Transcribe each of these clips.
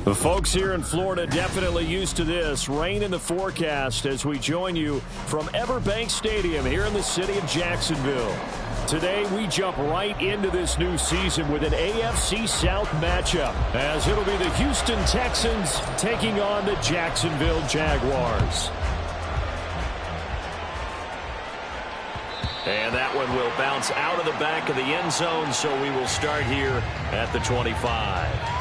The folks here in Florida definitely used to this. Rain in the forecast as we join you from Everbank Stadium here in the city of Jacksonville. Today, we jump right into this new season with an AFC South matchup, as it'll be the Houston Texans taking on the Jacksonville Jaguars. And that one will bounce out of the back of the end zone, so we will start here at the 25.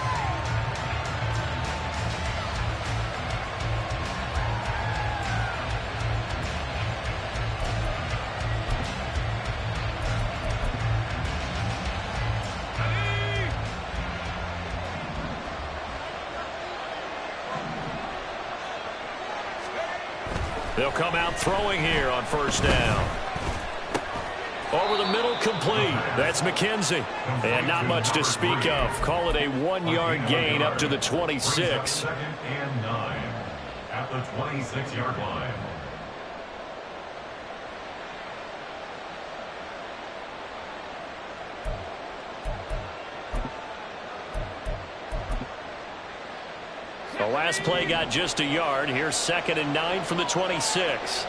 They'll come out throwing here on first down. Over the middle, complete. That's McKenzie. And not much to speak of. Call it a 1-yard gain up to the 26. Second and 9 at the 26-yard line. The last play got just a yard. Here's 2nd and 9 from the 26.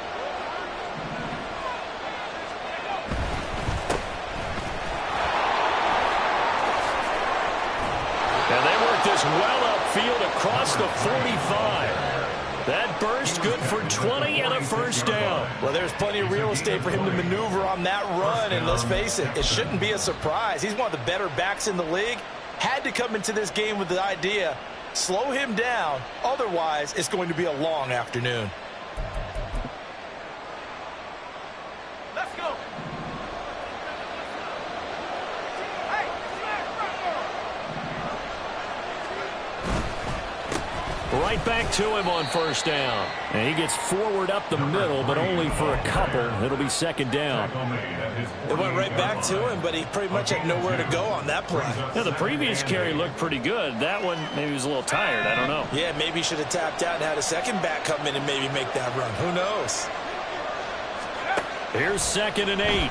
And they work this well upfield across the 45. That burst good for 20 and a first down. Well, there's plenty of real estate for him to maneuver on that run, and let's face it, it shouldn't be a surprise. He's one of the better backs in the league. Had to come into this game with the idea, slow him down, otherwise it's going to be a long afternoon. Let's go. Right back to him on first down. And he gets forward up the middle, but only for a couple. It'll be 2nd down. It went right back to him, but he pretty much had nowhere to go on that play. Yeah, the previous carry looked pretty good. That one, maybe he was a little tired. I don't know. Yeah, maybe he should have tapped out and had a second back come in and maybe make that run. Who knows? Here's 2nd and 8.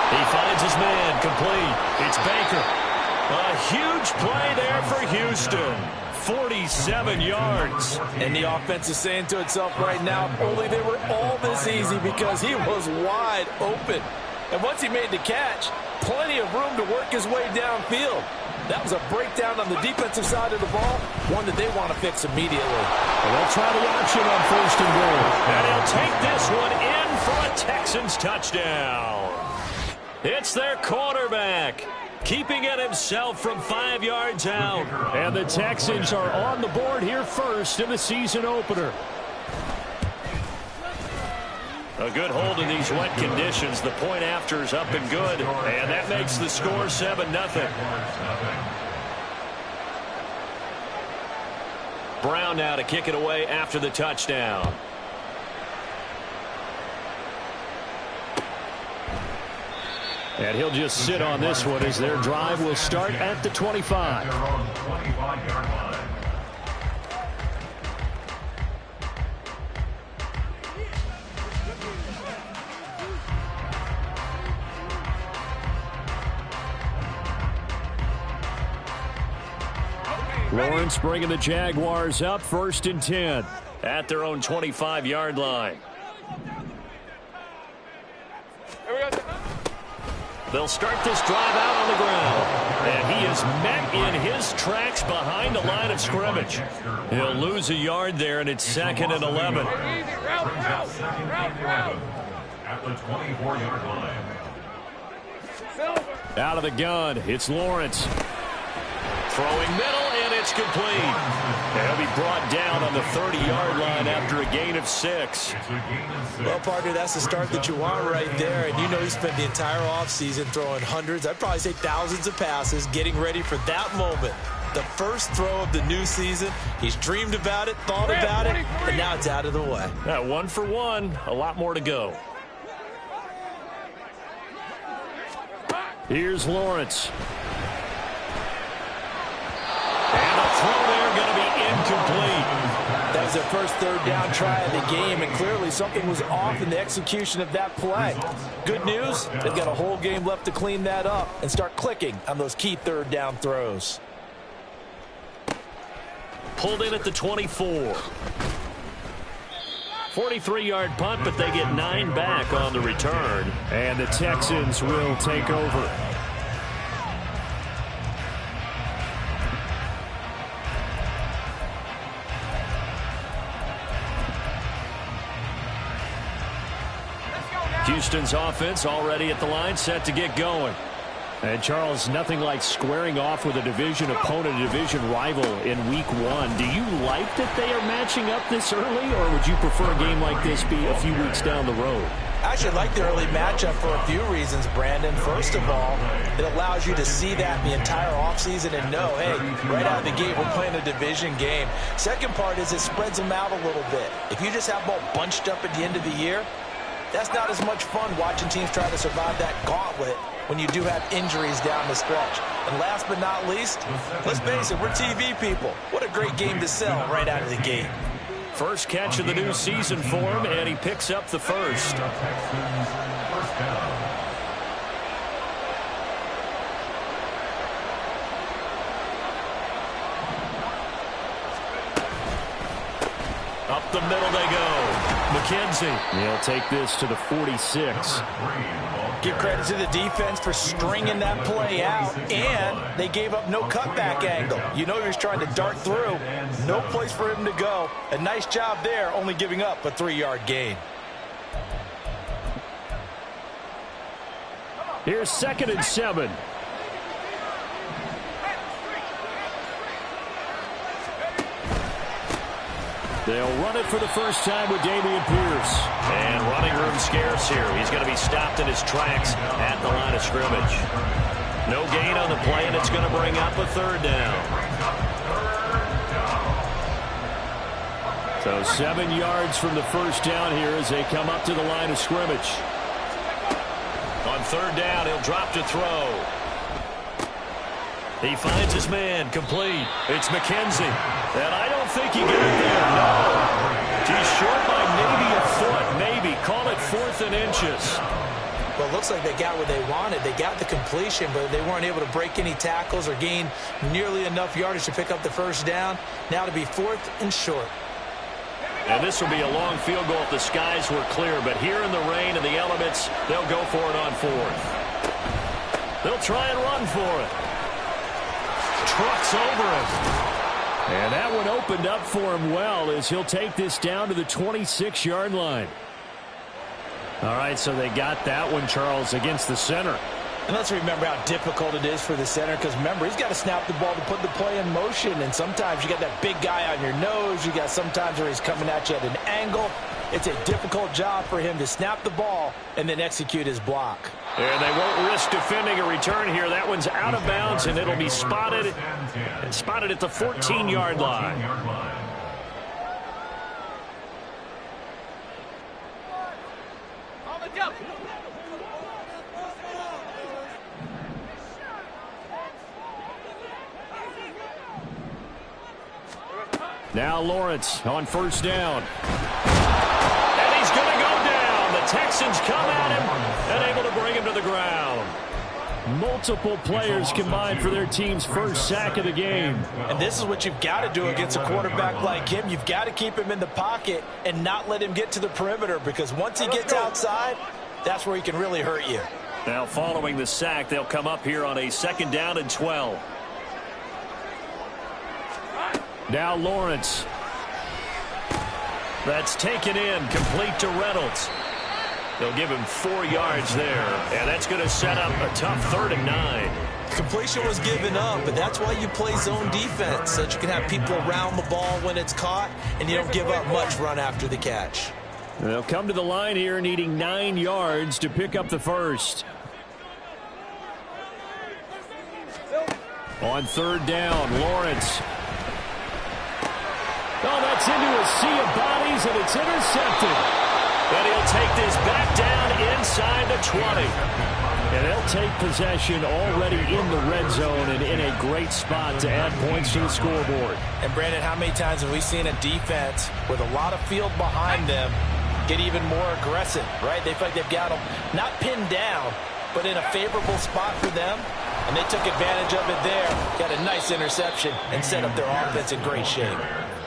He finds his man, complete. It's Baker. A huge play there for Houston. 47 yards. And the offense is saying to itself right now, only they were all this easy because he was wide open. And once he made the catch, plenty of room to work his way downfield. That was a breakdown on the defensive side of the ball, one that they want to fix immediately. Well, they'll try the option on 1st and goal. And he'll take this one in for a Texans touchdown. It's their quarterback, keeping it himself from 5 yards out. And the Texans are on the board here first in the season opener. A good hold in these wet conditions. The point after is up and good. And that makes the score 7-0. Brown now to kick it away after the touchdown. And he'll just sit on this one as their drive will start at the 25. Lawrence bringing the Jaguars up 1st and 10 at their own 25-yard line. They'll start this drive out on the ground. And he is met in his tracks behind the line of scrimmage. He'll lose a yard there, and it's 2nd and 11. At the 24-yard line. Out of the gun, it's Lawrence. Throwing middle, and it's complete. He'll be brought down on the 30-yard line after a gain of 6. Well, partner, that's the start that you want right there. And you know he spent the entire offseason throwing hundreds, I'd probably say thousands of passes, getting ready for that moment. The first throw of the new season. He's dreamed about it, thought about it, and now it's out of the way. 1 for 1. A lot more to go. Here's Lawrence. And the throw there going to be incomplete. That was their first third down try of the game, and clearly something was off in the execution of that play. Good news, they've got a whole game left to clean that up and start clicking on those key third down throws. Pulled in at the 24. 43-yard punt, but they get 9 back on the return. And the Texans will take over. Houston's offense already at the line, set to get going. And, Charles, nothing like squaring off with a division opponent, a division rival in Week 1. Do you like that they are matching up this early, or would you prefer a game like this be a few weeks down the road? I actually like the early matchup for a few reasons, Brandon. First of all, it allows you to see that the entire offseason and know, hey, right out of the gate, we're playing a division game. Second part is it spreads them out a little bit. If you just have them all bunched up at the end of the year, that's not as much fun watching teams try to survive that gauntlet when you do have injuries down the stretch. And last but not least, let's face it, we're TV people. What a great game to sell right out of the gate. First catch of the new season for him, and he picks up the first. Up the middle they go. McKenzie. He'll take this to the 46. Give credit to the defense for stringing that play out, and they gave up no cutback angle. You know he was trying to dart through. No place for him to go. A nice job there, only giving up a 3-yard gain. Here's 2nd and 7. They'll run it for the first time with Dameon Pierce. And running room scarce here. He's going to be stopped in his tracks at the line of scrimmage. No gain on the play, and it's going to bring up a 3rd down. So 7 yards from the first down here as they come up to the line of scrimmage. On 3rd down, he'll drop to throw. He finds his man, complete. It's McKenzie. And I don't think he got there, no. He's short by maybe a foot, maybe. Call it 4th and inches. Well, it looks like they got what they wanted. They got the completion, but they weren't able to break any tackles or gain nearly enough yardage to pick up the first down. Now to be 4th and short. And this will be a long field goal if the skies were clear, but here in the rain and the elements, they'll go for it on 4th. They'll try and run for it. Trucks over it. And that one opened up for him well as he'll take this down to the 26-yard line. All right, so they got that one, Charles, against the center. And let's remember how difficult it is for the center, because remember, he's got to snap the ball to put the play in motion, and sometimes you got that big guy on your nose. You got sometimes where he's coming at you at an angle. It's a difficult job for him to snap the ball and then execute his block. And they won't risk defending a return here. That one's out of bounds, and it'll be spotted at the 14-yard line. Now Lawrence on 1st down. And he's going to go down. The Texans come at him and able to bring him to the ground. Multiple players combined for their team's first sack of the game. And this is what you've got to do against a quarterback like him. You've got to keep him in the pocket and not let him get to the perimeter, because once he gets outside, that's where he can really hurt you. Now following the sack, they'll come up here on a 2nd down and 12. Now Lawrence. That's taken in, complete to Reynolds. They'll give him 4 yards there, and that's going to set up a tough 3rd and 9. Completion was given up, but that's why you play zone defense, so that you can have people around the ball when it's caught, and you don't give up much run after the catch. They'll come to the line here needing 9 yards to pick up the first. On third down, Lawrence. Oh, that's into a sea of bodies, and it's intercepted. And he'll take this back down inside the 20. And they'll take possession already in the red zone and in a great spot to add points to the scoreboard. And, Brandon, how many times have we seen a defense with a lot of field behind them get even more aggressive, right? They feel like they've got them not pinned down, but in a favorable spot for them. And they took advantage of it there. Got a nice interception and set up their offense in great shape.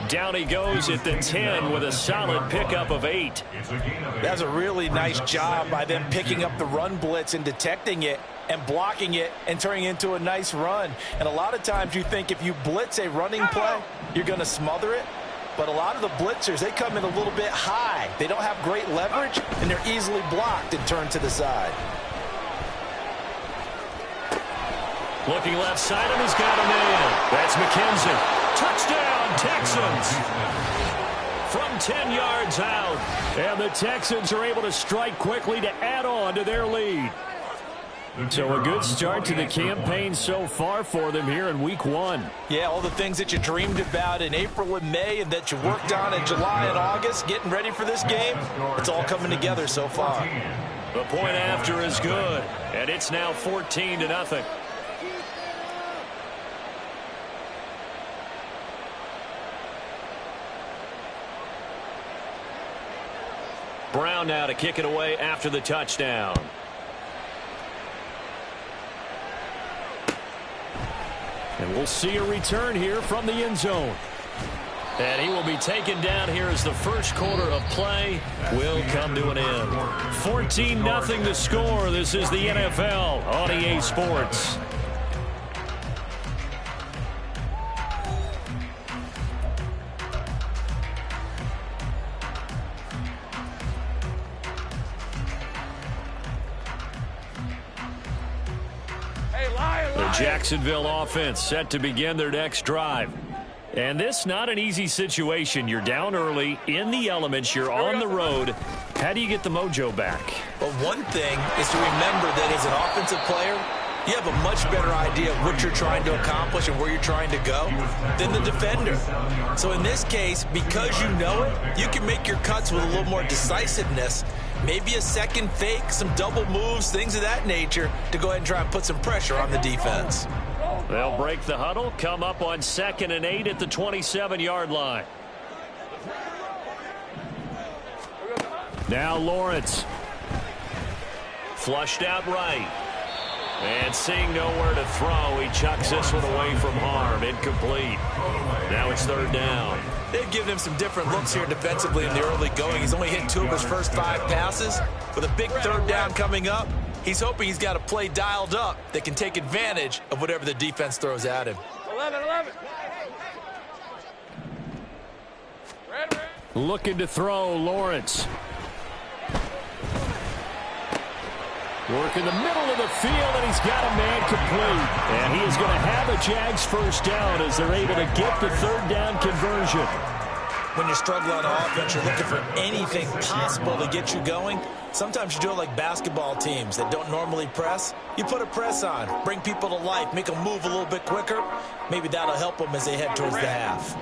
Down he goes at the 10 with a solid pickup of 8. That's a really nice job by them picking up the run blitz and detecting it and blocking it and turning it into a nice run. And a lot of times you think if you blitz a running play, you're going to smother it. But a lot of the blitzers, they come in a little bit high. They don't have great leverage, and they're easily blocked and turned to the side. Looking left side, and he's got a man. That's McKenzie. Touchdown, Texans. From 10 yards out. And the Texans are able to strike quickly to add on to their lead. So a good start to the campaign so far for them here in week 1. Yeah, all the things that you dreamed about in April and May and that you worked on in July and August, getting ready for this game, it's all coming together so far. The point after is good, and it's now 14-0. Brown now to kick it away after the touchdown. And we'll see a return here from the end zone. And he will be taken down here as the first quarter of play will come to an end. 14-0 the score. This is the NFL on EA Sports. The Jacksonville offense set to begin their next drive. And this not an easy situation. You're down early, in the elements, you're on the road. How do you get the mojo back? Well, one thing is to remember that as an offensive player, you have a much better idea of what you're trying to accomplish and where you're trying to go than the defender. So in this case, because you know it, you can make your cuts with a little more decisiveness. Maybe a second fake, some double moves, things of that nature to go ahead and try and put some pressure on the defense. They'll break the huddle, come up on 2nd and 8 at the 27-yard line. Now Lawrence. Flushed out right. And seeing nowhere to throw, he chucks this one away from harm. Incomplete. Now it's 3rd down. They've given him some different looks here defensively in the early going. He's only hit 2 of his first 5 passes. With a big 3rd down coming up, he's hoping he's got a play dialed up that can take advantage of whatever the defense throws at him. 11. Looking to throw, Lawrence. Work in the middle of the field, and he's got a man complete. And he is going to have a Jags first down as they're able to get the 3rd down conversion. When you struggle on offense, you're looking for anything possible to get you going. Sometimes you do it like basketball teams that don't normally press. You put a press on, bring people to life, make them move a little bit quicker. Maybe that'll help them as they head towards the half.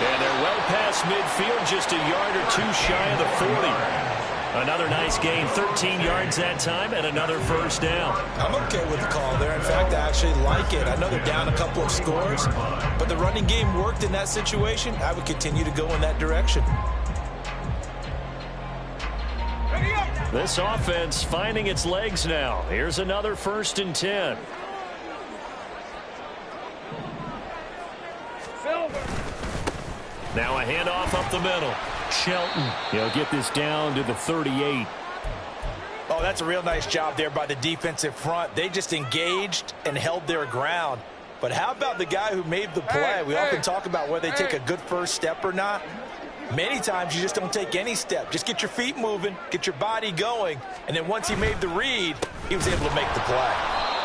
And they're well past midfield, just a yard or 2 shy of the 40. Another nice gain, 13 yards that time, and another first down. I'm okay with the call there. In fact, I actually like it. I know they're down a couple of scores, but the running game worked in that situation. I would continue to go in that direction. This offense finding its legs now. Here's another 1st and 10. Now a handoff up the middle. Shelton, he'll get this down to the 38. Oh, that's a real nice job there by the defensive front. They just engaged and held their ground. But how about the guy who made the play? We often talk about whether they take a good first step or not. Many times you just don't take any step. Just get your feet moving, get your body going, and then once he made the read, he was able to make the play.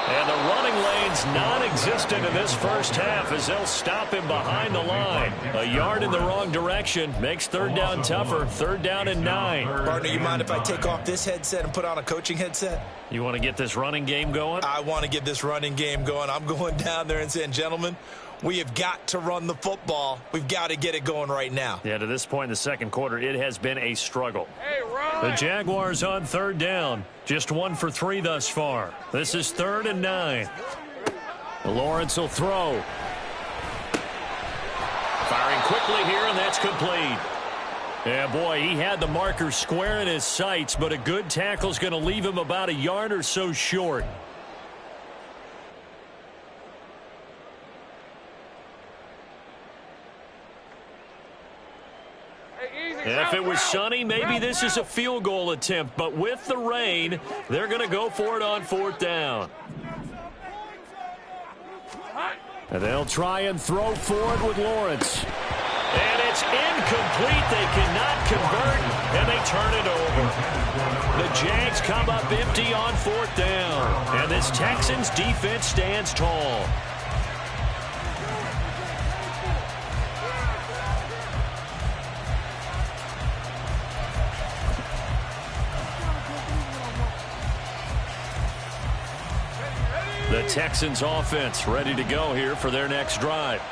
And the running lane's non-existent in this first half as they'll stop him behind the line. A yard in the wrong direction makes third down tougher. Third down and 9. Partner, you mind if I take off this headset and put on a coaching headset? You want to get this running game going? I want to get this running game going. I'm going down there and saying, gentlemen, we have got to run the football. We've got to get it going right now. Yeah, to this point in the second quarter, it has been a struggle. The Jaguars on third down. Just 1 for 3 thus far. This is 3rd and 9. Lawrence will throw. Firing quickly here, and that's complete. Yeah, boy, he had the marker square in his sights, but a good tackle's going to leave him about a yard or so short. If it was sunny, maybe this is a field goal attempt. But with the rain, they're going to go for it on 4th down. And they'll try and throw forward with Lawrence. And it's incomplete. They cannot convert, and they turn it over. The Jags come up empty on 4th down. And this Texans defense stands tall. The Texans offense ready to go here for their next drive.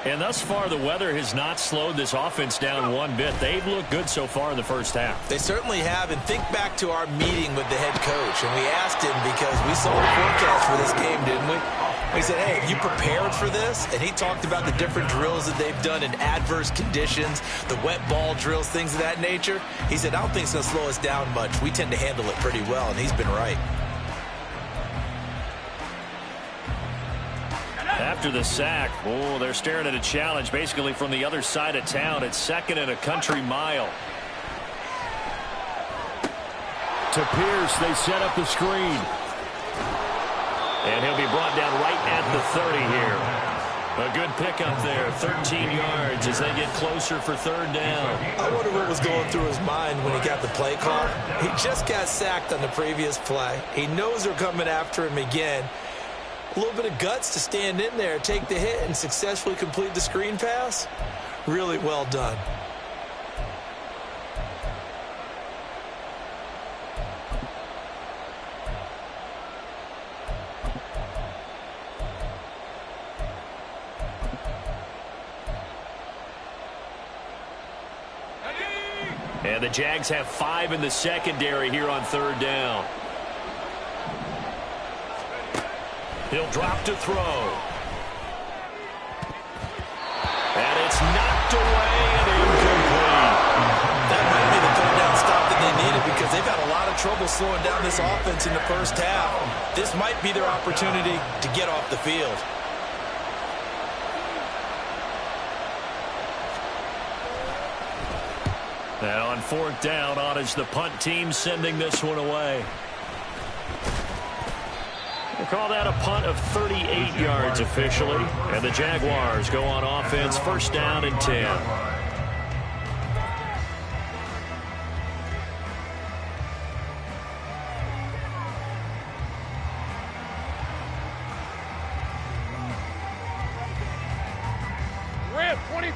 And thus far, the weather has not slowed this offense down one bit. They've looked good so far in the first half. They certainly have. And think back to our meeting with the head coach. And we asked him because we saw the forecast for this game, didn't we? We said, hey, have you prepared for this? And he talked about the different drills that they've done in adverse conditions, the wet ball drills, things of that nature. He said, I don't think it's going to slow us down much. We tend to handle it pretty well, and he's been right. After the sack, they're staring at a challenge basically from the other side of town. It's 2nd and a country mile. To Pierce, they set up the screen. And he'll be brought down right at the 30 here. A good pickup there, 13 yards as they get closer for 3rd down. I wonder what was going through his mind when he got the play call. He just got sacked on the previous play. He knows they're coming after him again. A little bit of guts to stand in there, take the hit, and successfully complete the screen pass. Really well done. And the Jags have 5 in the secondary here on 3rd down. He'll drop to throw. And it's knocked away and incomplete. That might be the third down stop that they needed because they've had a lot of trouble slowing down this offense in the first half. This might be their opportunity to get off the field. Now on 4th down, on is the punt team sending this one away. We'll call that a punt of 38 yards officially. And the Jaguars go on offense, 1st down and 10.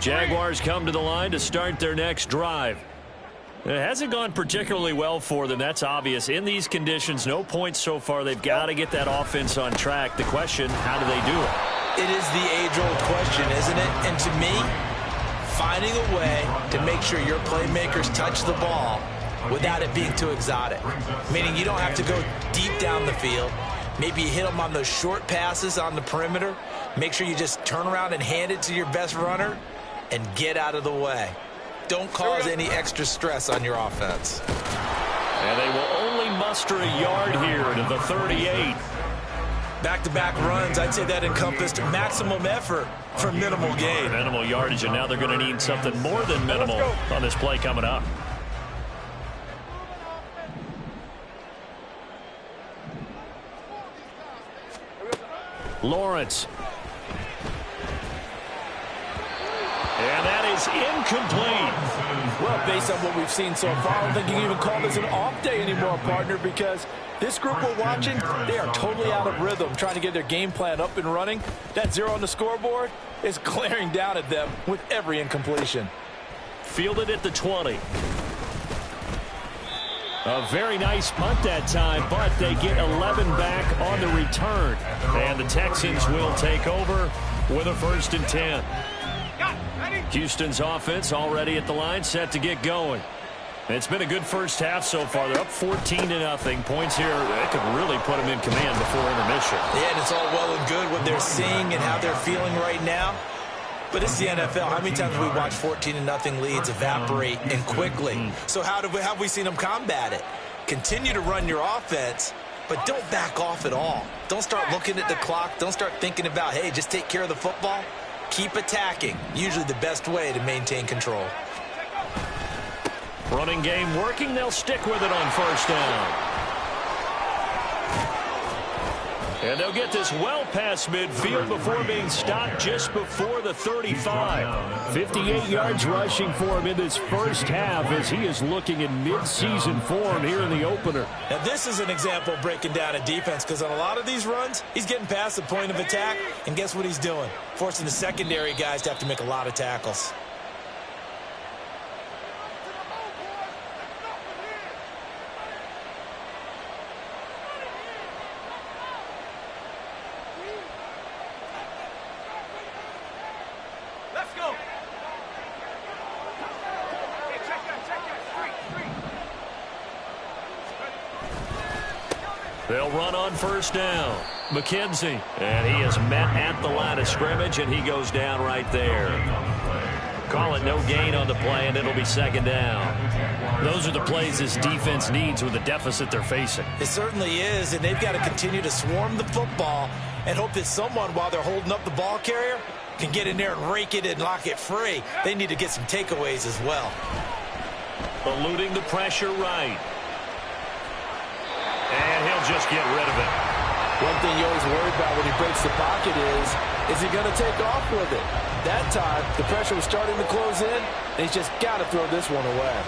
Jaguars come to the line to start their next drive. It hasn't gone particularly well for them. That's obvious. In these conditions, no points so far. They've got to get that offense on track. The question, how do they do it? It is the age-old question, isn't it? And to me, finding a way to make sure your playmakers touch the ball without it being too exotic. Meaning you don't have to go deep down the field. Maybe you hit them on those short passes on the perimeter. Make sure you just turn around and hand it to your best runner and get out of the way. Don't cause any extra stress on your offense. And they will only muster a yard here to the 38. Back-to-back runs, I'd say that encompassed maximum effort for minimal gain. Minimal yardage, and now they're going to need something more than minimal on this play coming up. Lawrence. And that is incomplete. Well, based on what we've seen so far, I don't think you can even call this an off day anymore, partner, because this group we're watching, they are totally out of rhythm, trying to get their game plan up and running. That 0 on the scoreboard is glaring down at them with every incompletion. Fielded at the 20. A very nice punt that time, but they get 11 back on the return. And the Texans will take over with a 1st and 10. Houston's offense already at the line, set to get going. It's been a good first half so far. They're up 14-0. Points here, that could really put them in command before intermission. Yeah, and it's all well and good what they're seeing and how they're feeling right now. But it's the NFL. How many times have we watched 14-0 leads evaporate and quickly? So how have we seen them combat it? Continue to run your offense, but don't back off at all. Don't start looking at the clock. Don't start thinking about, hey, just take care of the football. Keep attacking. Usually the best way to maintain control. Running game working. They'll stick with it on 1st down. And they'll get this well past midfield before being stopped just before the 35. 58 yards rushing for him in this first half as he is looking in mid-season form here in the opener. Now, this is an example of breaking down a defense, because on a lot of these runs, he's getting past the point of attack, and guess what he's doing? Forcing the secondary guys to have to make a lot of tackles. They'll run on 1st down. McKenzie. And he is met at the line of scrimmage, and he goes down right there. Call it no gain on the play, and it'll be 2nd down. Those are the plays this defense needs with the deficit they're facing. It certainly is, and they've got to continue to swarm the football and hope that someone, while they're holding up the ball carrier, can get in there and rake it and lock it free. They need to get some takeaways as well. Eluding the pressure right. And he'll just get rid of it. One thing you always worry about when he breaks the pocket is he going to take off with it? That time, the pressure was starting to close in, and he's just got to throw this one away.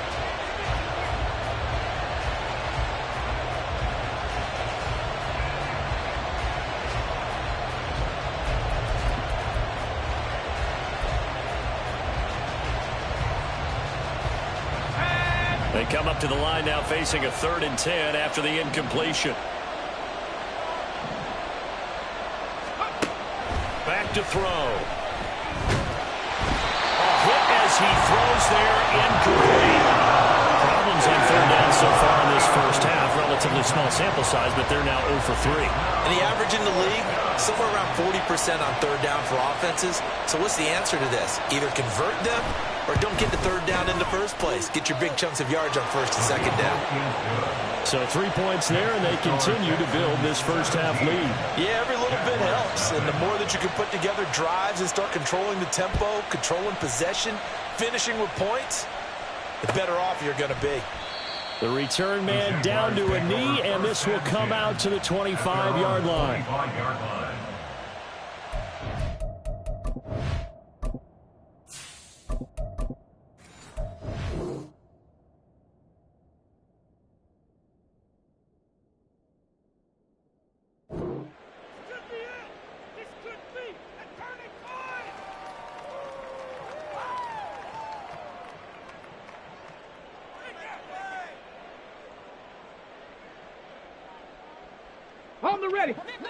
They come up to the line now facing a 3rd and 10 after the incompletion. Back to throw. A hit as he throws there, incomplete. Problems on 3rd down so far in this first half. Relatively small sample size, but they're now 0 for 3. And the average in the league, somewhere around 40% on 3rd down for offenses. So what's the answer to this? Either convert them or don't get the 3rd down in the first place. Get your big chunks of yards on 1st and 2nd down. So 3 points there, and they continue to build this first half lead. Yeah, every little bit helps. And the more that you can put together drives and start controlling the tempo, controlling possession, finishing with points, the better off you're going to be. The return man down to a knee, and this will come out to the 25-yard line.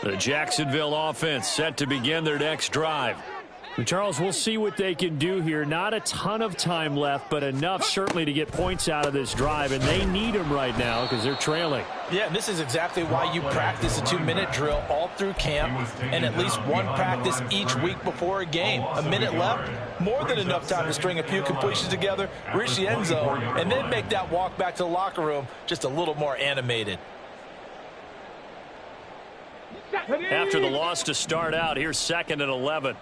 The Jacksonville offense set to begin their next drive. And Charles, we'll see what they can do here. Not a ton of time left, but enough certainly to get points out of this drive, and they need them right now because they're trailing. Yeah, and this is exactly why you practice a 2-minute drill all through camp and at least one practice each week before a game. A minute left, more than enough time to string a few completions together, reach the end zone, and then make that walk back to the locker room just a little more animated. After the loss to start out, here's 2nd and 11.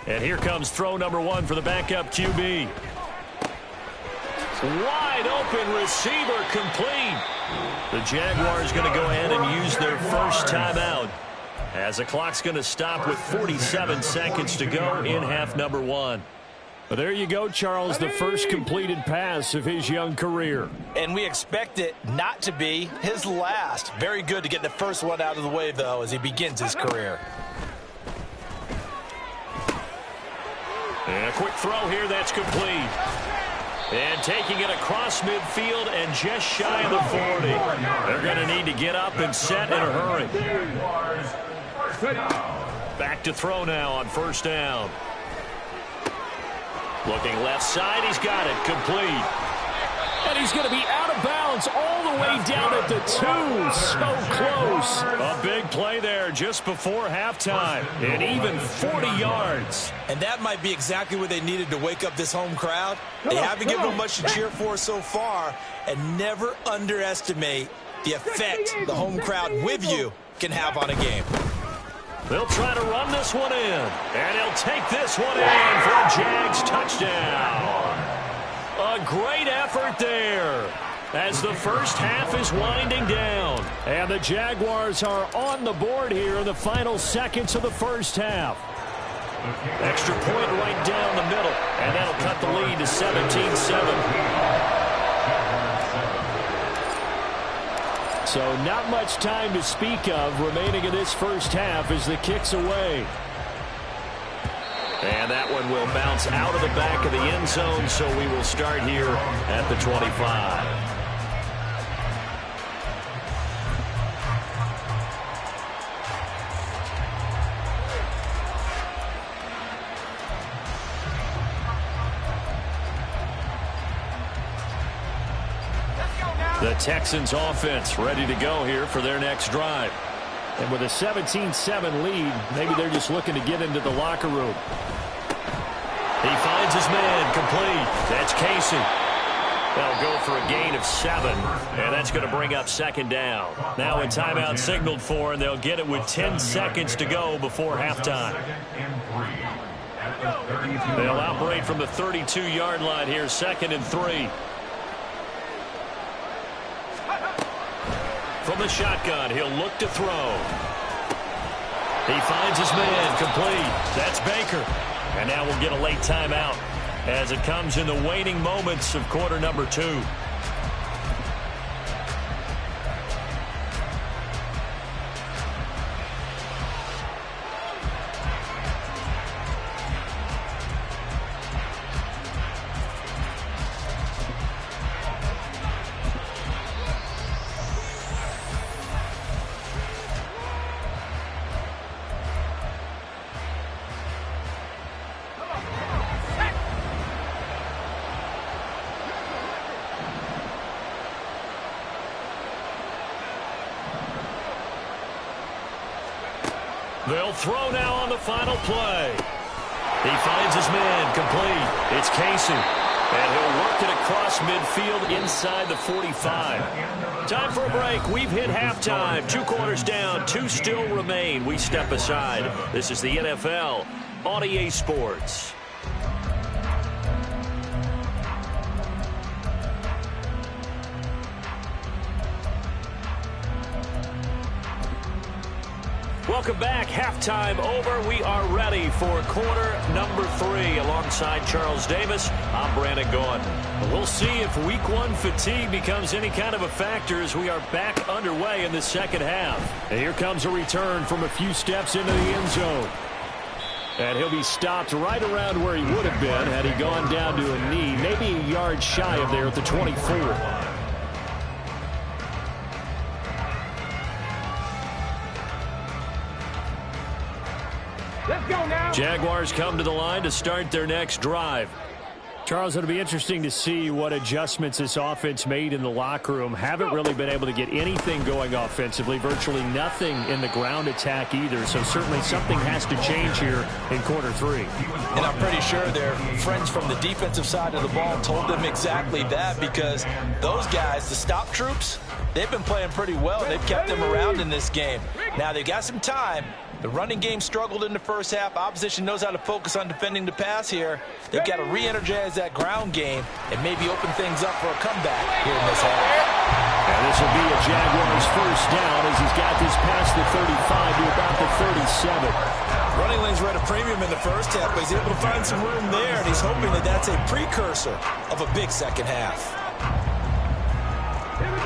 And here comes throw number 1 for the backup QB. Wide open receiver, complete. The Jaguars going to go ahead and use their first timeout. as the clock's going to stop with 47 seconds to go in half number one. Well, there you go, Charles, the first completed pass of his young career. And we expect it not to be his last. Very good to get the first one out of the way, though, as he begins his career. And a quick throw here that's complete. And taking it across midfield and just shy of the 40. They're going to need to get up and set in a hurry. Back to throw now on first down. Looking left side, he's got it, complete. And he's going to be out of bounds all the way down at the 2. So close. A big play there just before halftime. And even 40 yards. And that might be exactly what they needed to wake up this home crowd. They haven't given them much to cheer for so far. And never underestimate the effect the home crowd with you can have on a game. They'll try to run this one in. And he'll take this one in for a Jags touchdown. A great effort there as the first half is winding down. And the Jaguars are on the board here in the final seconds of the first half. Extra point right down the middle. And that'll cut the lead to 17-7. So not much time to speak of remaining in this first half as the kick's away. And that one will bounce out of the back of the end zone, so we will start here at the 25. The Texans offense ready to go here for their next drive. And with a 17-7 lead, maybe they're just looking to get into the locker room. He finds his man, complete. That's Casey. They'll go for a gain of 7, and that's going to bring up second down. Now a timeout signaled for, and they'll get it with 10 seconds to go before halftime. They'll operate from the 32-yard line here, 2nd and 3. From the shotgun, he'll look to throw. He finds his man, complete. That's Baker. And now we'll get a late timeout as it comes in the waning moments of quarter number 2. They'll throw now on the final play. He finds his man, complete. It's Casey. And he'll work it across midfield inside the 45. Time for a break. We've hit halftime. 2 quarters down, 2 still remain. We step aside. This is the NFL on EA Sports. Welcome back. Halftime over. We are ready for quarter number 3. Alongside Charles Davis, I'm Brandon Gordon. We'll see if week 1 fatigue becomes any kind of a factor as we are back underway in the second half. And here comes a return from a few steps into the end zone. And he'll be stopped right around where he would have been had he gone down to a knee, maybe a yard shy of there at the 24. Jaguars come to the line to start their next drive. Charles, it'll be interesting to see what adjustments this offense made in the locker room. Haven't really been able to get anything going offensively, virtually nothing in the ground attack either. So certainly something has to change here in quarter 3. And I'm pretty sure their friends from the defensive side of the ball told them exactly that, because those guys, the stop troops, they've been playing pretty well. They've kept them around in this game. Now they've got some time. The running game struggled in the first half. Opposition knows how to focus on defending the pass here. They've got to re-energize that ground game and maybe open things up for a comeback here in this half. And this will be a Jaguars first down as he's got this past the 35 to about the 37. Running lanes were at a premium in the first half, but he's able to find some room there, and he's hoping that that's a precursor of a big second half.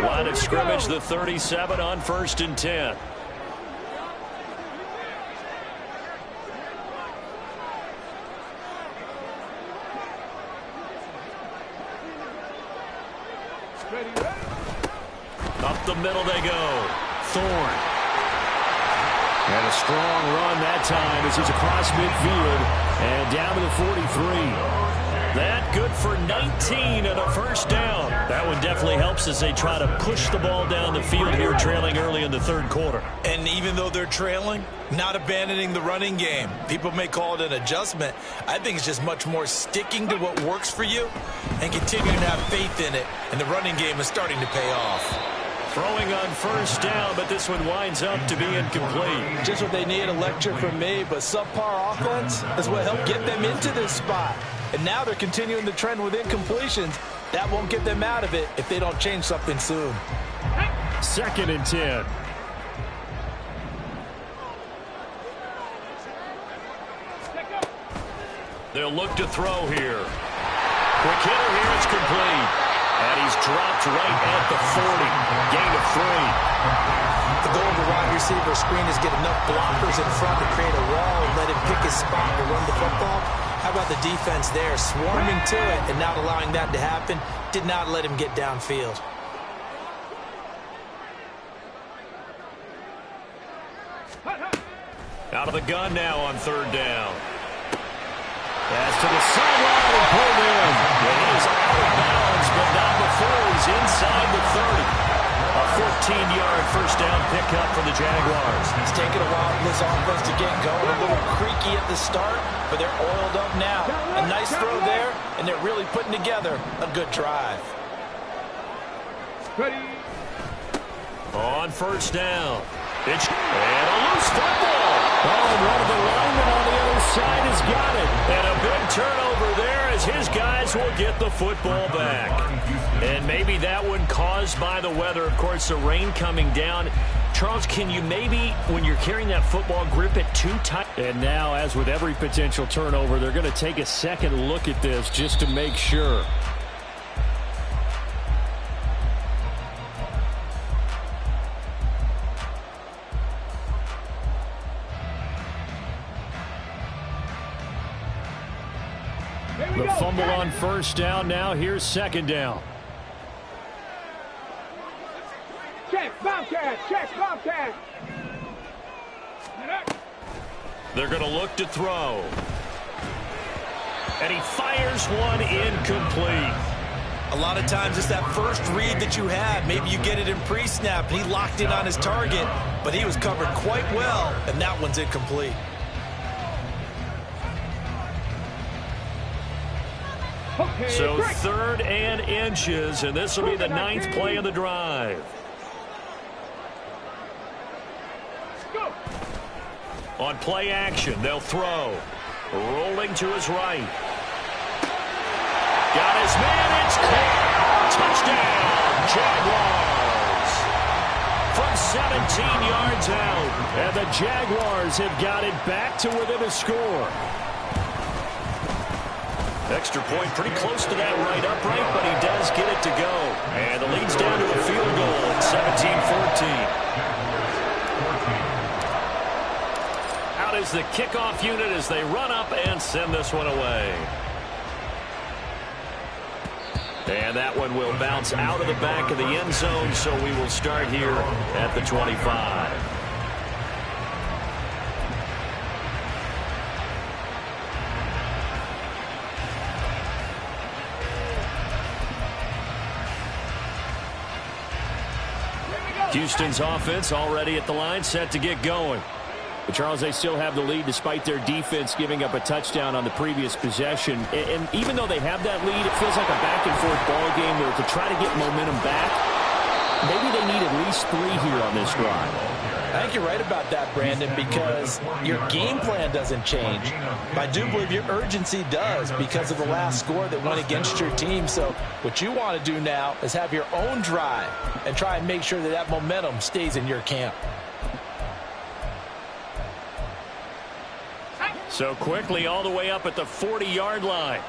Line of scrimmage, the 37 on 1st and 10. Up the middle they go. Thorne. And a strong run that time as he's across midfield and down to the 43. That good for 19 and a first down. That one definitely helps as they try to push the ball down the field here, trailing early in the third quarter. And even though they're trailing, not abandoning the running game. People may call it an adjustment. I think it's just much more sticking to what works for you and continuing to have faith in it. And the running game is starting to pay off. Throwing on first down, but this one winds up to be incomplete. Just what they need, a lecture from me, but subpar offense is what helped get them into this spot. And now they're continuing the trend with incompletions. That won't get them out of it if they don't change something soon. 2nd and 10. They'll look to throw here. Quick hitter here, it's complete. And he's dropped right at the 40. Gain of 3. The goal of the wide receiver screen is get enough blockers in front to create a wall and let him pick his spot to run the football. How about the defense there, swarming to it and not allowing that to happen? Did not let him get downfield. Out of the gun now on 3rd down. Pass to the sideline and pulled in. It is out of bounds, but not before he's inside the 30. A 14-yard first down pickup for the Jaguars. It's taken a while for this offense to get going. A little creaky at the start, but they're oiled up now. A nice throw there, and they're really putting together a good drive. Ready. On first down. Pitch and a loose football. Oh, and one of the linemen on the other side has got it. And a big turnover there as his guys will get the football back. And maybe that one caused by the weather. Of course, the rain coming down. Charles, can you maybe, when you're carrying that football, grip it too tight? And now, as with every potential turnover, they're going to take a second look at this just to make sure. The fumble on first down. Now here's 2nd down. Check, Bobcat, check, Bobcat. They're going to look to throw. And he fires one incomplete. A lot of times it's that first read that you have. Maybe you get it in pre-snap, and he locked in on his target, but he was covered quite well, and that one's incomplete. So 3rd and inches, and this will be the 9th play of the drive. On play action, they'll throw. Rolling to his right. Got his man, it's caught. Touchdown, Jaguars. From 17 yards out, and the Jaguars have got it back to within a score. Extra point pretty close to that right upright, but he does get it to go. And the lead's down to a field goal at 17-14. Out is the kickoff unit as they run up and send this one away. And that one will bounce out of the back of the end zone, so we will start here at the 25. Houston's offense already at the line, set to get going. But Charles, they still have the lead despite their defense giving up a touchdown on the previous possession. And even though they have that lead, it feels like a back-and-forth ball game where to try to get momentum back, maybe they need at least 3 here on this drive. I think you're right about that, Brandon, because your game plan doesn't change. I do believe your urgency does because of the last score that went against your team. So what you want to do now is have your own drive and try and make sure that that momentum stays in your camp. So quickly all the way up at the 40-yard line.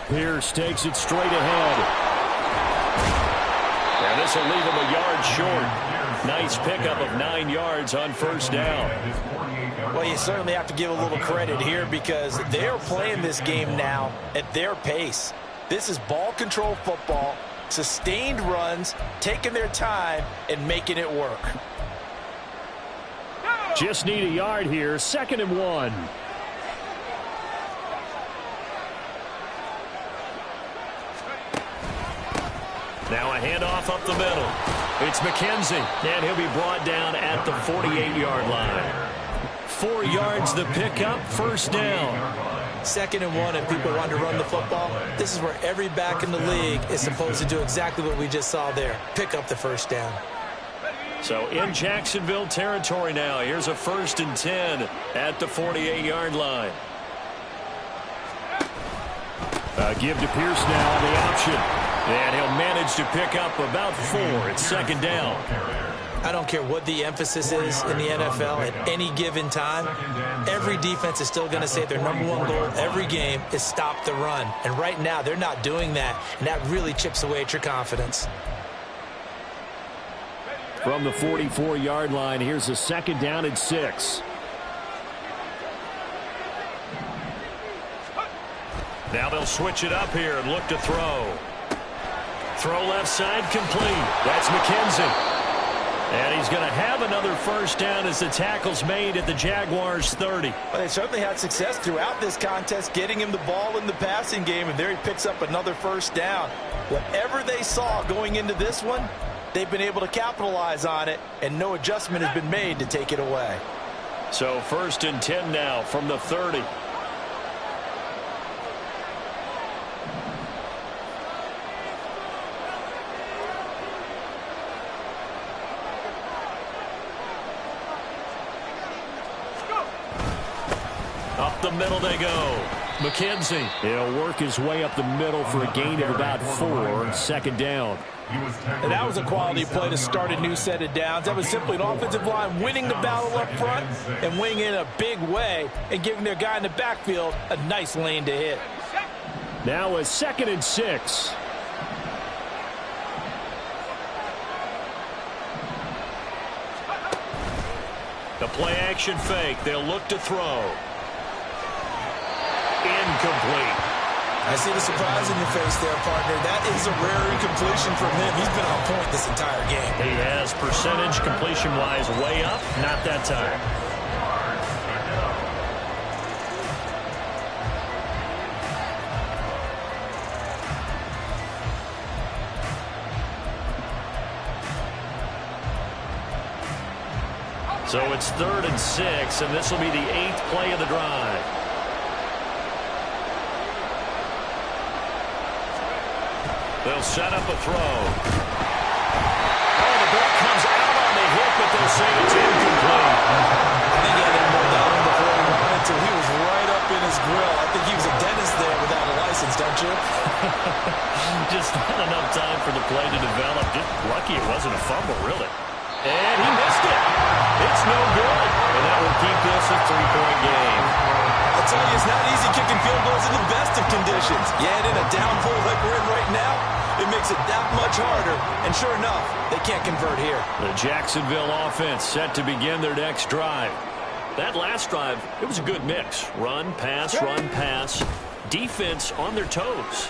Pierce takes it straight ahead. And this will leave him a yard short. Nice pickup of 9 yards on first down. Well, you certainly have to give a little credit here because they're playing this game now at their pace. This is ball control football, sustained runs, taking their time, and making it work. Just need a yard here, 2nd and 1. Now a handoff up the middle. It's McKenzie, and he'll be brought down at the 48-yard line. 4 yards the pickup, first down. 2nd and 1, and people want to run the football. This is where every back in the league is supposed to do exactly what we just saw there. Pick up the first down. So in Jacksonville territory now. Here's a 1st and 10 at the 48-yard line. Give to Pierce now on the option. And he'll manage to pick up about 4. It's 2nd down. I don't care what the emphasis is in the NFL at any given time. Every defense is still going to say their #1 goal every game is stop the run. And right now, they're not doing that, and that really chips away at your confidence. From the 44-yard line, here's a 2nd down and 6. Now they'll switch it up here and look to throw. Throw left side complete. That's McKenzie. And he's going to have another first down as the tackle's made at the Jaguars' 30. Well, they certainly had success throughout this contest getting him the ball in the passing game, and there he picks up another first down. Whatever they saw going into this one, they've been able to capitalize on it, and no adjustment has been made to take it away. So 1st and 10 now from the 30. Up the middle they go. McKenzie. He'll work his way up the middle for a gain of about 4. 2nd down. And that was a quality play to start a new set of downs. That was simply an offensive line winning the battle up front and winning in a big way and giving their guy in the backfield a nice lane to hit. Now a 2nd and 6. The play action fake. They'll look to throw. Incomplete. I see the surprise in your face there, partner. That is a rare incompletion from him. He's been on point this entire game. He has percentage completion-wise way up. Not that time. So it's 3rd and 6, and this will be the 8th play of the drive. They'll set up a throw. Oh, the ball comes out on the hit, but they'll say it's incomplete. I think he had that more down before he wanted to. He was right up in his grill. I think he was a dentist there without a license, don't you? Just not enough time for the play to develop. Just lucky it wasn't a fumble, really. And he missed it. It's no good. And that will keep this a 3-point game. I'll tell you, it's not easy kicking field goals in the best of conditions. Yet in a downpour like we're in right now, it makes it that much harder. And sure enough, they can't convert here. The Jacksonville offense set to begin their next drive. That last drive, it was a good mix. Run, pass, defense on their toes.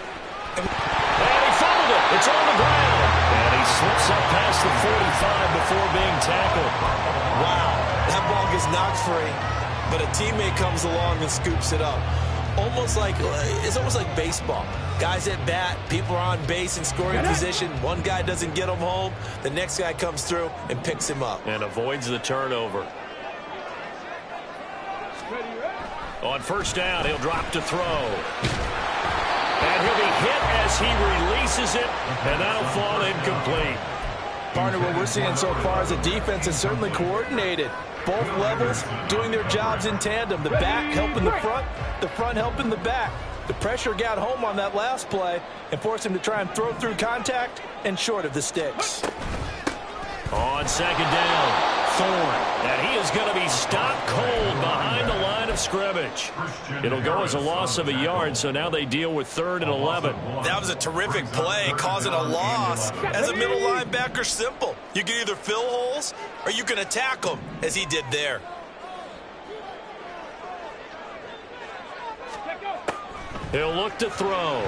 And he fumbled it. It's on the ground. And he slips up past the 45 before being tackled. Wow, that ball gets knocked free, but a teammate comes along and scoops it up. almost like baseball. Guys at bat, people are on base in scoring position. One guy doesn't get him home. The next guy comes through and picks him up. And avoids the turnover. On first down, he'll drop to throw. And he'll be hit as he releases it, and that'll fall incomplete. Partner, what we're seeing so far is the defense is certainly coordinated. Both levels doing their jobs in tandem. The back helping the front helping the back. The pressure got home on that last play and forced him to try and throw through contact and short of the sticks. On second down, Thorne. And he is going to be stopped cold behind the line of scrimmage. It'll go as a loss of a yard, so now they deal with 3rd and 11. That was a terrific play, causing a loss. As a middle linebacker, simple. You can either fill holes or you can attack them, as he did there. He'll look to throw.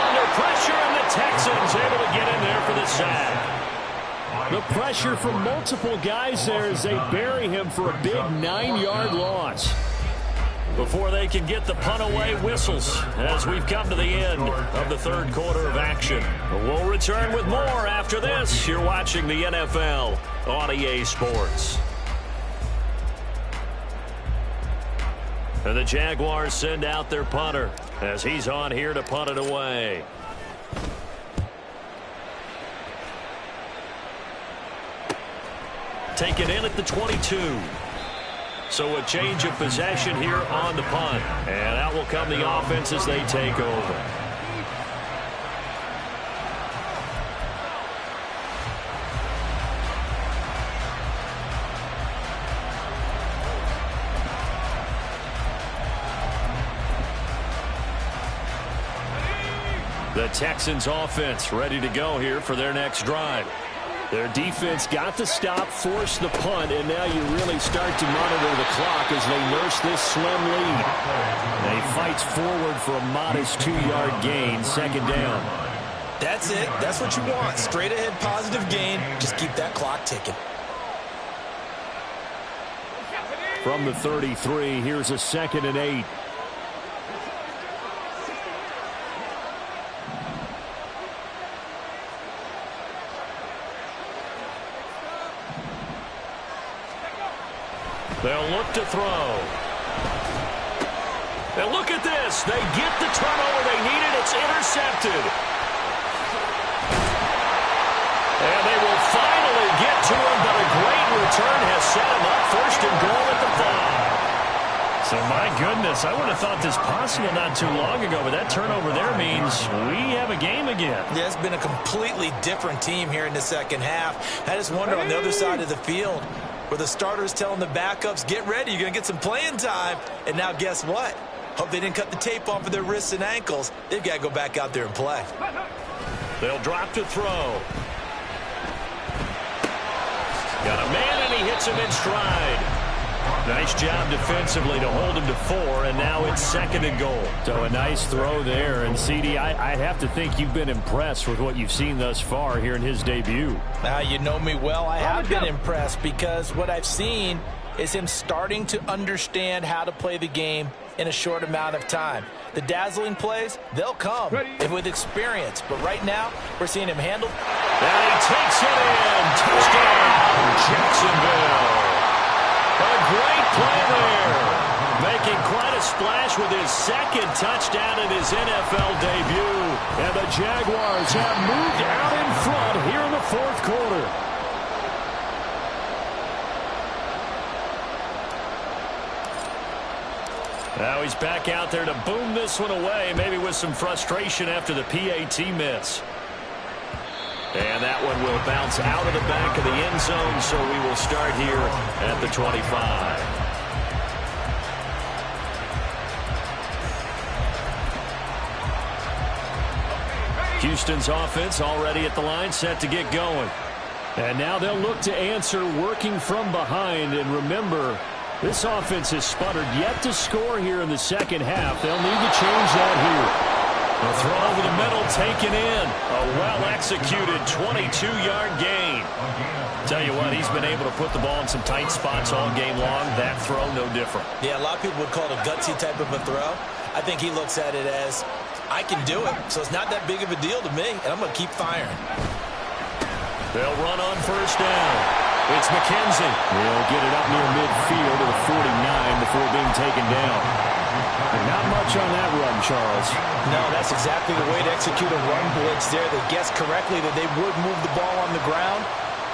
Under pressure, and the Texans able to get in there for the sack. The pressure from multiple guys there as they bury him for a big 9-yard loss. Before they can get the punt away, whistles as we've come to the end of the 3rd quarter of action. We'll return with more after this. You're watching the NFL on EA Sports. And the Jaguars send out their punter as he's on here to punt it away. Taken in at the 22. So a change of possession here on the punt. And out will come the offense as they take over. The Texans offense ready to go here for their next drive. Their defense got the stop, forced the punt, and now you really start to monitor the clock as they nurse this slim lead. They fights forward for a modest 2-yard gain, 2nd down. That's it. That's what you want. Straight ahead positive gain. Just keep that clock ticking. From the 33, here's a 2nd and 8. They'll look to throw. And look at this. They get the turnover they needed. It's intercepted. And they will finally get to him, but a great return has set him up. 1st and goal at the 5. So, my goodness, I would have thought this possible not too long ago, but that turnover there means we have a game again. Yeah, it's been a completely different team here in the 2nd half. I just wonder on the other side of the field, where the starters telling the backups, get ready, you're going to get some playing time. And now guess what? Hope they didn't cut the tape off of their wrists and ankles. They've got to go back out there and play. They'll drop to throw. Got a man, and he hits him in stride. Nice job defensively to hold him to 4, and now it's 2nd and goal. So a nice throw there. And, CD, I'd have to think you've been impressed with what you've seen thus far here in his debut. You know me well. I have been impressed because what I've seen is him starting to understand how to play the game in a short amount of time. The dazzling plays, they'll come with experience. But right now, we're seeing him handle. And he takes it in. Touchdown, Jacksonville. A great play there. Making quite a splash with his 2nd touchdown in his NFL debut. And the Jaguars have moved out in front here in the 4th quarter. Now he's back out there to boom this one away, maybe with some frustration after the PAT miss. And that one will bounce out of the back of the end zone, so we will start here at the 25. Houston's offense already at the line, set to get going. And now they'll look to answer working from behind. And remember, this offense has sputtered yet to score here in the 2nd half. They'll need to change that here. The throw over the middle taken in. A well-executed 22-yard gain. Tell you what, he's been able to put the ball in some tight spots all game long. That throw, no different. Yeah, a lot of people would call it a gutsy type of a throw. I think he looks at it as, I can do it, so it's not that big of a deal to me, and I'm going to keep firing. They'll run on first down. It's McKenzie. He'll get it up near midfield to the 49 before being taken down. And not much on that run, Charles. No, that's exactly the way to execute a run blitz there. They guessed correctly that they would move the ball on the ground,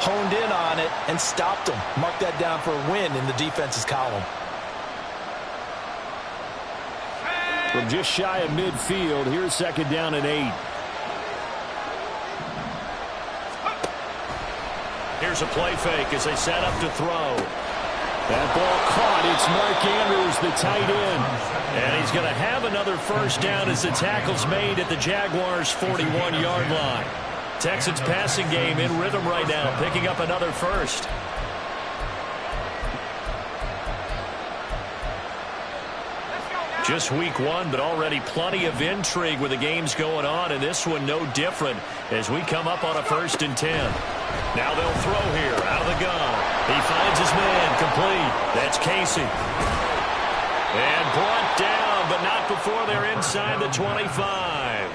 honed in on it, and stopped them. Mark that down for a win in the defense's column. From just shy of midfield, here's second down and 8. Here's a play fake as they set up to throw. That ball caught. It's Mark Andrews, the tight end. And he's going to have another first down as the tackle's made at the Jaguars' 41-yard line. Texans passing game in rhythm right now, picking up another first. Just week 1, but already plenty of intrigue with the games going on, and this one no different as we come up on a 1st and 10. Now they'll throw here out of the gun. He finds his man complete. That's Casey. And brought down, but not before they're inside the 25.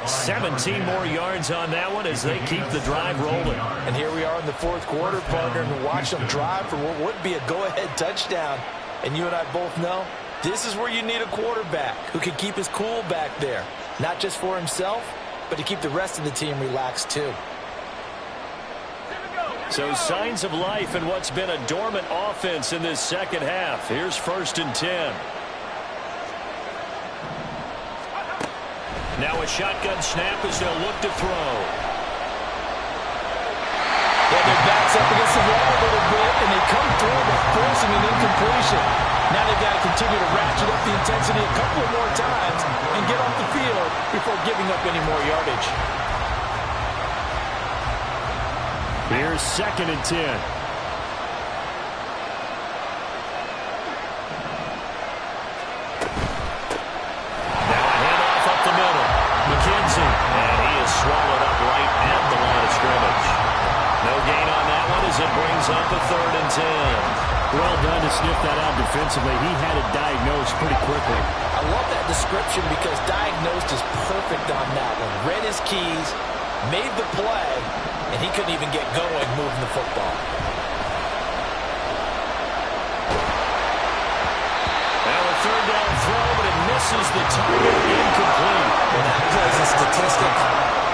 17 more yards on that one as they keep the drive rolling. And here we are in the 4th quarter, partner, and watch them drive for what would be a go-ahead touchdown. And you and I both know this is where you need a quarterback who can keep his cool back there. Not just for himself, but to keep the rest of the team relaxed too. So signs of life in what's been a dormant offense in this second half. Here's 1st and 10. Now a shotgun snap as they'll look to throw. Yeah, their back's up against the wall a little bit, and they come through by forcing an incompletion. Now they've got to continue to ratchet up the intensity a couple of more times and get off the field before giving up any more yardage. Here's 2nd and 10. Now a handoff up the middle. McKenzie, and he is swallowed up right at the line of scrimmage. No gain on that one as it brings up a 3rd and 10. Well done to sniff that out defensively. He had it diagnosed pretty quickly. I love that description because diagnosed is perfect on that one. Read his keys, made the play, and he couldn't even get going moving the football. Now a 3rd down throw, but it misses the target. Incomplete. Well, that plays a statistic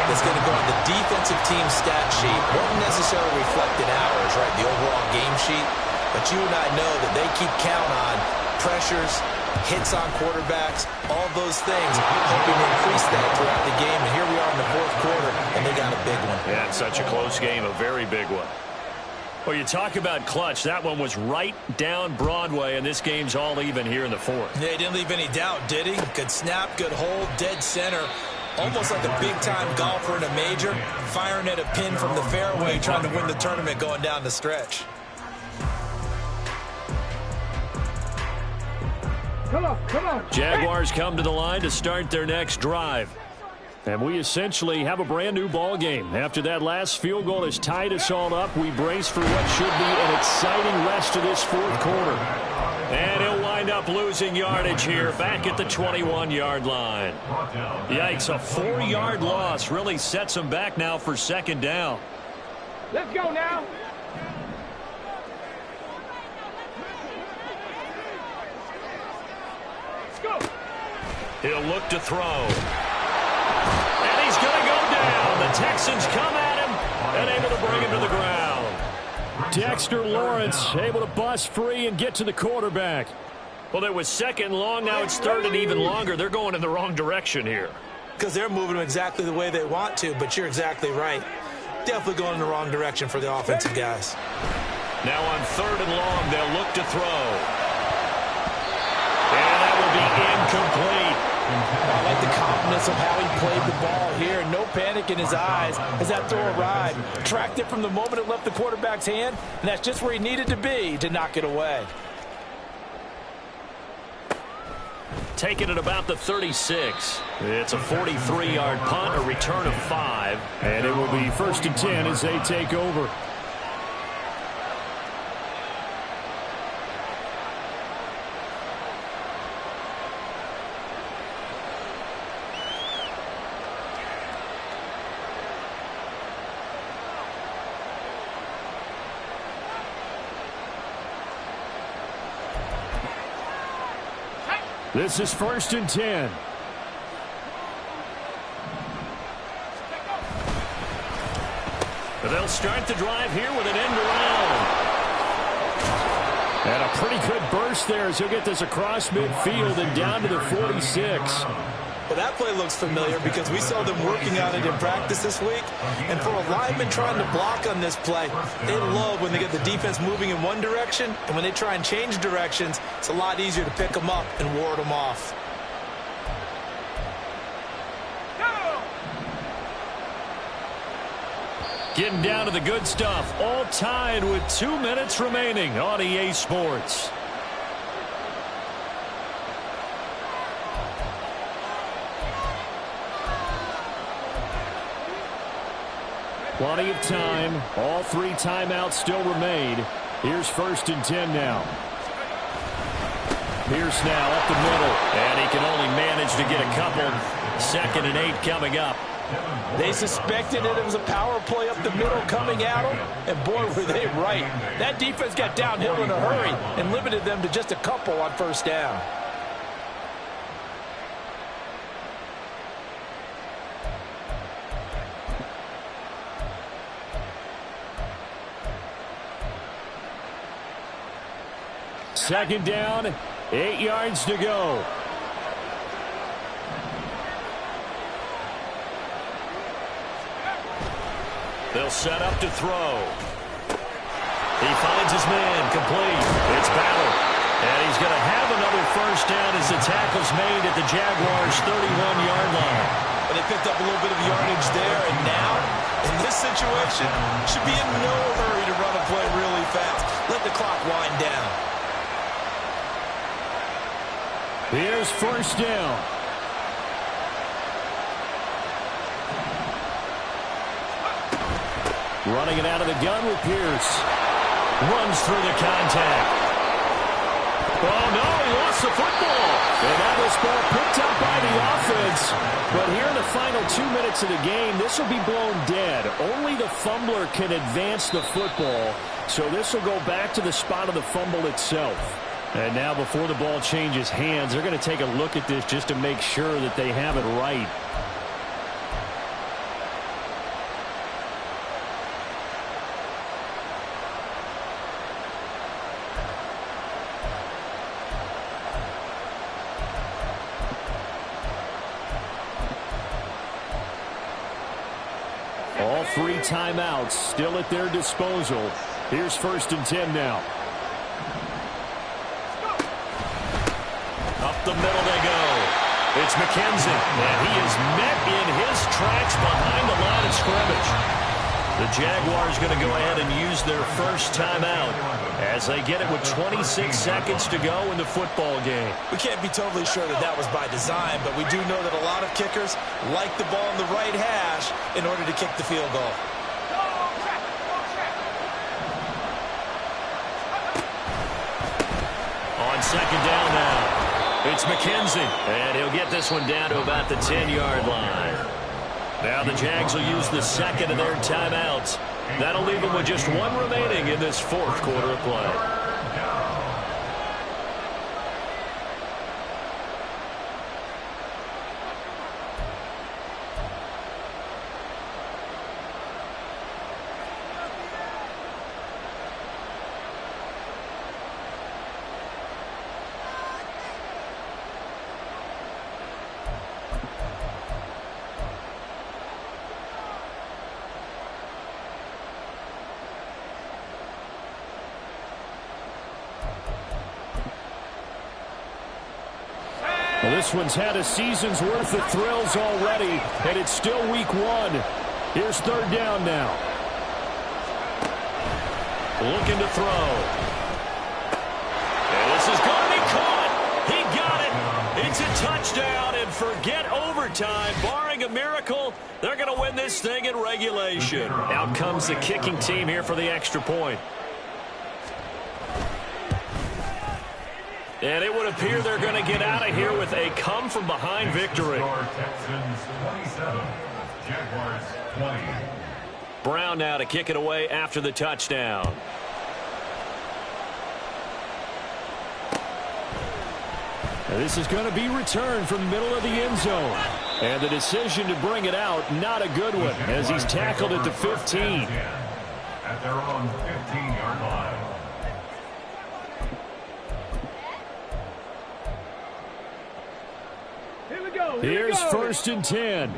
that's going to go on the defensive team stat sheet. Won't necessarily reflect in ours, right, the overall game sheet. But you and I know that they keep count on pressures, hits on quarterbacks, all those things, hoping to increase that throughout the game. And here we are in the 4th quarter, and they got a big one. Yeah, it's such a close game, a very big one. Well, you talk about clutch. That one was right down Broadway, and this game's all even here in the 4th. Yeah, he didn't leave any doubt, did he? Good snap, good hold, dead center. Almost like a big-time golfer in a major, firing at a pin from the fairway, trying to win the tournament going down the stretch. Come on. Jaguars come to the line to start their next drive. And we essentially have a brand new ball game. After that last field goal has tied us all up, we brace for what should be an exciting rest of this 4th quarter. And he'll wind up losing yardage here back at the 21-yard line. Yikes, a 4-yard loss really sets him back now for 2nd down. Let's go now. He'll look to throw. And he's going to go down. The Texans come at him and able to bring him to the ground. Dexter Lawrence able to bust free and get to the quarterback. Well, it was 2nd and long. Now it's 3rd and even longer. They're going in the wrong direction here. Because they're moving them exactly the way they want to, but you're exactly right. Definitely going in the wrong direction for the offensive guys. Now on 3rd and long, they'll look to throw. And that will be incomplete. I like the confidence of how he played the ball here. No panic in his eyes as that throw arrived. Tracked it from the moment it left the quarterback's hand, and that's just where he needed to be to knock it away. Taken at about the 36. It's a 43-yard punt, a return of 5. And it will be 1st and 10 as they take over. This is 1st and 10. They'll start the drive here with an end around. And a pretty good burst there as he'll get this across midfield and down to the 46. Well, that play looks familiar because we saw them working on it in practice this week. And for a lineman trying to block on this play, they love when they get the defense moving in one direction. And when they try and change directions, it's a lot easier to pick them up and ward them off. Getting down to the good stuff. All tied with 2 minutes remaining on EA Sports. Plenty of time. All 3 timeouts still remain. Here's 1st and 10 now. Pierce now up the middle. And he can only manage to get a couple. 2nd and 8 coming up. They suspected that it was a power play up the middle coming at them, and boy, were they right. That defense got downhill in a hurry and limited them to just a couple on 1st down. Second down, 8 yards to go. They'll set up to throw. He finds his man, complete. It's Ballard. And he's going to have another 1st down as the tackle's made at the Jaguars' 31-yard line. And they picked up a little bit of yardage there, and now, in this situation, should be in no hurry to run a play really fast. Let the clock wind down. Here's 1st down. Running it out of the gun with Pierce. Runs through the contact. Oh, no, he lost the football. And now this ball picked up by the offense. But here in the final 2 minutes of the game, this will be blown dead. Only the fumbler can advance the football. So this will go back to the spot of the fumble itself. And now before the ball changes hands, they're going to take a look at this just to make sure that they have it right. All 3 timeouts still at their disposal. Here's 1st and 10 now. Up the middle they go. It's McKenzie, and he is met in his tracks behind the line of scrimmage. The Jaguars going to go ahead and use their 1st timeout as they get it with 26 seconds to go in the football game. We can't be totally sure that that was by design, but we do know that a lot of kickers like the ball in the right hash in order to kick the field goal. On 2nd down now, it's McKenzie, and he'll get this one down to about the 10-yard line. Now the Jags will use the 2nd of their timeouts. That'll leave them with just 1 remaining in this 4th quarter of play. Well, this one's had a season's worth of thrills already, and it's still week 1. Here's 3rd down now. Looking to throw. And this is going to be caught. He got it. It's a touchdown, and forget overtime. Barring a miracle, they're going to win this thing in regulation. Out comes the kicking team here for the extra point. And it would appear they're going to get out of here with a come-from-behind victory. Texans 27, Jaguars 20. Brown now to kick it away after the touchdown. This is going to be returned from the middle of the end zone. And the decision to bring it out, not a good one, as he's tackled at the 15. At their own 15-yard line. Here we go. Here's 1st and 10.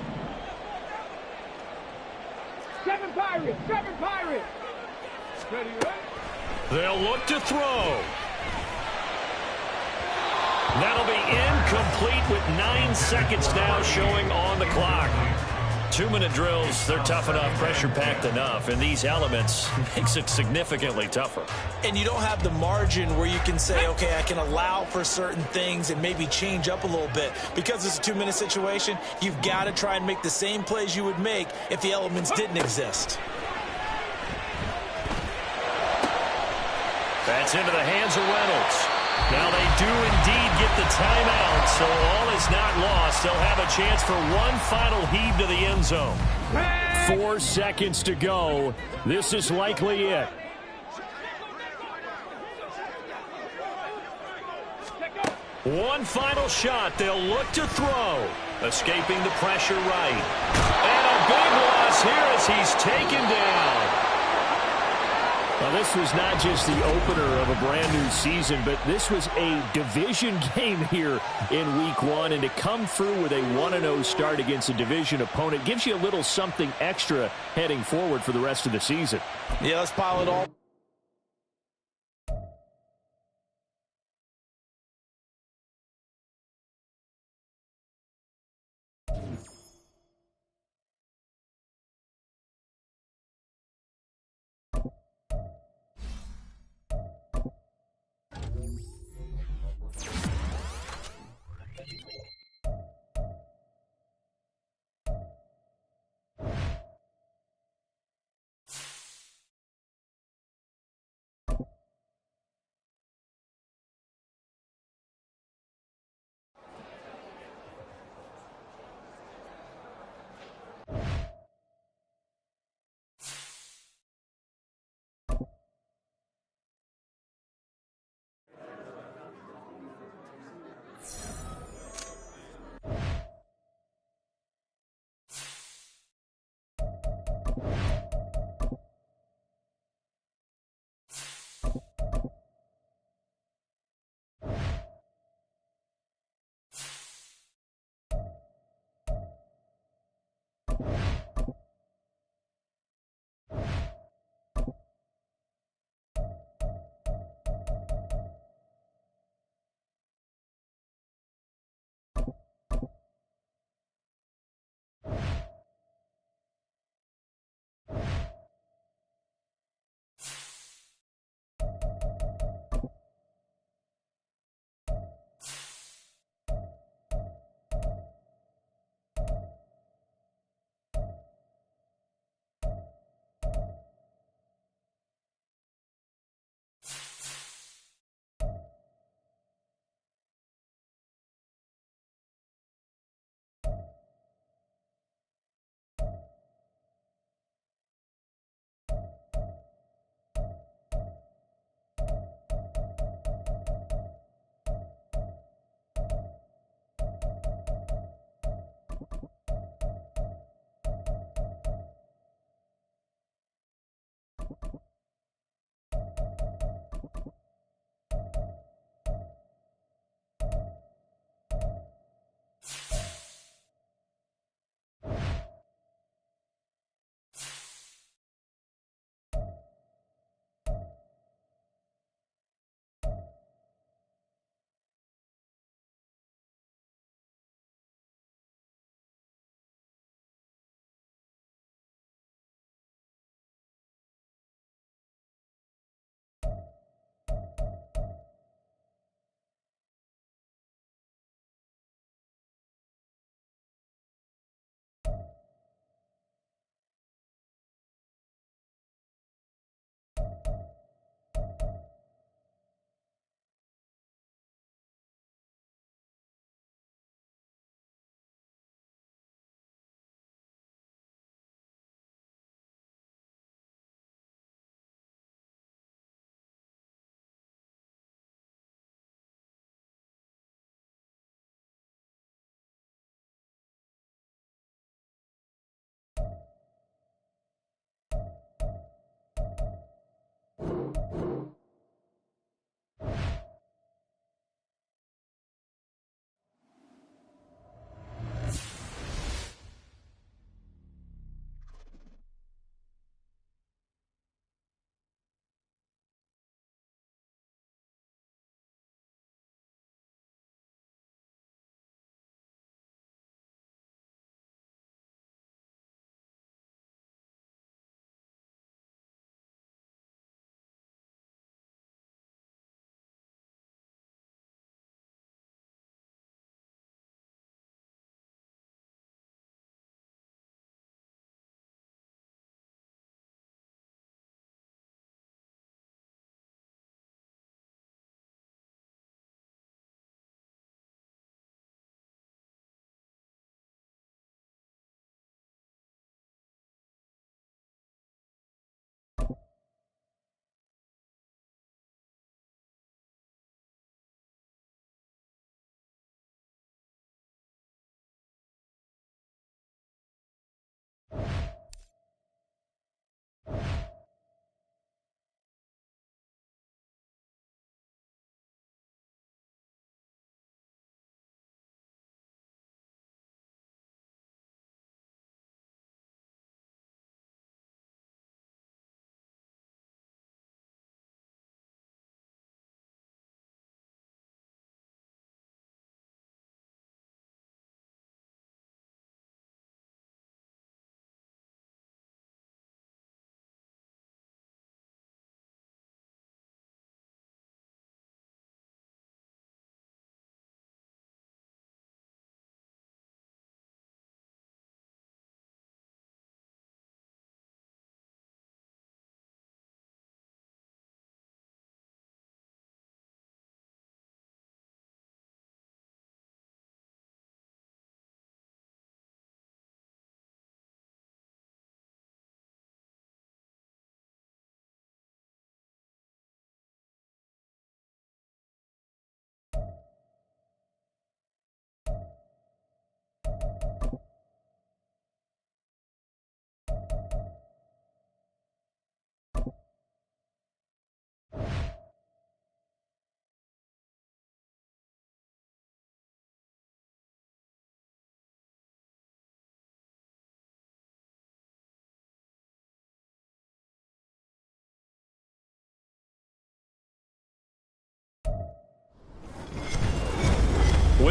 7 Pirates. 7 Pirates. Ready, right? They'll look to throw. That'll be incomplete with 9 seconds now showing on the clock. 2-minute drills, they're tough enough, pressure-packed enough, and these elements makes it significantly tougher. And you don't have the margin where you can say, okay, I can allow for certain things and maybe change up a little bit. Because it's a 2-minute situation, you've got to try and make the same plays you would make if the elements didn't exist. That's into the hands of Reynolds. Now they do indeed get the timeout, so all is not lost. They'll have a chance for one final heave to the end zone. 4 seconds to go. This is likely it. One final shot. They'll look to throw. Escaping the pressure right. And a big loss here as he's taken down. Well, this was not just the opener of a brand-new season, but this was a division game here in Week 1, and to come through with a 1-0 start against a division opponent gives you a little something extra heading forward for the rest of the season. Yeah, let's pile it all.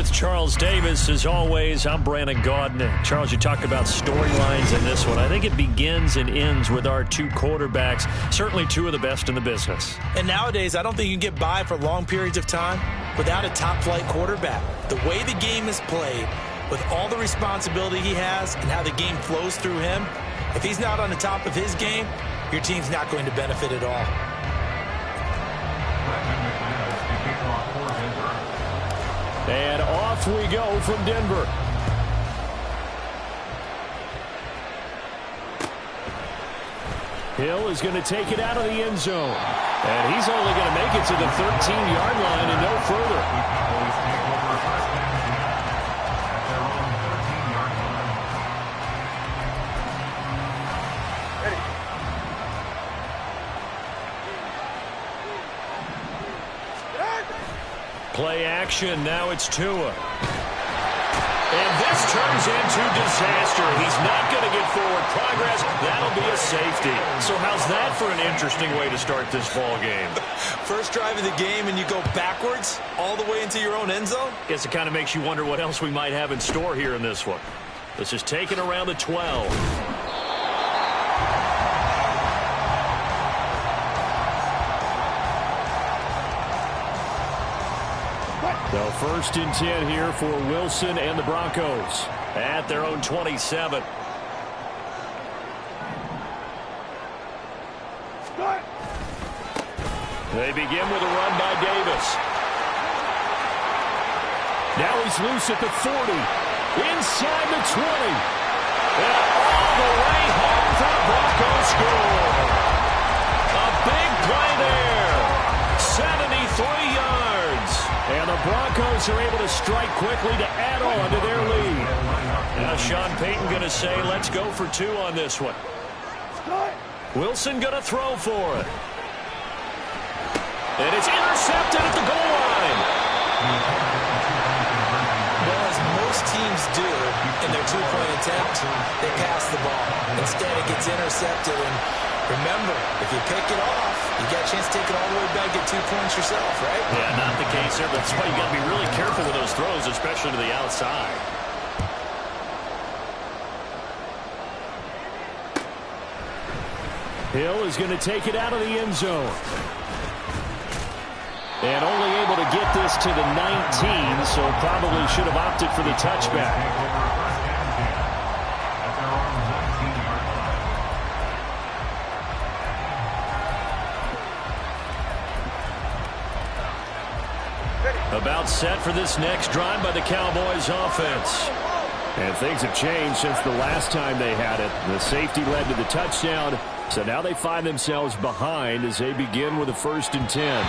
with Charles Davis. As always, I'm Brandon Gaudin. Charles, you talked about storylines in this one. I think it begins and ends with our two quarterbacks, certainly two of the best in the business. And nowadays, I don't think you can get by for long periods of time without a top-flight quarterback. The way the game is played, with all the responsibility he has and how the game flows through him, if he's not on the top of his game, your team's not going to benefit at all. And off we go from Denver. Hill is going to take it out of the end zone. And he's only going to make it to the 13-yard line and no further. Play action, now it's Tua. And this turns into disaster. He's not going to get forward progress. That'll be a safety. So how's that for an interesting way to start this ball game? First drive of the game and you go backwards all the way into your own end zone? Guess it kind of makes you wonder what else we might have in store here in this one. This is taken around the 12. So first and 10 here for Wilson and the Broncos at their own 27. They begin with a run by Davis. Now he's loose at the 40. Inside the 20. And all the way home for the Broncos score. A big play there. 73 yards. And the Broncos are able to strike quickly to add on to their lead. Now Sean Payton going to say, let's go for two on this one. Wilson going to throw for it. And it's intercepted at the goal line. Well, as most teams do in their two-point attempt, they pass the ball. Instead, it gets intercepted. And remember, if you pick it off, you got a chance to take it all the way back, get 2 points yourself, right? Yeah, not the case there. That's why you got to be really careful with those throws, especially to the outside. Hill is going to take it out of the end zone. And only able to get this to the 19, so probably should have opted for the touchback. About set for this next drive by the Cowboys offense. And things have changed since the last time they had it. The safety led to the touchdown, so now they find themselves behind as they begin with a 1st and 10.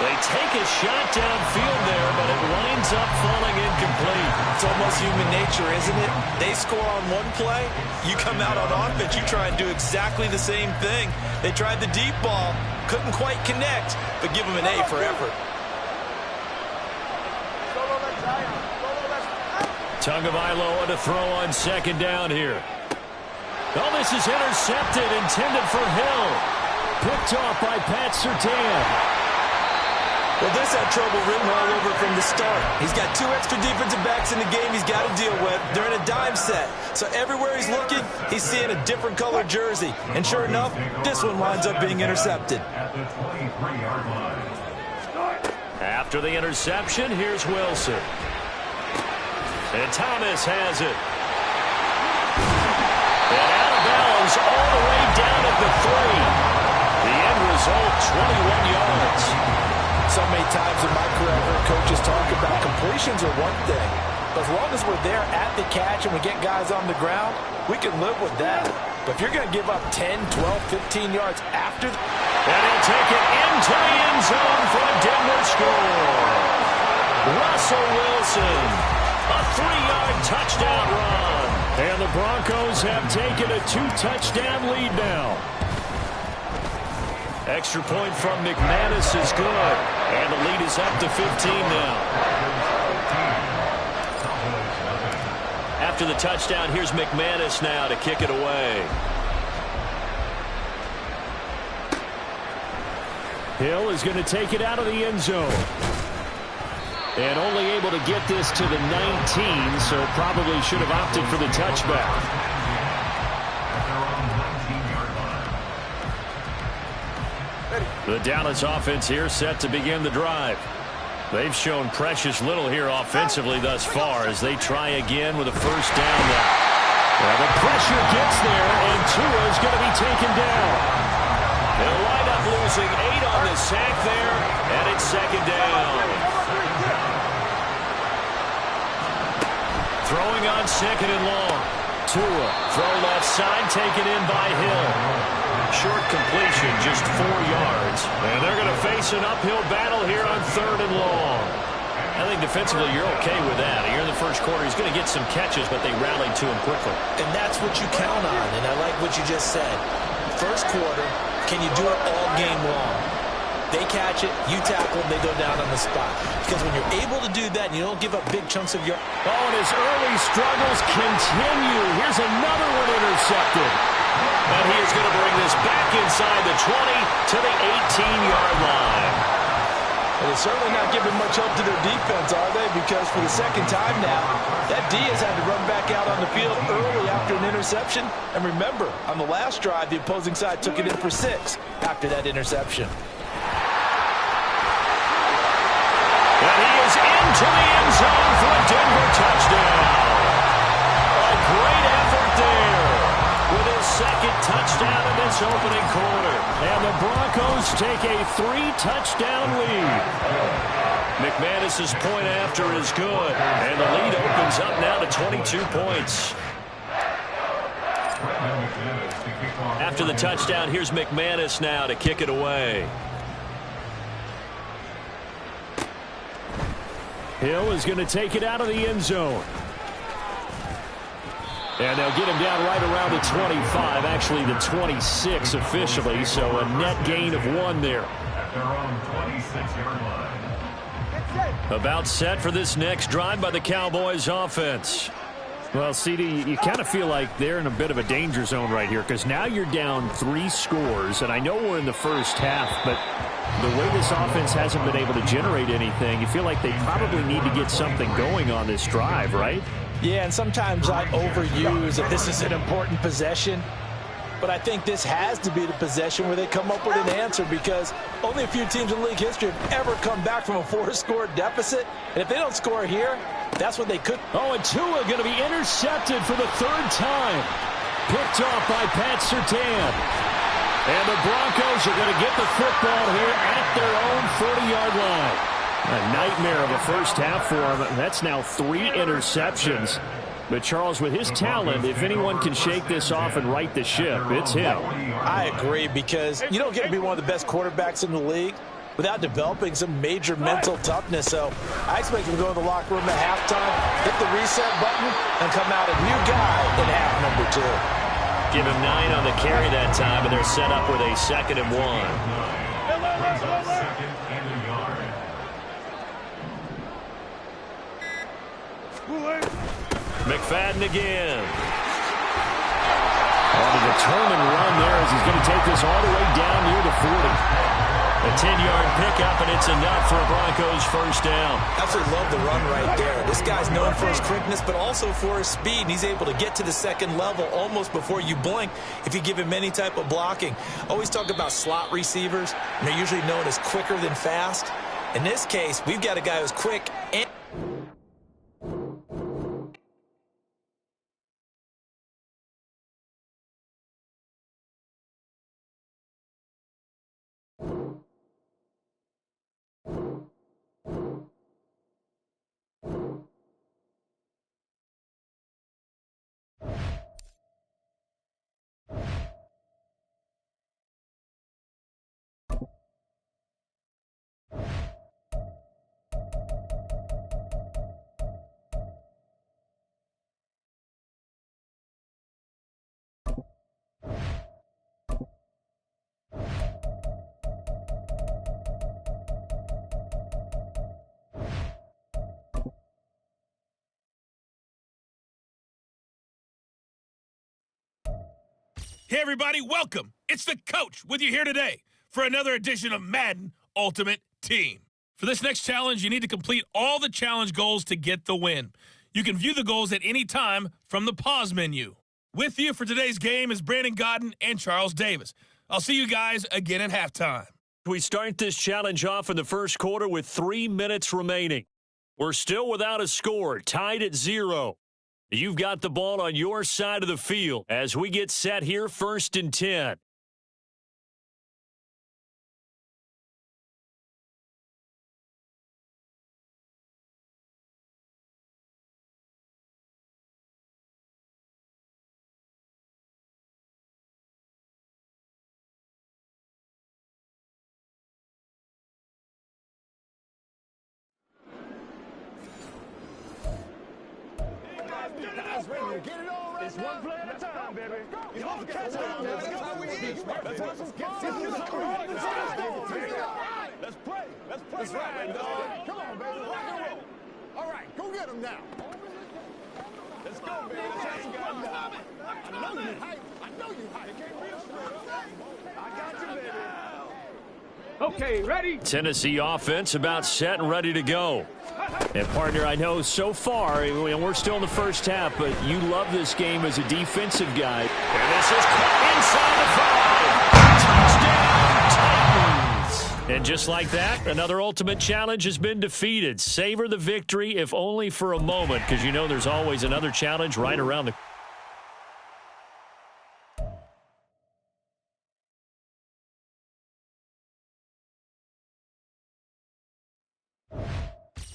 They take a shot downfield there, but it winds up falling incomplete. It's almost human nature, isn't it? They score on one play, you come out on offense, you try and do exactly the same thing. They tried the deep ball, couldn't quite connect, but give them an A for effort. Tagovailoa to throw on 2nd down here. Oh, this is intercepted, intended for Hill. Picked off by Pat Surtain. Well, this had trouble written all over from the start. He's got 2 extra defensive backs in the game he's got to deal with. They're in a dime set. So everywhere he's looking, he's seeing a different colored jersey. And sure enough, this one winds up being intercepted. After the interception, here's Wilson. And Thomas has it. And out of bounds all the way down at the 3. The end result, 21 yards. So many times in my career, I've heard coaches talk about completions are one thing. But as long as we're there at the catch and we get guys on the ground, we can live with that. But if you're going to give up 10, 12, 15 yards after... And he'll take it into the end zone for a Denver score. Russell Wilson, a 3-yard touchdown run. And the Broncos have taken a 2-touchdown lead now. Extra point from McManus is good. And the lead is up to 15 now. After the touchdown, here's McManus now to kick it away. Hill is going to take it out of the end zone. And only able to get this to the 19, so probably should have opted for the touchback. The Dallas offense here set to begin the drive. They've shown precious little here offensively thus far as they try again with a first down now. Well, the pressure gets there, and Tua is going to be taken down. They'll wind up losing 8 on the sack there, and it's second down. Throwing on second and long. Tua, throw left side, taken in by Hill. Short completion, just 4 yards. And they're going to face an uphill battle here on third and long. I think defensively you're okay with that. Here in the first quarter, he's going to get some catches, but they rallied to him quickly. And that's what you count on, and I like what you just said. First quarter, can you do it all game long? They catch it, you tackle them, they go down on the spot. Because when you're able to do that and you don't give up big chunks of your... Oh, and his early struggles continue. Here's another one intercepted. And he is going to bring this back inside the 20 to the 18-yard line. And they're certainly not giving much help to their defense, are they? Because for the second time now, that Diaz had to run back out on the field early after an interception. And remember, on the last drive, the opposing side took it in for 6 after that interception. And he is into the end zone for a Denver touchdown. A great effort there with his second touchdown in this opening quarter. And the Broncos take a 3-touchdown lead. McManus's point after is good. And the lead opens up now to 22 points. After the touchdown, here's McManus now to kick it away. Hill is going to take it out of the end zone. And they'll get him down right around the 25, actually the 26 officially, so a net gain of 1 there. At their own 26-yard line. About set for this next drive by the Cowboys offense. Well, CD, you kind of feel like they're in a bit of a danger zone right here because now you're down 3 scores, and I know we're in the first half, but the way this offense hasn't been able to generate anything, you feel like they probably need to get something going on this drive, right? Yeah, and sometimes I overuse that this is an important possession. But I think this has to be the possession where they come up with an answer because only a few teams in league history have ever come back from a 4-score deficit. And if they don't score here, that's what they could. Oh, and Tua going to be intercepted for the 3rd time. Picked off by Pat Surtain. And the Broncos are going to get the football here at their own 40-yard line. A nightmare of a first half for him. That's now 3 interceptions. But, Charles, with his talent, if anyone can shake this off and right the ship, it's him. I agree because you don't get to be one of the best quarterbacks in the league without developing some major mental toughness. So I expect him to go in the locker room at halftime, hit the reset button, and come out a new guy in half number 2. Give him 9 on the carry that time, and they're set up with a 2nd and 1. Second and a yard. McFadden again. On a determined run there as he's going to take this all the way down near the 40. A 10-yard pickup, and it's enough for a Broncos first down. Absolutely love the run right there. This guy's known for his quickness, but also for his speed. He's able to get to the second level almost before you blink if you give him any type of blocking. Always talk about slot receivers, and they're usually known as quicker than fast. In this case, we've got a guy who's quick and... Hey, everybody, welcome. It's the coach with you here today for another edition of Madden Ultimate Team. For this next challenge, you need to complete all the challenge goals to get the win. You can view the goals at any time from the pause menu. With you for today's game is Brandon Godden and Charles Davis. I'll see you guys again at halftime. We start this challenge off in the first quarter with 3 minutes remaining. We're still without a score, tied at 0. You've got the ball on your side of the field as we get set here, 1st and 10. Guys ready to get it on right now? It's one play at a time, baby. Y'all catch up. Let's go. Let's play. Let's ride, dog. Come on, baby. Rock and roll. All right, go get him now. Let's go, baby. I know you hype. I got you, baby. Okay, ready? Tennessee offense about set and ready to go. And, partner, I know so far, we're still in the first half, but you love this game as a defensive guy. And this is inside the 5. Touchdown, Titans. And just like that, another ultimate challenge has been defeated. Savor the victory, if only for a moment, because you know there's always another challenge right around the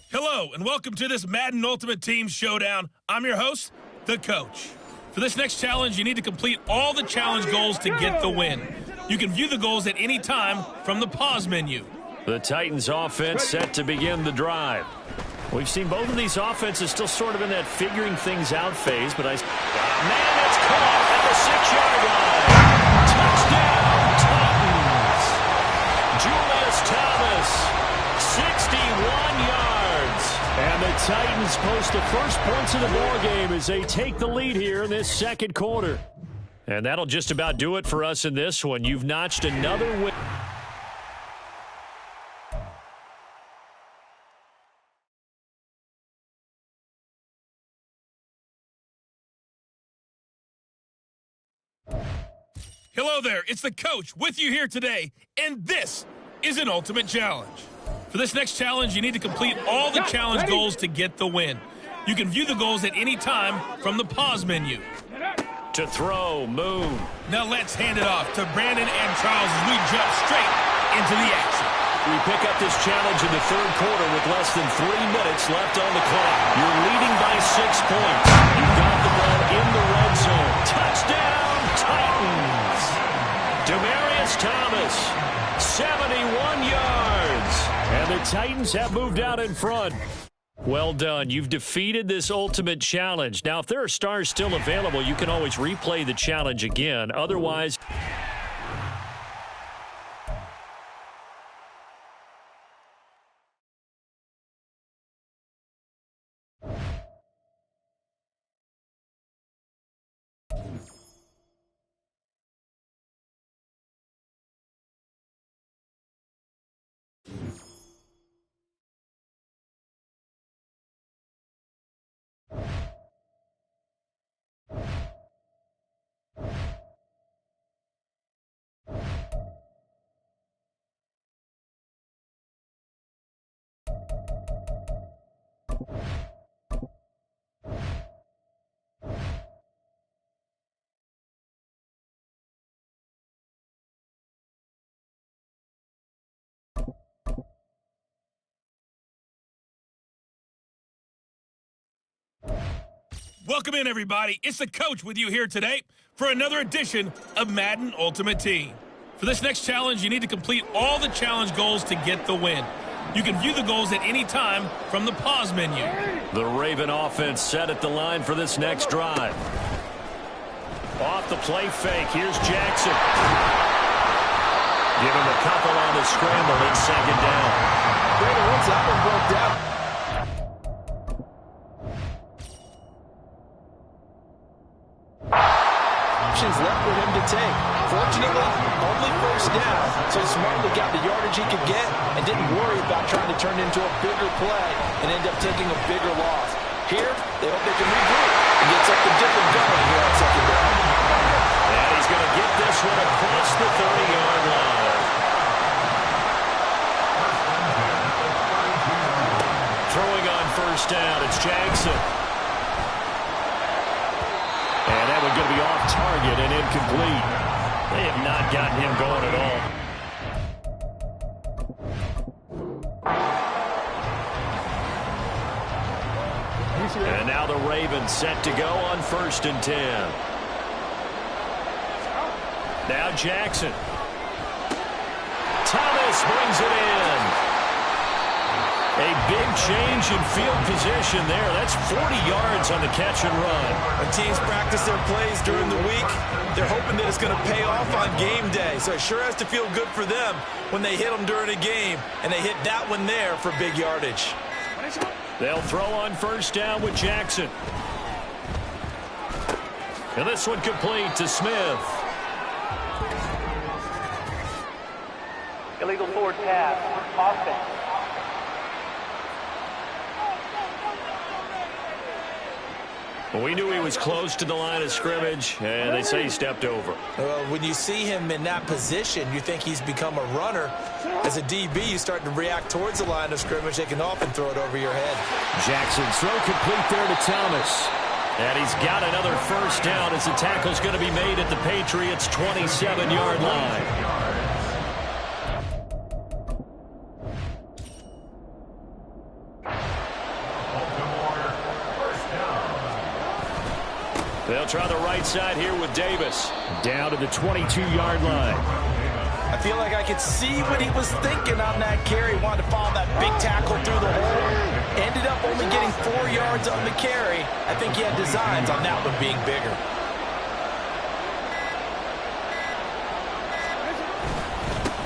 Hello, and welcome to this Madden Ultimate Team Showdown. I'm your host, The Coach. For this next challenge, you need to complete all the challenge goals to get the win. You can view the goals at any time from the pause menu. The Titans offense set to begin the drive. We've seen both of these offenses still sort of in that figuring things out phase, but it's caught at the 6-yard line. Touchdown, Titans. Julius Thomas, 61 yards. And the Titans post the first points of the ball game as they take the lead here in this second quarter. And that'll just about do it for us in this one. You've notched another win. Hello there, it's the Coach with you here today, and this is an Ultimate Challenge. For this next challenge, you need to complete all the challenge goals to get the win. You can view the goals at any time from the pause menu. To throw, Moon. Now let's hand it off to Brandon and Charles as we jump straight into the action. We pick up this challenge in the third quarter with less than 3 minutes left on the clock. You're leading by 6 points. You've got the ball in the red zone. Touchdown, Titans. Demaryius Thomas, 71 yards. And the Titans have moved out in front. Well done. You've defeated this ultimate challenge. Now, if there are stars still available, you can always replay the challenge again. Otherwise... Welcome in, everybody. It's the Coach with you here today for another edition of Madden Ultimate Team. For this next challenge, you need to complete all the challenge goals to get the win. You can view the goals at any time from the pause menu. The Raven offense set at the line for this next drive. Off the play fake, here's Jackson. Give him a couple on the scramble in second down. Brandon, once that one broke down. Options left for him to take. Fortunately, only first down, so So he smartly got the yardage he could get and didn't worry about trying to turn it into a bigger play and end up taking a bigger loss. Here, they hope they can regroup and get something different going here on second down. And he's going to get this one across the 30-yard line. Throwing on first down, it's Jackson. And that one's going to be off target and incomplete. They have not gotten him going at all. And now the Ravens set to go on 1st and 10. Now Jackson. Thomas brings it in. A big change in field position there. That's 40 yards on the catch and run. When teams practice their plays during the week, they're hoping that it's going to pay off on game day. So it sure has to feel good for them when they hit them during a game, and they hit that one there for big yardage. They'll throw on first down with Jackson. And this one complete to Smith. Illegal forward pass. Offense. We knew he was close to the line of scrimmage, and they say he stepped over. When you see him in that position, you think he's become a runner. As a DB, you start to react towards the line of scrimmage. They can often throw it over your head. Jackson's throw complete there to Thomas. And he's got another first down as the tackle's going to be made at the Patriots' 27-yard line. They'll try the right side here with Davis. Down to the 22-yard line. I feel like I could see what he was thinking on that carry. Wanted to follow that big tackle through the hole. Ended up only getting 4 yards on the carry. I think he had designs on that one being bigger.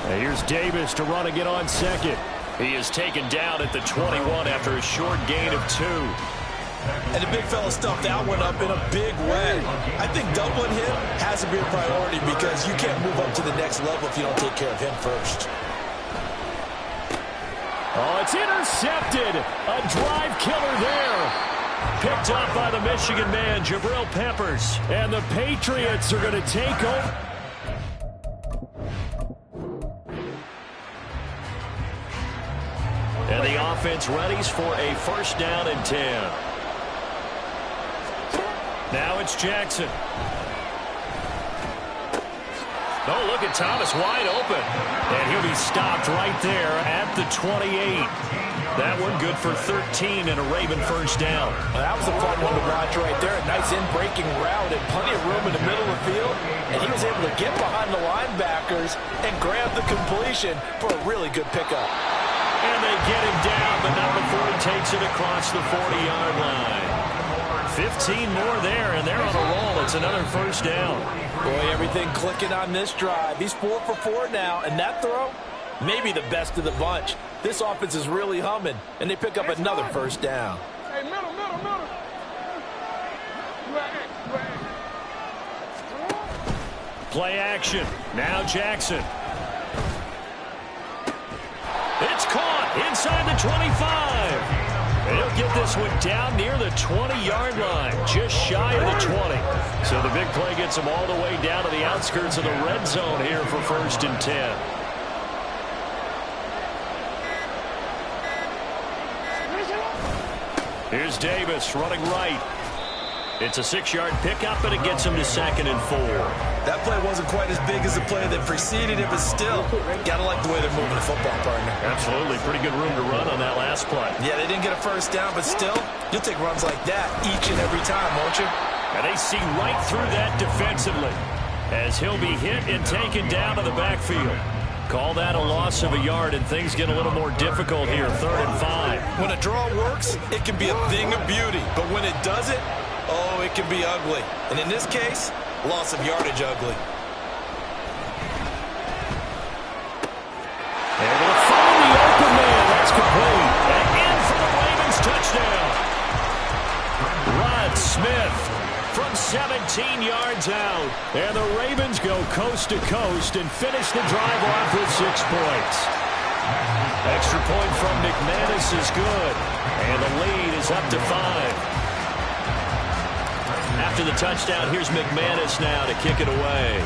And here's Davis to run again on second. He is taken down at the 21 after a short gain of 2. And the big fella stuffed that one up in a big way. I think doubling him has to be a priority because you can't move up to the next level if you don't take care of him first. Oh, it's intercepted. A drive killer there. Picked up by the Michigan man, Jabril Peppers. And the Patriots are going to take over. And the offense readies for a first down and 10. Now it's Jackson. Oh, look at Thomas wide open. And he'll be stopped right there at the 28. That one good for 13 and a Raven first down. Well, that was a fun one to watch right there. A nice in-breaking route and plenty of room in the middle of the field. And he was able to get behind the linebackers and grab the completion for a really good pickup. And they get him down, but not before he takes it across the 40-yard line. 15 more there, and they're on a roll. It's another first down. Boy, everything clicking on this drive. He's 4 for 4 now, and that throw, maybe the best of the bunch. This offense is really humming, and they pick up another first down. Hey, middle. Play action. Now Jackson. It's caught inside the 25. He'll get this one down near the 20-yard line, just shy of the 20. So the big play gets him all the way down to the outskirts of the red zone here for 1st and 10. Here's Davis running right. It's a 6-yard pickup, and it gets him to 2nd and 4. That play wasn't quite as big as the play that preceded it, but still, gotta like the way they're moving the football, partner. Absolutely. Pretty good room to run on that last play. Yeah, they didn't get a first down, but still, you'll take runs like that each and every time, won't you? And they see right through that defensively as he'll be hit and taken down to the backfield. Call that a loss of a yard, and things get a little more difficult here, 3rd and 5. When a draw works, it can be a thing of beauty, but when it doesn't, oh, it can be ugly. And in this case, loss of yardage ugly. Able to find the open man. That's complete. And in for the Ravens touchdown. Rod Smith from 17 yards out. And the Ravens go coast to coast and finish the drive off with 6 points. Extra point from McManus is good. And the lead is up to 5. After the touchdown, here's McManus now to kick it away.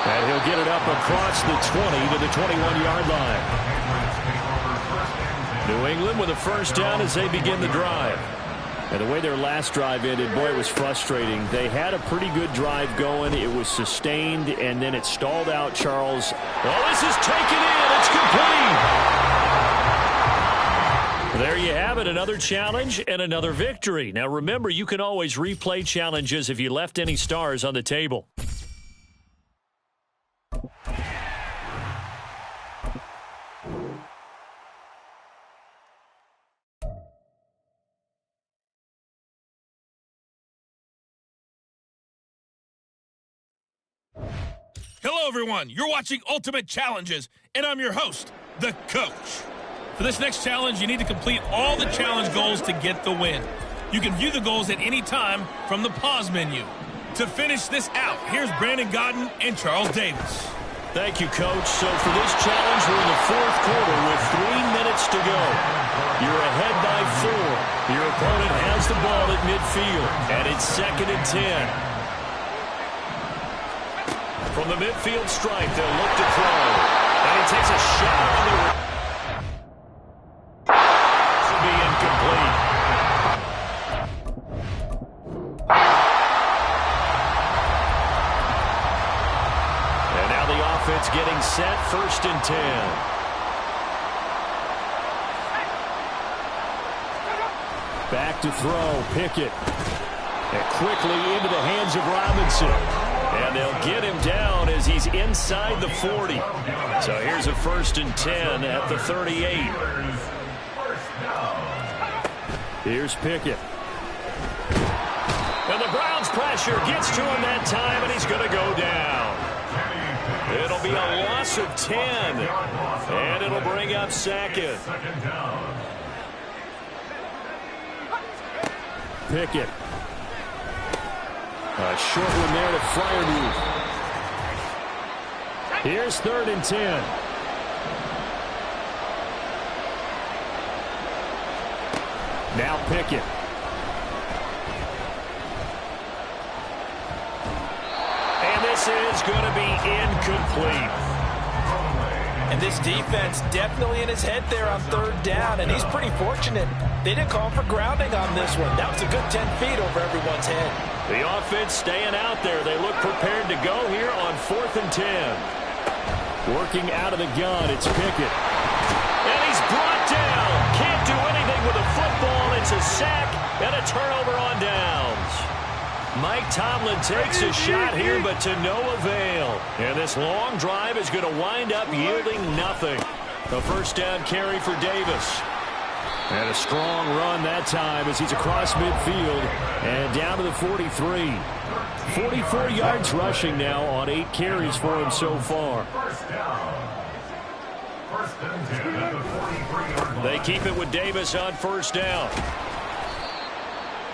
And he'll get it up across the 20 to the 21-yard line. New England with a first down as they begin the drive. And the way their last drive ended, boy, it was frustrating. They had a pretty good drive going. It was sustained, and then it stalled out, Charles. Oh, this is taken in. It's complete. There you have it, another challenge and another victory. Now, remember, you can always replay challenges if you left any stars on the table. Hello, everyone. You're watching Ultimate Challenges, and I'm your host, The Coach. For this next challenge, you need to complete all the challenge goals to get the win. You can view the goals at any time from the pause menu. To finish this out, here's Brandon Gaudin and Charles Davis. Thank you, Coach. So for this challenge, we're in the 4th quarter with 3 minutes to go. You're ahead by 4. Your opponent has the ball at midfield, and it's 2nd and 10. From the midfield stripe, they'll look to throw. And he takes a shot on the... This will be incomplete. And now the offense getting set, 1st and 10. Back to throw, Pickett. And quickly into the hands of Robinson. And they'll get him down as he's inside the 40. So here's a 1st and 10 at the 38. Here's Pickett. And the Browns pressure gets to him that time, and he's going to go down. It'll be a loss of 10. And it'll bring up 2nd. Pickett. A short one there to Freiermuth. Here's 3rd and 10. Now Pickett. And this is going to be incomplete. And this defense definitely in his head there on 3rd down, and he's pretty fortunate. They didn't call him for grounding on this one. That was a good 10 feet over everyone's head. The offense staying out there. They look prepared to go here on 4th and 10. Working out of the gun, it's Pickett. And he's brought down. Can't do anything with a football. It's a sack and a turnover on downs. Mike Tomlin takes a shot here, but to no avail. And this long drive is going to wind up yielding nothing. A 1st down carry for Davis. And a strong run that time as he's across midfield and down to the 43. 44 yards rushing now on 8 carries for him so far. They keep it with Davis on 1st down.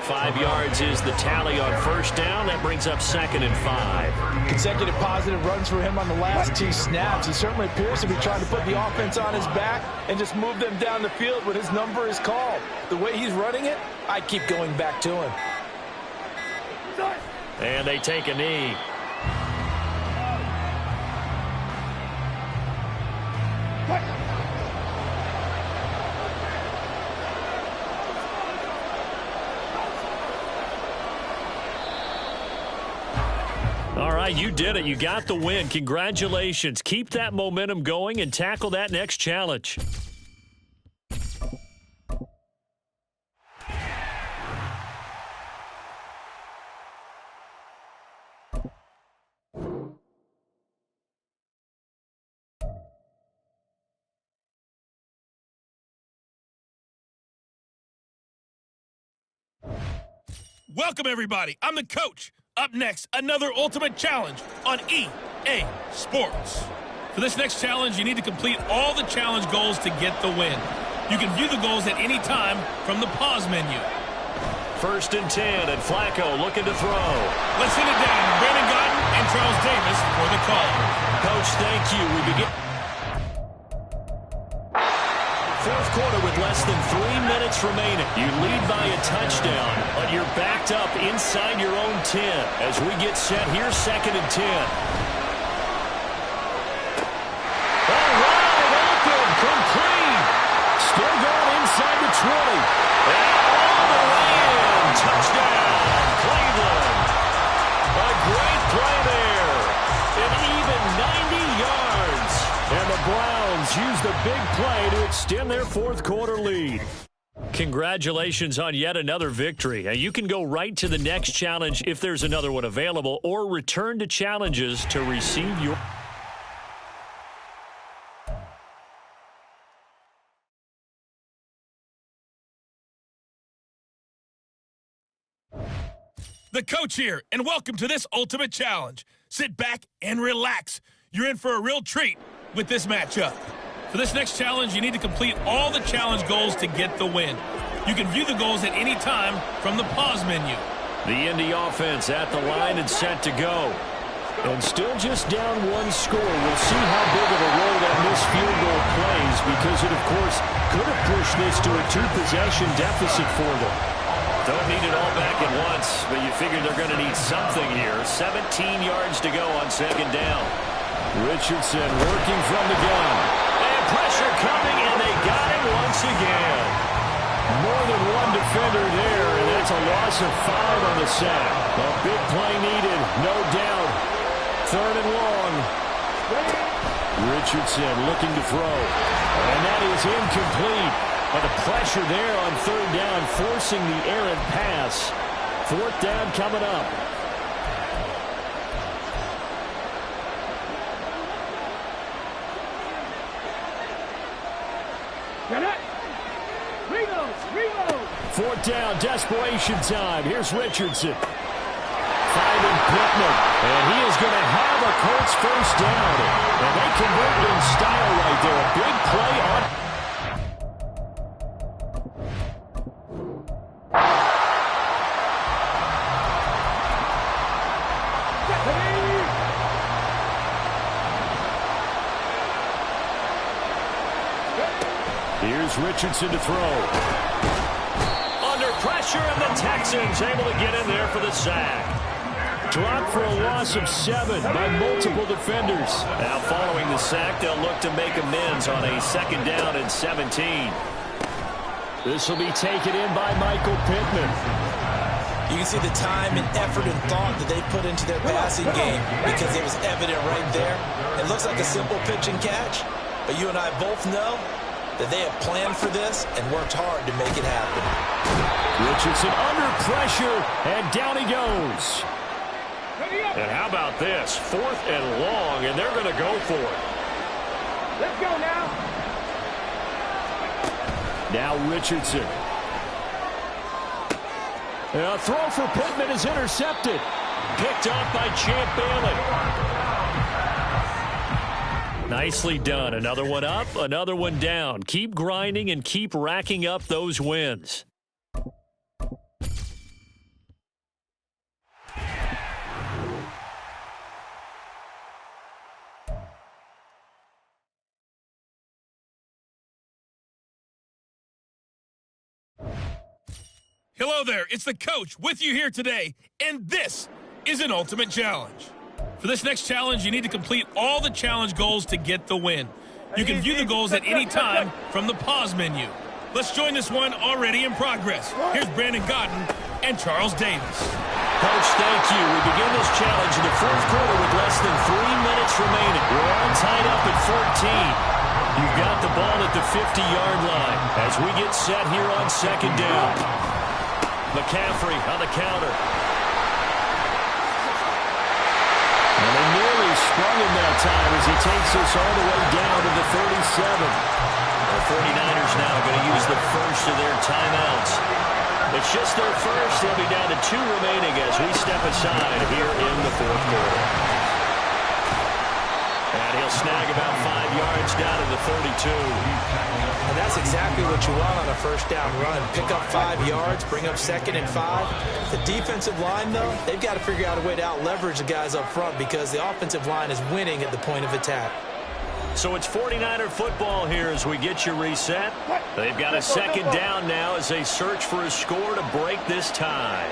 5 yards is the tally on 1st down. That brings up 2nd and 5. Consecutive positive runs for him on the last 2 snaps. He certainly appears to be trying to put the offense on his back and just move them down the field when his number is called. The way he's running it, I keep going back to him. And they take a knee. All right, you did it. You got the win. Congratulations. Keep that momentum going and tackle that next challenge. Welcome, everybody. I'm the coach. Up next, another Ultimate Challenge on EA Sports. For this next challenge, you need to complete all the challenge goals to get the win. You can view the goals at any time from the pause menu. 1st and 10, and Flacco looking to throw. Let's hit it down. Brandon Gaudin and Charles Davis for the call. Coach, thank you. We begin 4th quarter with less than 3 minutes remaining. You lead by a touchdown, but you're backed up inside your own 10 as we get set here, 2nd and 10. All wide open, complete. Still going inside the 20. And all the way in. Touchdown, Cleveland. A great play there. An even 90 yards. And the Browns use the big play to extend their 4th quarter lead. Congratulations on yet another victory. Now, you can go right to the next challenge if there's another one available, or return to challenges to receive your... The coach here, and welcome to this ultimate challenge. Sit back and relax. You're in for a real treat with this matchup. For this next challenge, you need to complete all the challenge goals to get the win. You can view the goals at any time from the pause menu. The Indy offense at the line and set to go. And still just down 1 score. We'll see how big of a role that missed field goal plays, because it, of course, could have pushed this to a 2-possession deficit for them. Don't need it all back at once, but you figure they're going to need something here. 17 yards to go on 2nd down. Richardson working from the gun. And pressure coming, and they got him once again. More than one defender there, and that's a loss of 5 on the sack. A big play needed, no doubt. 3rd and long. Richardson looking to throw. And that is incomplete. But the pressure there on 3rd down, forcing the errant pass. 4th down coming up. Fourth down, desperation time. Here's Richardson. Finding Pittman. And he is going to have a Colts 1st down. And they convert in style right there. A big play on... Here's Richardson to throw. Under pressure, and the Texans able to get in there for the sack. Dropped for a loss of 7 by multiple defenders. Now following the sack, they'll look to make amends on a 2nd down and 17. This will be taken in by Michael Pittman. You can see the time and effort and thought that they put into their passing game, because it was evident right there. It looks like a simple pitch and catch, but you and I both know that they have planned for this and worked hard to make it happen. Richardson under pressure, and down he goes. And how about this? 4th and long, and they're going to go for it. Let's go now. Now Richardson. A throw for Pittman is intercepted. Picked off by Champ Bailey. Nicely done. Another one up, another one down. Keep grinding and keep racking up those wins. Hello there, it's the coach with you here today, and this is an ultimate challenge. For this next challenge, you need to complete all the challenge goals to get the win. You can view the goals at any time from the pause menu. Let's join this one already in progress. Here's Brandon Gaudin and Charles Davis. Coach, thank you. We begin this challenge in the 4th quarter with less than 3 minutes remaining. We're all tied up at 14. You've got the ball at the 50-yard line as we get set here on 2nd down. McCaffrey on the counter. And they nearly sprung him that time as he takes us all the way down to the 37. The 49ers now going to use the first of their timeouts. It's just their first. They'll be down to 2 remaining as we step aside here in the 4th quarter. And he'll snag about 5 yards down to the 32. And that's exactly what you want on a first down run. Pick up 5 yards, bring up 2nd and 5. The defensive line, though, they've got to figure out a way to out-leverage the guys up front because the offensive line is winning at the point of attack. So it's 49er football here as we get you reset. They've got a second down now as they search for a score to break this tie.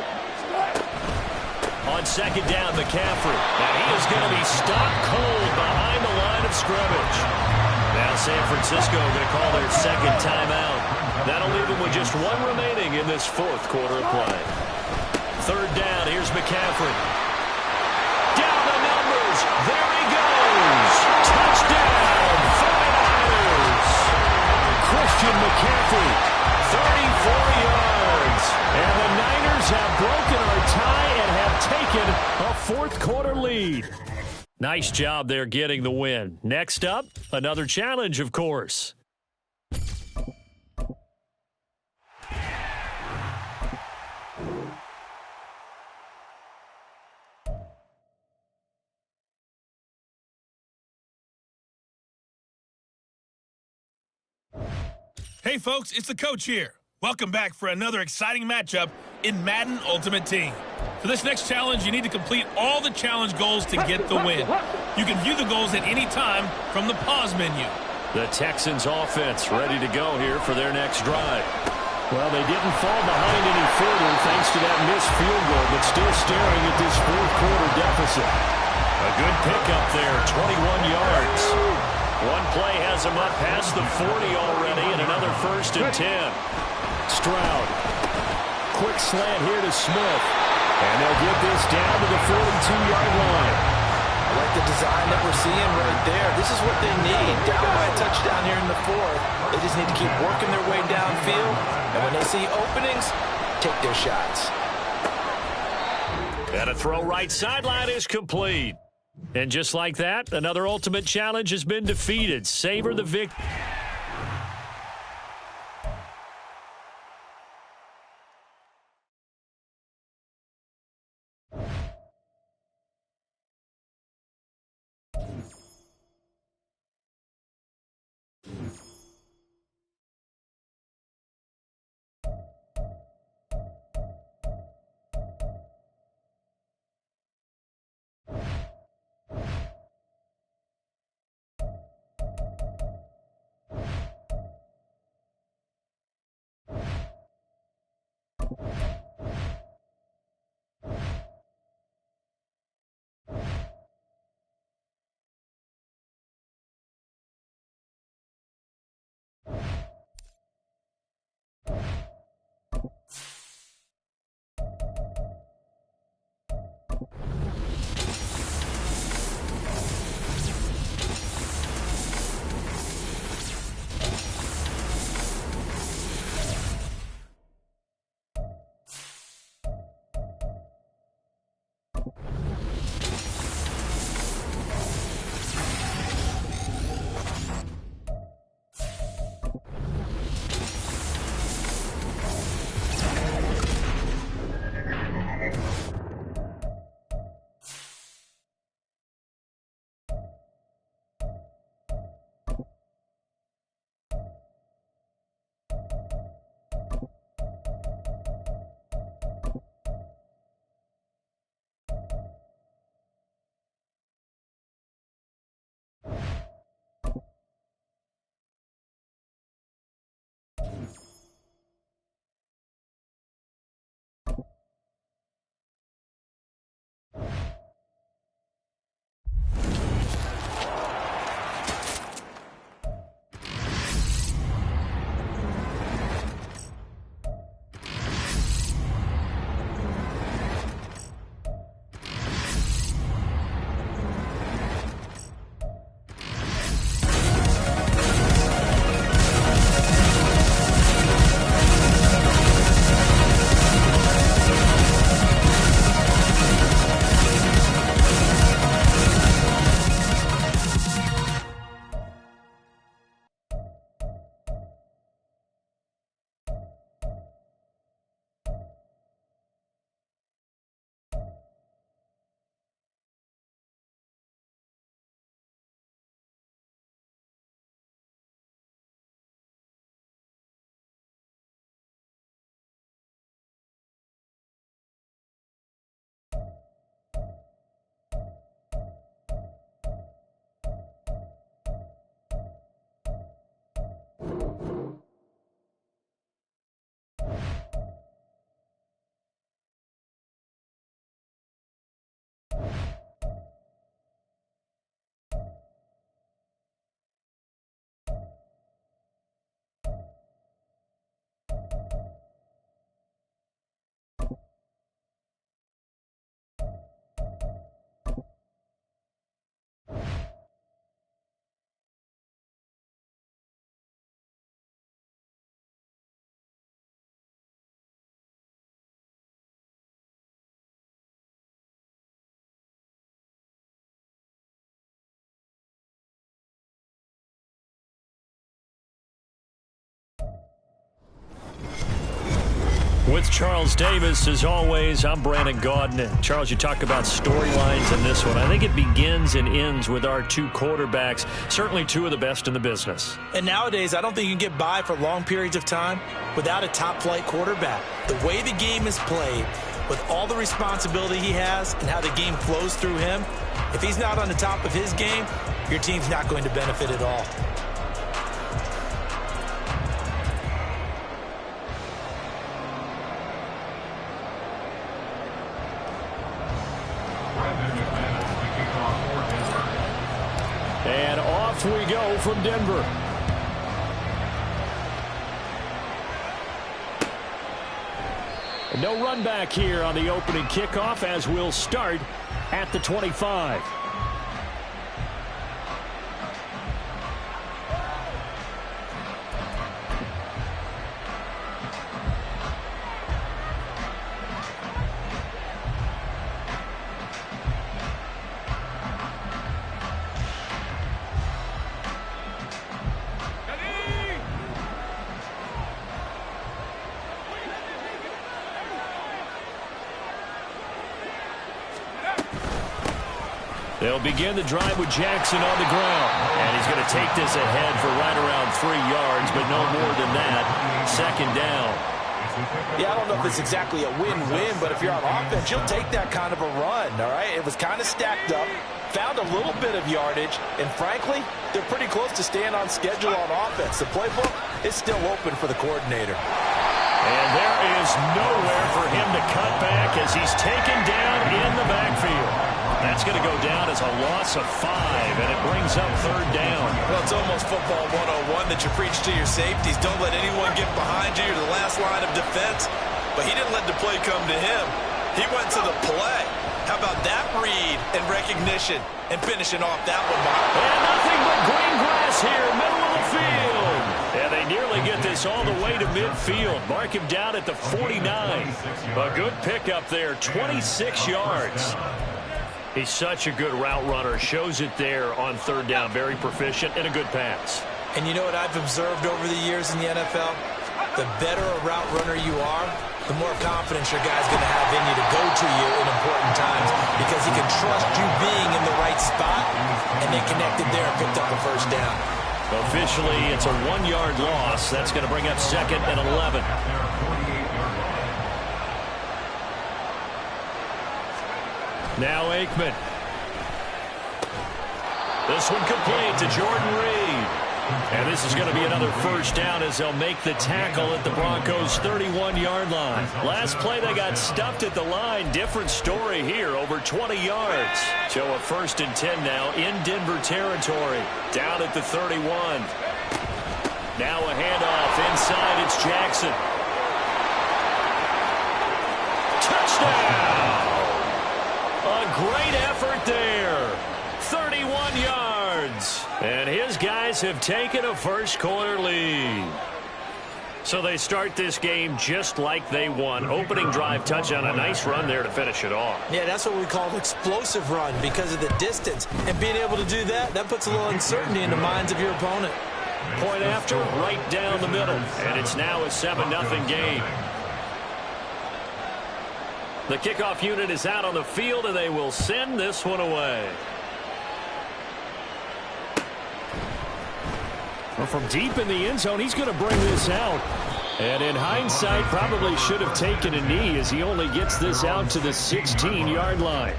On second down, McCaffrey. And he is going to be stopped cold behind the line of scrimmage. Now San Francisco going to call their second timeout. That'll leave them with just one remaining in this fourth quarter of play. Third down, here's McCaffrey. Down the numbers. There he goes. Touchdown, 49ers. Christian McCaffrey, 34 yards. And the Niners have broken our tie and have taken a fourth quarter lead. Nice job there getting the win. Next up, another challenge, of course. Hey, folks, it's the coach here. Welcome back for another exciting matchup in Madden Ultimate Team. For this next challenge, you need to complete all the challenge goals to get the win. You can view the goals at any time from the pause menu. The Texans offense ready to go here for their next drive. Well, they didn't fall behind any further thanks to that missed field goal, but still staring at this fourth quarter deficit. A good pickup there, 21 yards. One play has him up past the 40 already, and another 1st and 10. Stroud. Quick slant here to Smith. And they'll get this down to the 42-yard line. I like the design that we're seeing right there. This is what they need. Down by a touchdown here in the fourth. They just need to keep working their way downfield. And when they see openings, take their shots. And a throw right sideline is complete. And just like that, another ultimate challenge has been defeated. Savor the victory. With Charles Davis, as always, I'm Brandon Gaudin. And Charles, you talk about storylines in this one. I think it begins and ends with our two quarterbacks, certainly two of the best in the business. And nowadays, I don't think you can get by for long periods of time without a top-flight quarterback. The way the game is played, with all the responsibility he has and how the game flows through him, if he's not on the top of his game, your team's not going to benefit at all. And off we go from Denver. No run back here on the opening kickoff, as we'll start at the 25. They'll begin the drive with Jackson on the ground. And he's going to take this ahead for right around 3 yards, but no more than that. Second down. Yeah, I don't know if it's exactly a win-win, but if you're on offense, you'll take that kind of a run, all right? It was kind of stacked up, found a little bit of yardage, and frankly, they're pretty close to staying on schedule on offense. The playbook is still open for the coordinator. And there is nowhere for him to cut back as he's taken down in the backfield. That's going to go down as a loss of 5, and it brings up third down. Well, it's almost football 101 that you preach to your safeties. Don't let anyone get behind you. You're the last line of defense. But he didn't let the play come to him. He went to the play. How about that read and recognition and finishing off that one, Mark? And nothing but green grass here, middle of the field. And they nearly get this all the way to midfield. Mark him down at the 49. A good pickup there, 26 yards. He's such a good route runner. Shows it there on third down. Very proficient and a good pass. And you know what I've observed over the years in the NFL? The better a route runner you are, the more confidence your guy's going to have in you to go to you in important times because he can trust you being in the right spot, and they connected there and picked up a first down. Officially, it's a 1-yard loss. That's going to bring up second and 11. Now Aikman. This one complete to Jordan Reed. And this is going to be another first down as they'll make the tackle at the Broncos' 31-yard line. Last play they got stuffed at the line. Different story here, over 20 yards. So a 1st and 10 now in Denver territory. Down at the 31. Now a handoff inside. It's Jackson. Touchdown! A great effort there. 31 yards. And his guys have taken a first-quarter lead. So they start this game just like they won. Opening drive touchdown, a nice run there to finish it off. Yeah, that's what we call an explosive run because of the distance. And being able to do that, that puts a little uncertainty in the minds of your opponent. Point after, right down the middle. And it's now a 7-0 game. The kickoff unit is out on the field, and they will send this one away. Well, from deep in the end zone, he's going to bring this out. And in hindsight, probably should have taken a knee as he only gets this out to the 16-yard line.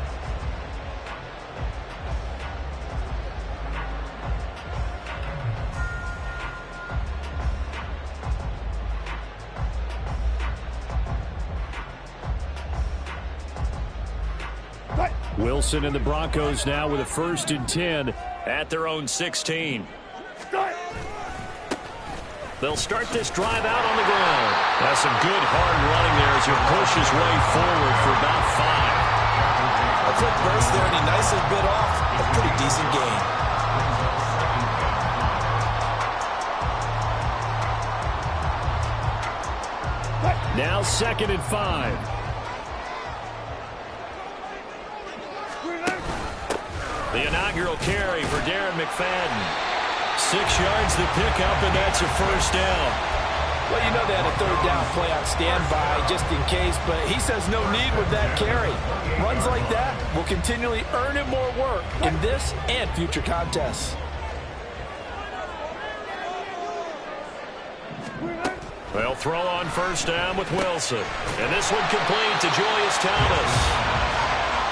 Wilson and the Broncos now with a 1st and 10 at their own 16. They'll start this drive out on the ground. That's some good hard running there as he'll push his way forward for about 5. A quick burst there, and he nicely bit off a pretty decent gain. Now 2nd and 5. The inaugural carry for Darren McFadden. 6 yards the pickup, and that's a 1st down. Well, you know they had a 3rd down play on standby just in case, but he says no need with that carry. Runs like that will continually earn him more work in this and future contests. They'll throw on 1st down with Wilson. And this one complete to Julius Thomas.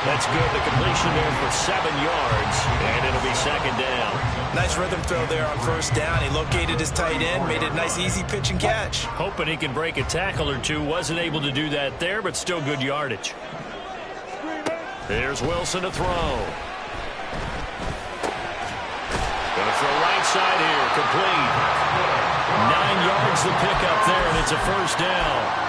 That's good. The completion there for 7 yards, and it'll be 2nd down. Nice rhythm throw there on 1st down. He located his tight end, made it a nice, easy pitch and catch. Hoping he can break a tackle or two. Wasn't able to do that there, but still good yardage. Here's Wilson to throw. Going to throw right side here. Complete. 9 yards the pickup there, and it's a 1st down.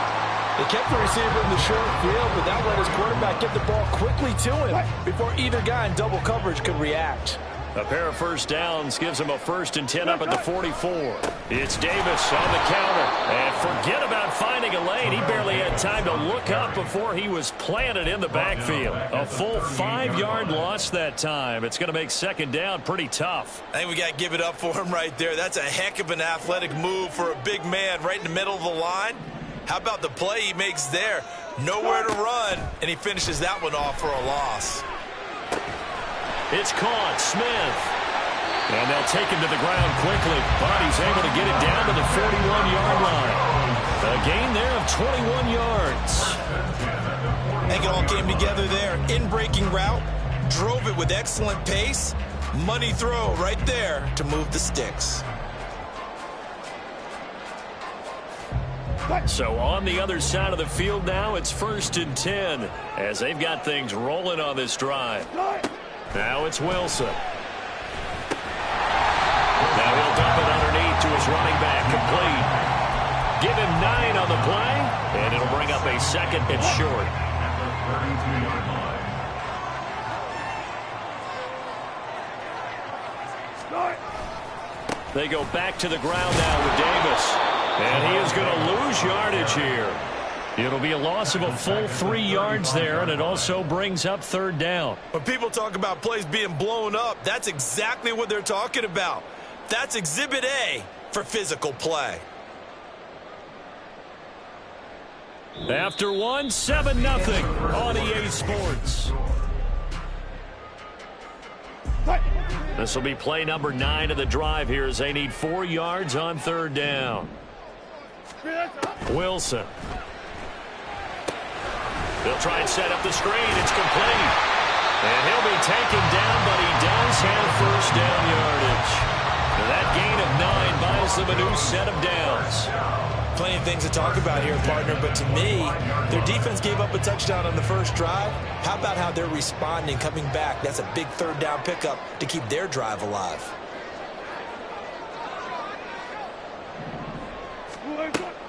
They kept the receiver in the short field, but that let his quarterback get the ball quickly to him before either guy in double coverage could react. A pair of 1st downs gives him a 1st and 10 up at the 44. It's Davis on the counter. And forget about finding a lane. He barely had time to look up before he was planted in the backfield. A full 5-yard loss that time. It's going to make 2nd down pretty tough. I think we got to give it up for him right there. That's a heck of an athletic move for a big man right in the middle of the line. How about the play he makes there? Nowhere to run, and he finishes that one off for a loss. It's caught. Smith. And they'll take him to the ground quickly, but he's able to get it down to the 41-yard line. A gain there of 21 yards. I think it all came together there. In-breaking route, drove it with excellent pace. Money throw right there to move the sticks. So on the other side of the field now, it's 1st and 10 as they've got things rolling on this drive. Now it's Wilson. Now he'll dump it underneath to his running back, complete. Give him 9 on the play, and it'll bring up a 2nd and short. They go back to the ground now with Davis. And he is going to lose yardage here. It'll be a loss of a full 3 yards there, and it also brings up 3rd down. When people talk about plays being blown up, that's exactly what they're talking about. That's Exhibit A for physical play. After 1, 7-0 on EA Sports. This will be play number 9 of the drive here as they need 4 yards on 3rd down. Wilson. They'll try and set up the screen. It's complete. And he'll be taken down, but he does have 1st down yardage. And that gain of 9 buys them a new set of downs. Plenty of things to talk about here, partner, but to me, their defense gave up a touchdown on the 1st drive. How about how they're responding, coming back? That's a big 3rd down pickup to keep their drive alive.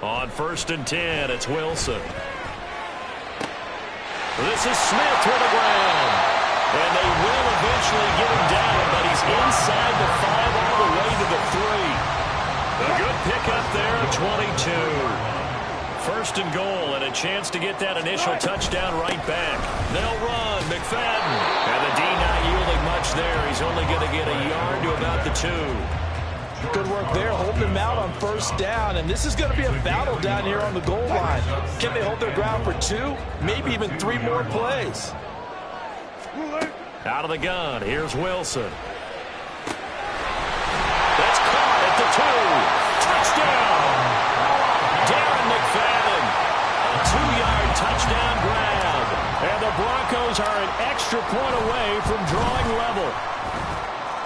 On 1st and 10, it's Wilson. This is Smith with the ground. And they will eventually get him down, but he's inside the 5 all the way to the 3. A good pickup there at 22. 1st and goal and a chance to get that initial touchdown right back. They'll run. McFadden. And the D not yielding much there. He's only going to get a yard to about the 2. Good work there, holding them out on 1st down, and this is going to be a battle down here on the goal line. Can they hold their ground for 2, maybe even 3 more plays? Out of the gun, here's Wilson. That's caught at the 2. Touchdown! Darren McFadden. A 2-yard touchdown grab. And the Broncos are an extra point away from drawing level.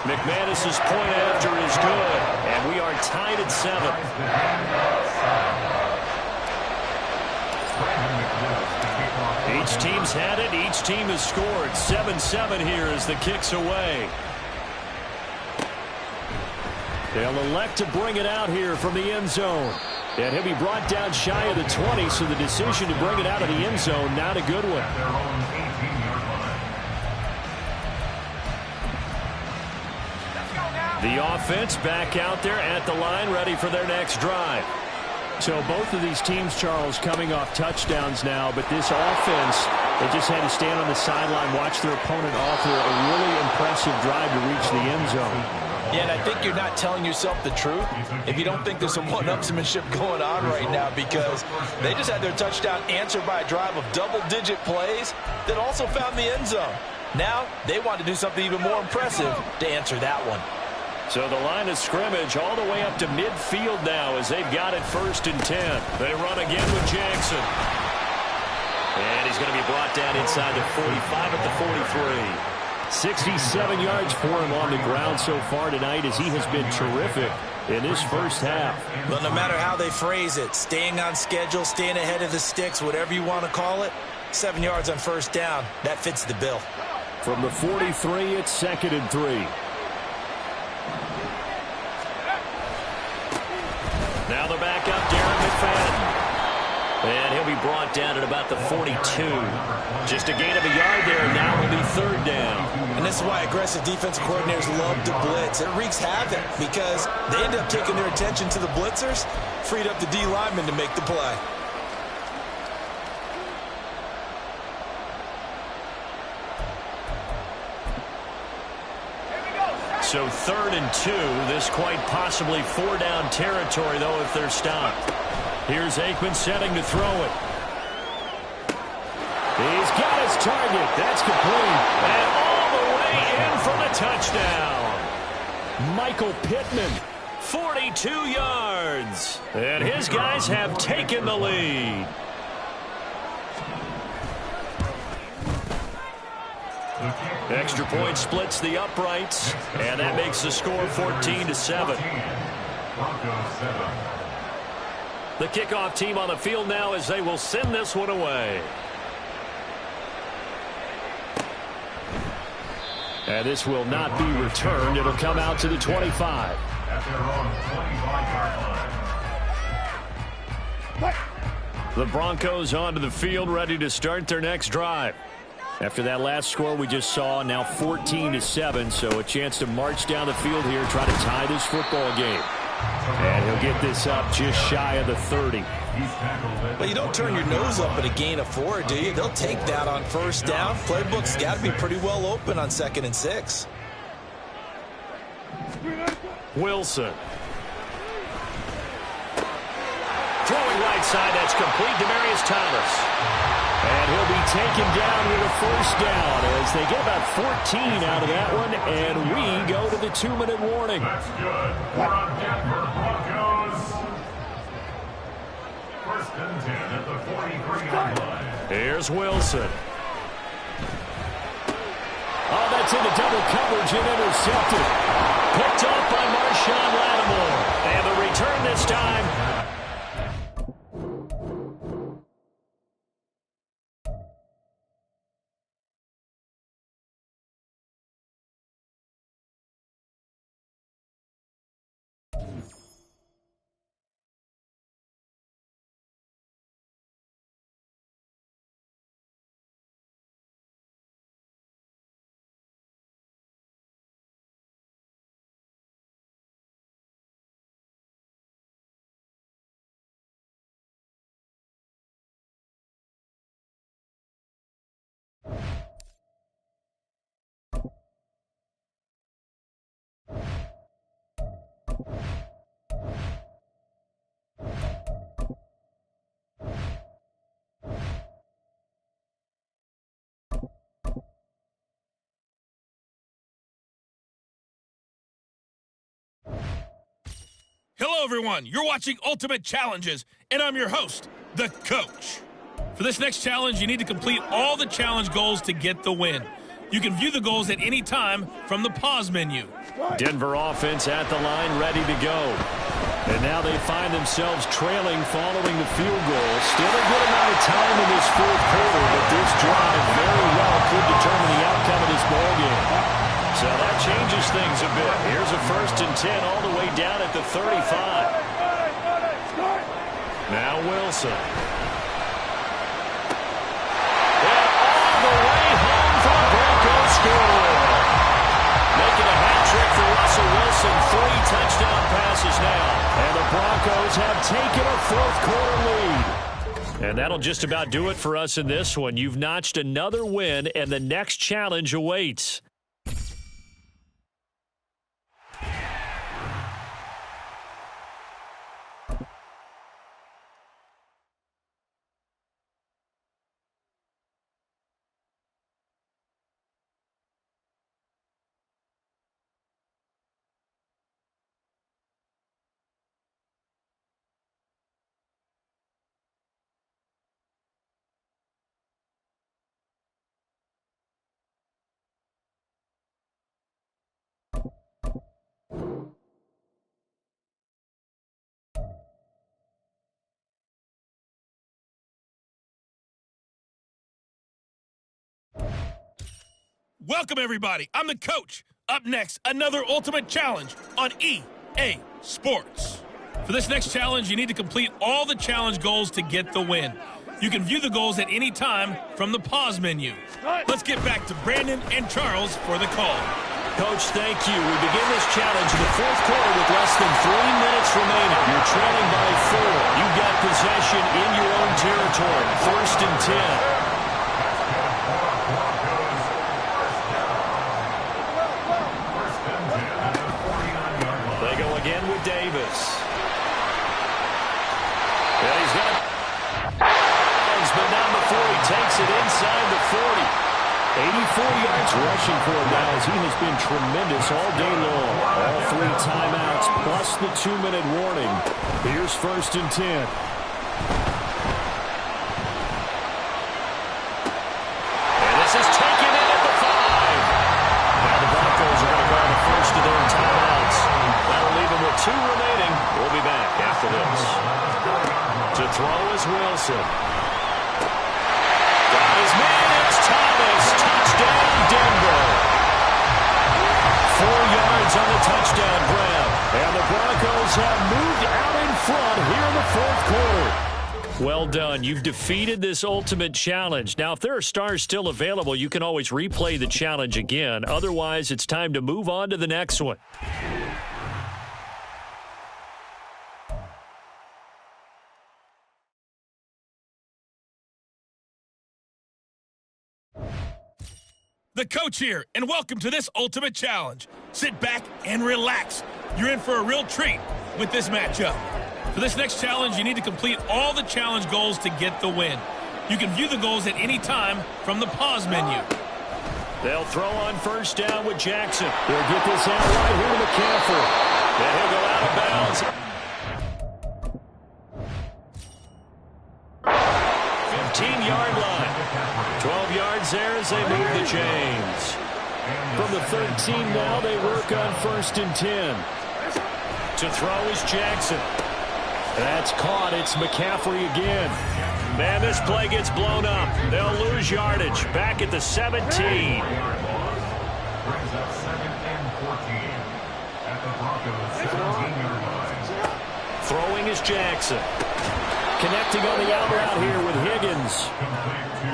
McManus's point after is good, and we are tied at 7. Each team's had it. Each team has scored. 7-7 here as the kick's away. They'll elect to bring it out here from the end zone. And he'll be brought down shy of the 20, so the decision to bring it out of the end zone, not a good one. Their own 18-yard line. The offense back out there at the line, ready for their next drive. So both of these teams, Charles, coming off touchdowns now, but this offense, they just had to stand on the sideline, watch their opponent offer a really impressive drive to reach the end zone. Yeah, and I think you're not telling yourself the truth if you don't think there's some one-upsmanship going on right now, because they just had their touchdown answered by a drive of double-digit plays that also found the end zone. Now they want to do something even more impressive to answer that one. So the line of scrimmage all the way up to midfield now as they've got it 1st and 10. They run again with Jackson. And he's going to be brought down inside the 45 at the 43. 67 yards for him on the ground so far tonight as he has been terrific in this first half. But no matter how they phrase it, staying on schedule, staying ahead of the sticks, whatever you want to call it, 7 yards on 1st down, that fits the bill. From the 43, it's 2nd and 3. Now they're back up, Darren McFadden. And he'll be brought down at about the 42. Just a gain of a yard there, and now will be 3rd down. And this is why aggressive defensive coordinators love to blitz. It wreaks havoc because they end up taking their attention to the blitzers, freed up the D lineman to make the play. So 3rd and 2. This quite possibly 4-down territory, though, if they're stopped. Here's Aikman setting to throw it. He's got his target. That's complete. And all the way in for the touchdown. Michael Pittman, 42 yards. And his guys have taken the lead. Extra point splits the uprights, and that makes the score 14-7. The kickoff team on the field now as they will send this one away. And this will not be returned. It'll come out to the 25. At their own 25-yard line. The Broncos onto the field, ready to start their next drive. After that last score we just saw, now 14-7, so a chance to march down the field here, try to tie this football game. And he'll get this up just shy of the 30. But you don't turn your nose up at a gain of 4, do you? They'll take that on 1st down. Playbook's got to be pretty well open on 2nd and 6. Wilson. Throwing right side, that's complete. Demaryius Thomas. And he'll be taken down with a 1st down as they get about 14 out of that one, and we go to the 2-minute warning. That's good. We're on Denver Broncos. 1st and 10 at the 43-yard line. Here's Wilson. Oh, that's into double coverage and intercepted. Picked off by Marshawn Lattimore. And the return this time. Hello, everyone. You're watching Ultimate Challenges, and I'm your host, The Coach. For this next challenge, you need to complete all the challenge goals to get the win. You can view the goals at any time from the pause menu. Denver offense at the line, ready to go. And now they find themselves trailing following the field goal. Still a good amount of time in this fourth quarter, but this drive very well could determine the outcome of this ballgame. So that changes things a bit. Here's a 1st and 10 all the way down at the 35. Now Wilson. And all the way home for the Broncos score. Making a hat trick for Russell Wilson. 3 touchdown passes now. And the Broncos have taken a fourth quarter lead. And that'll just about do it for us in this one. You've notched another win, and the next challenge awaits. Welcome, everybody. I'm the coach. Up next, another Ultimate Challenge on EA Sports. For this next challenge, you need to complete all the challenge goals to get the win. You can view the goals at any time from the pause menu. Let's get back to Brandon and Charles for the call. Coach, thank you. We begin this challenge in the fourth quarter with less than 3 minutes remaining. You're trailing by 4. You've got possession in your own territory. 1st and 10. Again with Davis. And he's got it. But not before he takes it inside the 40. 84 yards rushing for him now as he has been tremendous all day long. All 3 timeouts plus the 2-minute warning. Here's 1st and 10. And this is taken in at the 5. Now the Broncos are going to call the first of their timeouts. That'll leave them with 2 remaining. We'll be back after this. To throw is Wilson. Got his man. It's Thomas. Touchdown, Denver. 4 yards on the touchdown grab. And the Broncos have moved out in front here in the fourth quarter. Well done. You've defeated this ultimate challenge. Now, if there are stars still available, you can always replay the challenge again. Otherwise, it's time to move on to the next one. The coach here, and welcome to this Ultimate Challenge. Sit back and relax. You're in for a real treat with this matchup. For this next challenge, you need to complete all the challenge goals to get the win. You can view the goals at any time from the pause menu. They'll throw on 1st down with Jackson. They'll get this out right here to McCaffrey. Then he'll go out of bounds. 15-yard line. 12 yards there as they move the chains. From the 13 now, they work on 1st and 10. To throw is Jackson. That's caught. It's McCaffrey again. Man, this play gets blown up. They'll lose yardage. Back at the 17. Brings up 2nd and 14 at the Broncos 17-yard line. Throwing is Jackson. Connecting on the out route here with Higgins.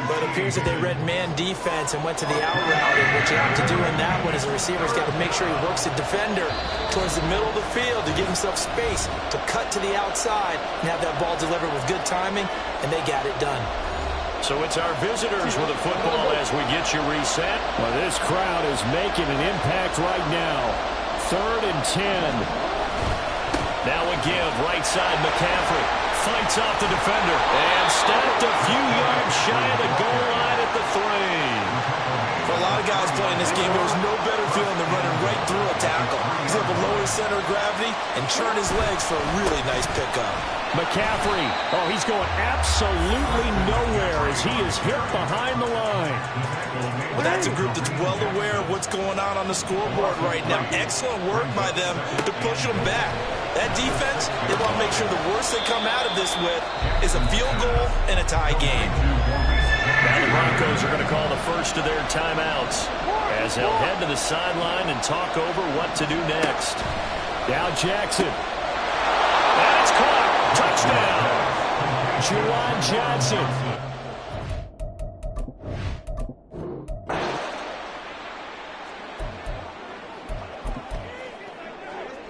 But it appears that they read man defense and went to the out route. And what you have to do in that one is the receiver's got to make sure he works the defender towards the middle of the field to give himself space to cut to the outside and have that ball delivered with good timing, and they got it done. So it's our visitors with the football as we get you reset. Well, this crowd is making an impact right now. 3rd and 10. Now a give, right side McCaffrey. Fights off the defender and stepped a few yards shy of the goal line at the 3. For a lot of guys playing this game, there was no better feeling than running right through a tackle. He's able to lower his center of gravity and churn his legs for a really nice pickup. McCaffrey, oh, he's going absolutely nowhere as he is hit behind the line. Well, that's a group that's well aware of what's going on the scoreboard right now. Excellent work by them to push them back. That defense, they want to make sure the worst they come out of this with is a field goal and a tie game. Now the Broncos are going to call the first of their timeouts as they'll head to the sideline and talk over what to do next. Now Jackson. And it's caught. Touchdown. Juwan Johnson.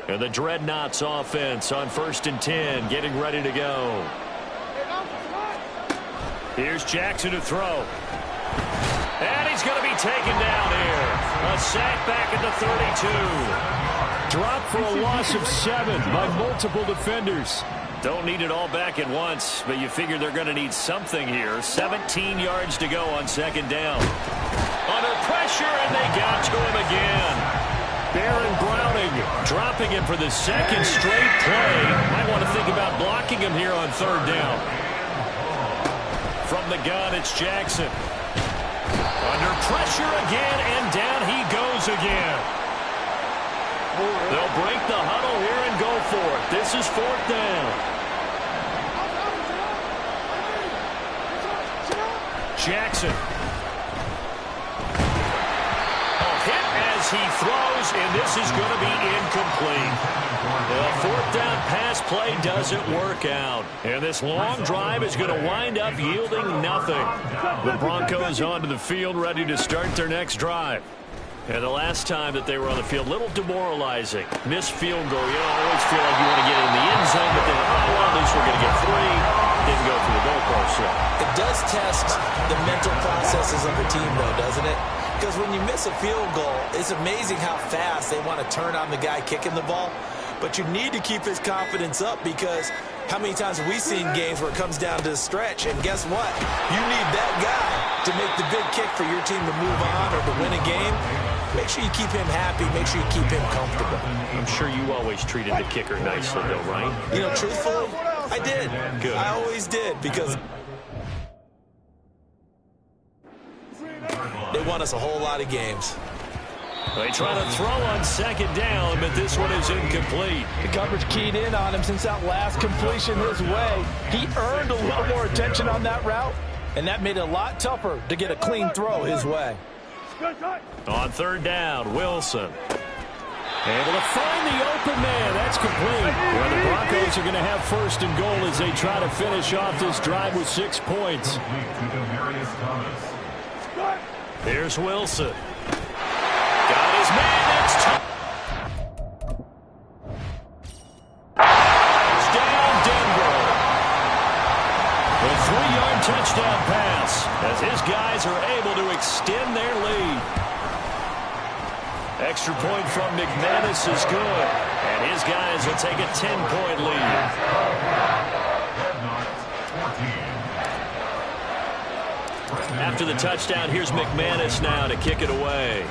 And the Dreadnoughts offense on 1st and 10, getting ready to go. Here's Jackson to throw. And he's going to be taken down here. A sack back at the 32. Dropped for a loss of 7 by multiple defenders. Don't need it all back at once, but you figure they're going to need something here. 17 yards to go on 2nd down. Under pressure, and they got to him again. Baron Browning dropping him for the 2nd straight play. Might want to think about blocking him here on 3rd down. From the gun, it's Jackson. Under pressure again, and down he goes again. They'll break the huddle here and go for it. This is 4th down. Jackson. Hit as he throws, and this is going to be incomplete. The 4th down pass play doesn't work out. And this long drive is going to wind up yielding nothing. The Broncos onto the field, ready to start their next drive. And the last time that they were on the field, a little demoralizing. Missed field goal. You know, I always feel like you want to get in the end zone, but then, oh, well, at least we're going to get 3. Didn't go through the goalpost. So It does test the mental processes of the team, though, doesn't it? Because when you miss a field goal, it's amazing how fast they want to turn on the guy kicking the ball. But you need to keep his confidence up, because how many times have we seen games where it comes down to the stretch, and guess what? You need that guy to make the big kick for your team to move on or to win a game. Make sure you keep him happy. Make sure you keep him comfortable. I'm sure you always treated the kicker nicely, though, right? You know, truthfully, I did. Good. I always did, because they won us a whole lot of games. They try to throw on 2nd down, but this one is incomplete. The coverage keyed in on him since that last completion his way. He earned a little more attention on that route, and that made it a lot tougher to get a clean throw his way. On 3rd down, Wilson. Able to find the open man. That's complete. Well, the Broncos are going to have 1st and goal as they try to finish off this drive with 6 points. Here's Wilson. Got his man. That's touchdown, Denver. A 3-yard touchdown pass as his guys are able to extend their lead. Extra point from McManus is good, and his guys will take a 10-point lead. After the touchdown, here's McManus now to kick it away.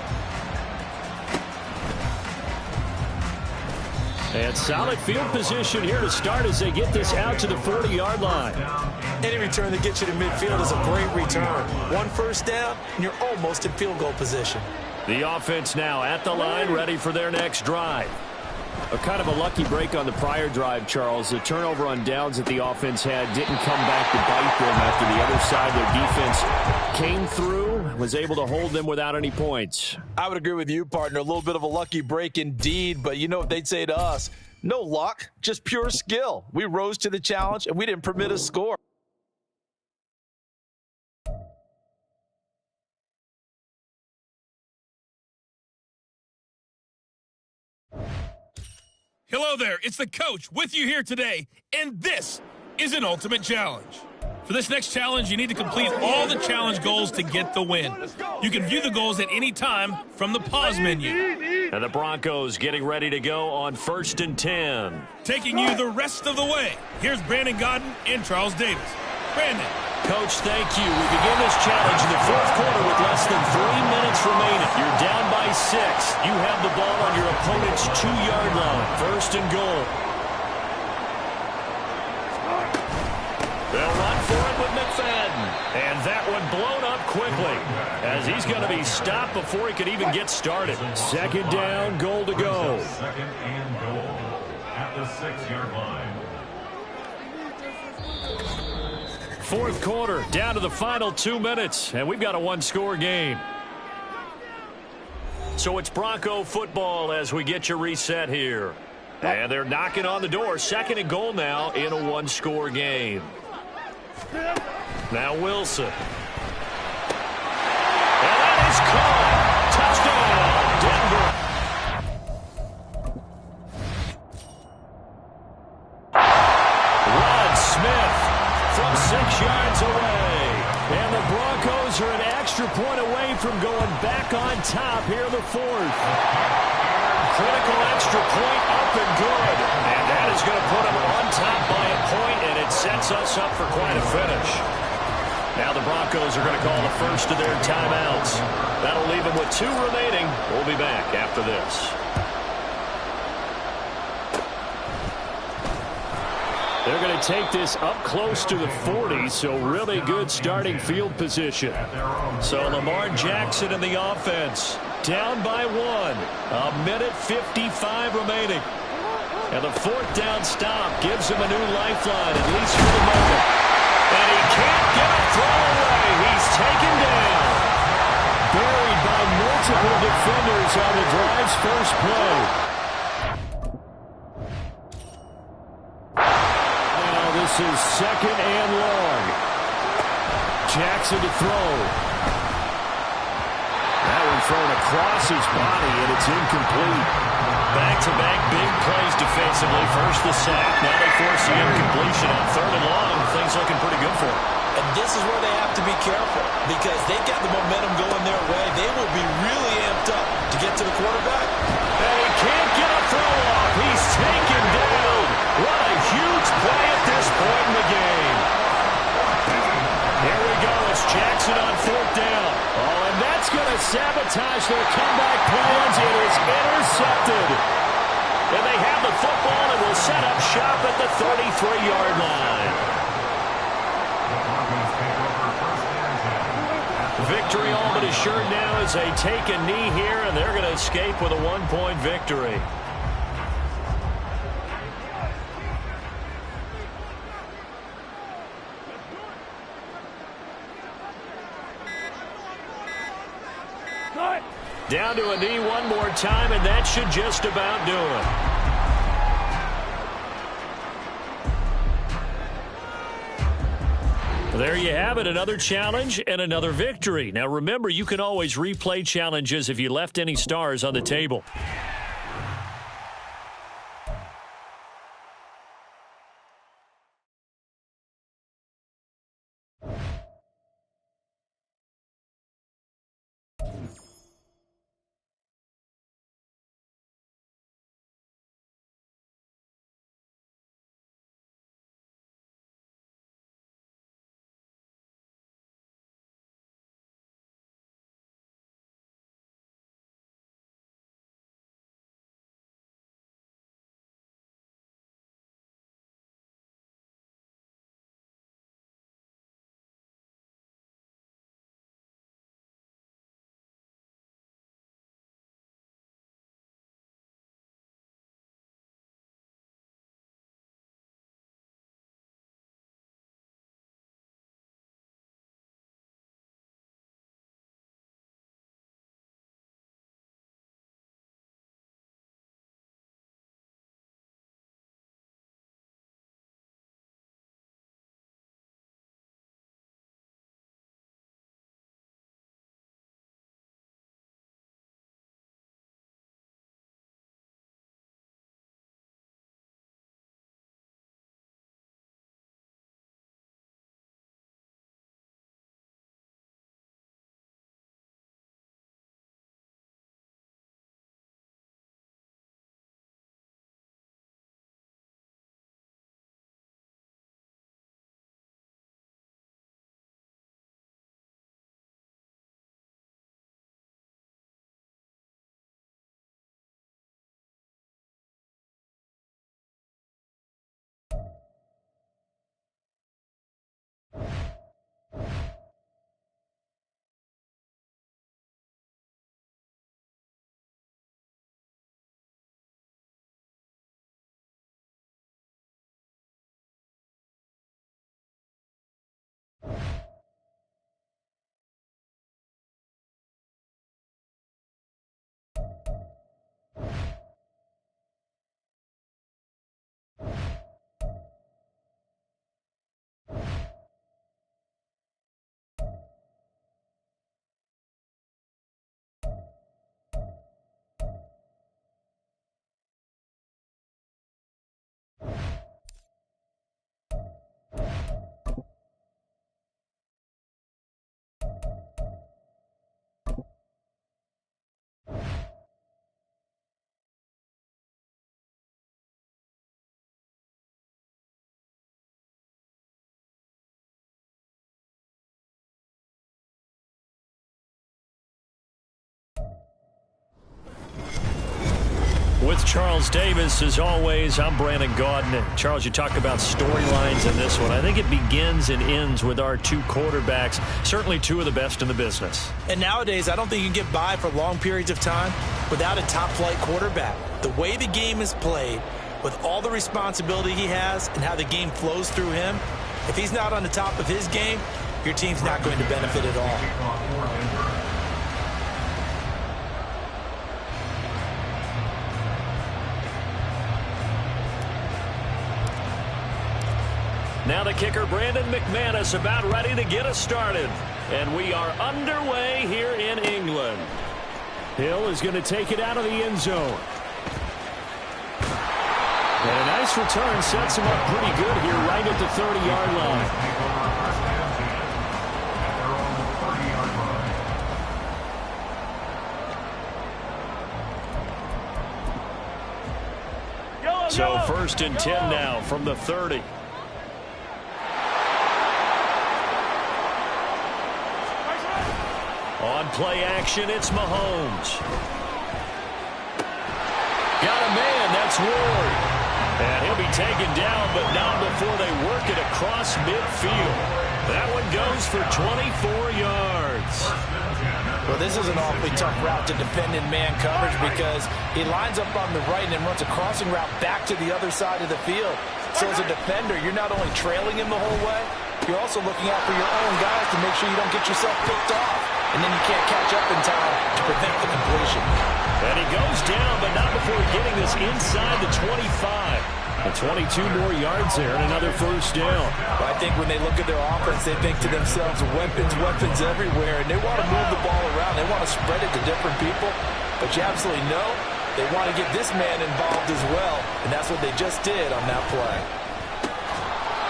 And solid field position here to start as they get this out to the 40-yard line. Any return that gets you to midfield is a great return. 1 first down, and you're almost in field goal position. The offense now at the line, ready for their next drive. A kind of a lucky break on the prior drive, Charles. The turnover on downs that the offense had didn't come back to bite them after the other side. Their defense came through, was able to hold them without any points. I would agree with you, partner. A little bit of a lucky break indeed, but you know what they'd say to us? No luck, just pure skill. We rose to the challenge, and we didn't permit a score. Hello there, it's the coach with you here today, and this is an ultimate challenge. For this next challenge, you need to complete all the challenge goals to get the win. You can view the goals at any time from the pause menu. And the Broncos getting ready to go on 1st and 10. Taking you the rest of the way, here's Brandon Gaudin and Charles Davis. Brandon. Coach, thank you. We begin this challenge in the 4th quarter with less than 3 minutes remaining. You're down by 6. You have the ball on your opponent's 2-yard line. 1st and goal. They'll run for it with McFadden. And that one blown up quickly as he's going to be stopped before he could even get started. 2nd down, goal to go. 2nd and goal. at the 6-yard line. Fourth quarter, down to the final 2 minutes, and we've got a one-score game. So it's Bronco football as we get you reset here. And they're knocking on the door. Second and goal now in a one-score game. Now Wilson. And that is caught. Touchdown, Denver. Rod Smith from 6 yards away. And the Broncos are an extra point away from going back on top here in the fourth. Critical extra point up and good. And that is going to put them on top by a point, and it sets us up for quite a finish. Now the Broncos are going to call the first of their timeouts. That'll leave them with 2 remaining. We'll be back after this. They're going to take this up close to the 40, so really good starting field position. So Lamar Jackson in the offense, down by 1. A minute 55 remaining. And the fourth down stop gives him a new lifeline, at least for the moment. And he can't get a throw away. He's taken down. Buried by multiple defenders on the drive's first play. This is second and long. Jackson to throw. That one thrown across his body, and it's incomplete. Back-to-back big plays defensively. First the sack. Now they force the incompletion on third and long. Things looking pretty good for them. And this is where they have to be careful because they got the momentum going their way. They will be really amped up to get to the quarterback. And he can't get a throw off. He's taken down. What a huge play at this point in the game. Here we go. It's Jackson on fourth down. Oh, and that's going to sabotage their comeback plans. It is intercepted. And they have the football and will set up shop at the 33-yard line. Victory all but assured now as they take a knee here, and they're going to escape with a 1-point victory. Down to a knee one more time, and that should just about do it. There you have it, another challenge and another victory. Now remember, you can always replay challenges if you left any stars on the table. With Charles Davis, as always, I'm Brandon Gaudin. Charles, you talk about storylines in this one. I think it begins and ends with our two quarterbacks, certainly two of the best in the business. And nowadays, I don't think you can get by for long periods of time without a top-flight quarterback. The way the game is played, with all the responsibility he has and how the game flows through him, if he's not on the top of his game, your team's not going to benefit at all. Now the kicker, Brandon McManus, about ready to get us started. And we are underway here in England. Hill is going to take it out of the end zone. And a nice return sets him up pretty good here right at the 30-yard line. So first and 10 now from the 30. On play action, it's Mahomes. Got a man, that's Ward. And he'll be taken down, but not before they work it across midfield. That one goes for 24 yards. Well, this is an awfully tough route to defend in man coverage because he lines up on the right and then runs a crossing route back to the other side of the field. So as a defender, you're not only trailing him the whole way, you're also looking out for your own guys to make sure you don't get yourself picked off. And then you can't catch up in time to prevent the completion. And he goes down, but not before getting this inside the 25. And 22 more yards there and another first down. Well, I think when they look at their offense, they think to themselves, weapons, weapons everywhere. And they want to move the ball around. They want to spread it to different people. But you absolutely know they want to get this man involved as well. And that's what they just did on that play.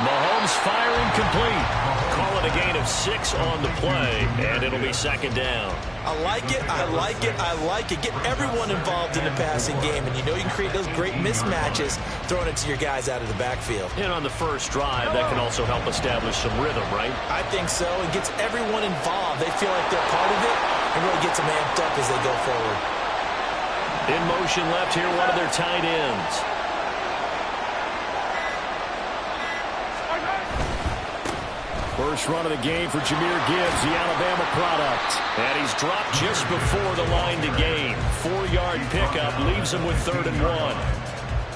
Mahomes firing complete. Call it a gain of 6 on the play, and it'll be second down. I like it, I like it, I like it. Get everyone involved in the passing game, and you know you can create those great mismatches throwing it to your guys out of the backfield. And on the first drive, that can also help establish some rhythm, right? I think so. It gets everyone involved. They feel like they're part of it, and really gets them amped up as they go forward. In motion left here, one of their tight ends. First run of the game for Jahmyr Gibbs, the Alabama product. And he's dropped just before the line to gain. 4-yard pickup leaves him with 3rd and 1.